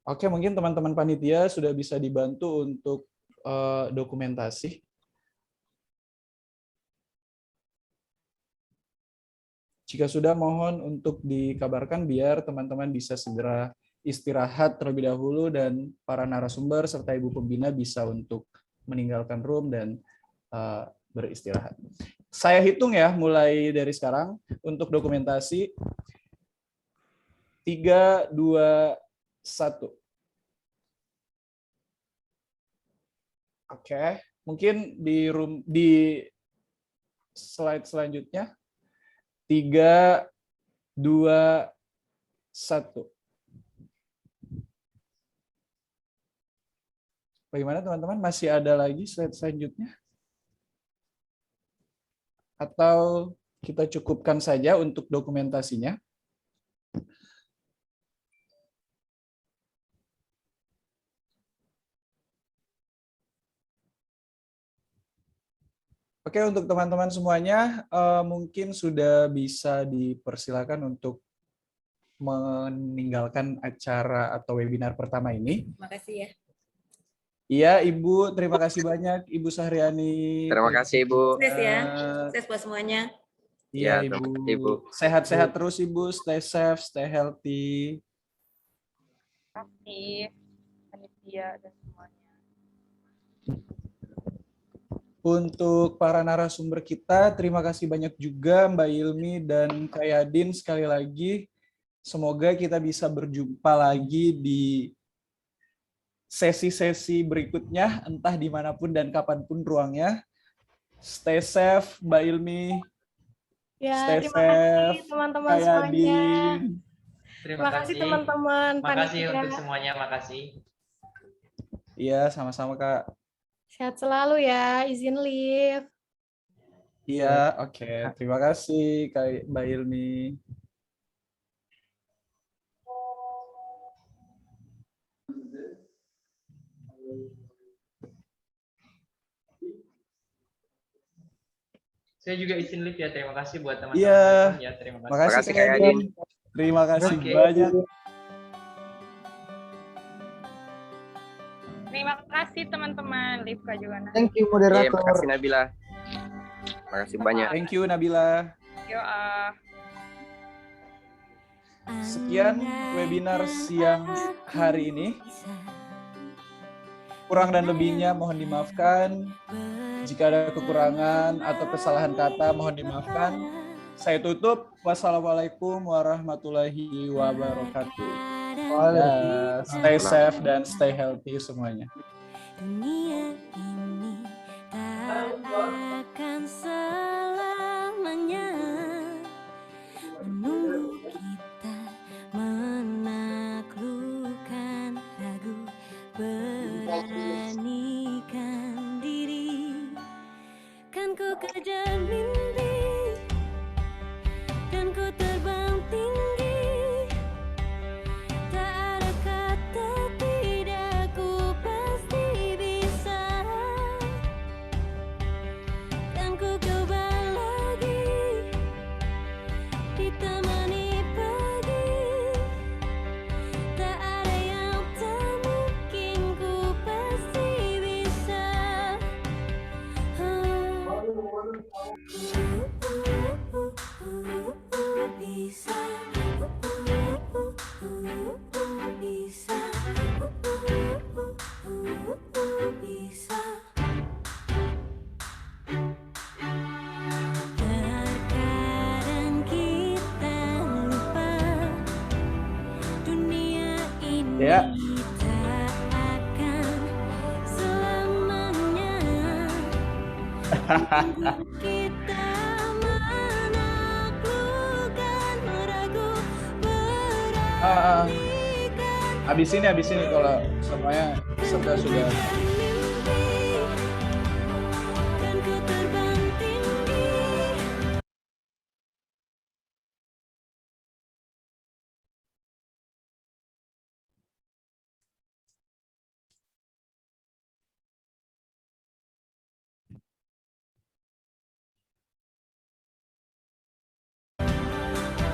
Oke, mungkin teman-teman panitia sudah bisa dibantu untuk dokumentasi. Jika sudah, mohon untuk dikabarkan biar teman-teman bisa segera istirahat terlebih dahulu dan para narasumber serta Ibu Pembina bisa untuk meninggalkan room dan beristirahat. Saya hitung ya mulai dari sekarang untuk dokumentasi. 3, 2, 1. Oke, mungkin di slide selanjutnya. 3, 2, 1. Bagaimana teman-teman? Masih ada lagi slide selanjutnya? Atau kita cukupkan saja untuk dokumentasinya? Oke, untuk teman-teman semuanya, mungkin sudah bisa dipersilakan untuk meninggalkan acara atau webinar pertama ini. Terima kasih ya. Iya, Ibu. Terima kasih banyak, Ibu Sahriani. Terima kasih, Ibu. Sukses ya. Sukses buat semuanya. Iya, Ya, Ibu. Sehat-sehat terus, Ibu. Stay safe, stay healthy. Terima kasih, panitia dan semuanya. Untuk para narasumber kita, terima kasih banyak juga Mbak Ilmi dan Kak Yadin sekali lagi. Semoga kita bisa berjumpa lagi di sesi-sesi berikutnya, entah dimanapun dan kapanpun ruangnya. Stay safe, Mbak Ilmi. Ya, Stay terima safe, kasih teman-teman Kak semuanya. Yadin. Terima kasih teman-teman. Makasih panitia. untuk semuanya, makasih. Iya, sama-sama Kak. Sehat selalu ya, izin live. Iya, oke. Terima kasih Kak Mbak Ilmi. Saya juga izin live ya. Terima kasih buat teman-teman. Iya. Ya, terima kasih. Makasih Makasih, Kak Kak Yadin. Yadin. Terima kasih Oke. banyak. Terima kasih teman-teman. Livka juga. Thank you Oke, moderator. makasih Nabila. Makasih banyak. Thank you Nabila. Yuk, Sekian webinar siang hari ini. Kurang dan lebihnya mohon dimaafkan. Jika ada kekurangan atau kesalahan kata mohon dimaafkan. Saya tutup. Wassalamualaikum warahmatullahi wabarakatuh. Ya, stay safe dan stay healthy semuanya. Dunia ini tak akan selamanya menunggu kita menaklukkan ragu, beranikan diri. Kan ku kejar mimpi dan ku terbang tinggi. Tak ada kata tidak, ku pasti bisa. Ya, Kita menaklukkan ragu habis ini kalau semuanya peserta sudah. kan ku terbang tinggi.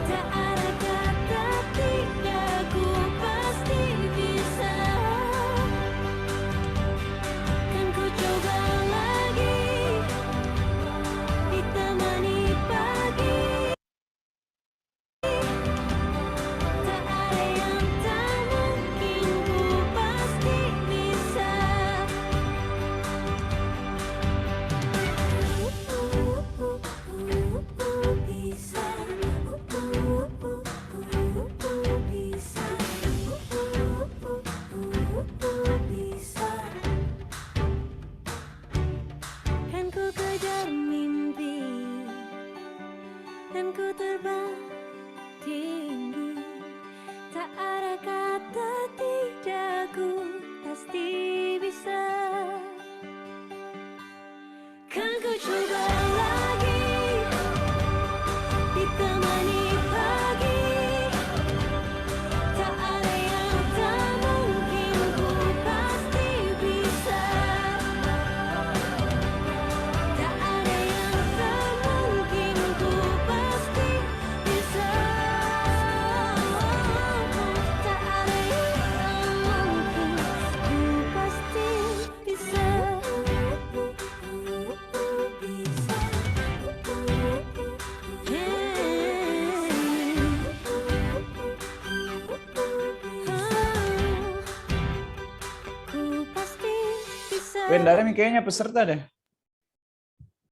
Tak ada kata tidak, ku pasti bisa. Kan ku coba lagi, ditemani pagi. Tak ada yang tak mungkin, ku pasti bisa. Bisa. Bisa. Kan ku kejar mimpi dan ku terbang tinggi. Tak ada kata tidak, ku pasti bisa. Kan ku coba lagi, ditemani pagi. Tak ada yang tak mungkin, ku pasti bisa. Tak ada yang tak mungkin, ku pasti bisa. Tak ada yang tak mungkin, ku pasti bisa. Ku pasti bisa. Wendara kayaknya peserta deh.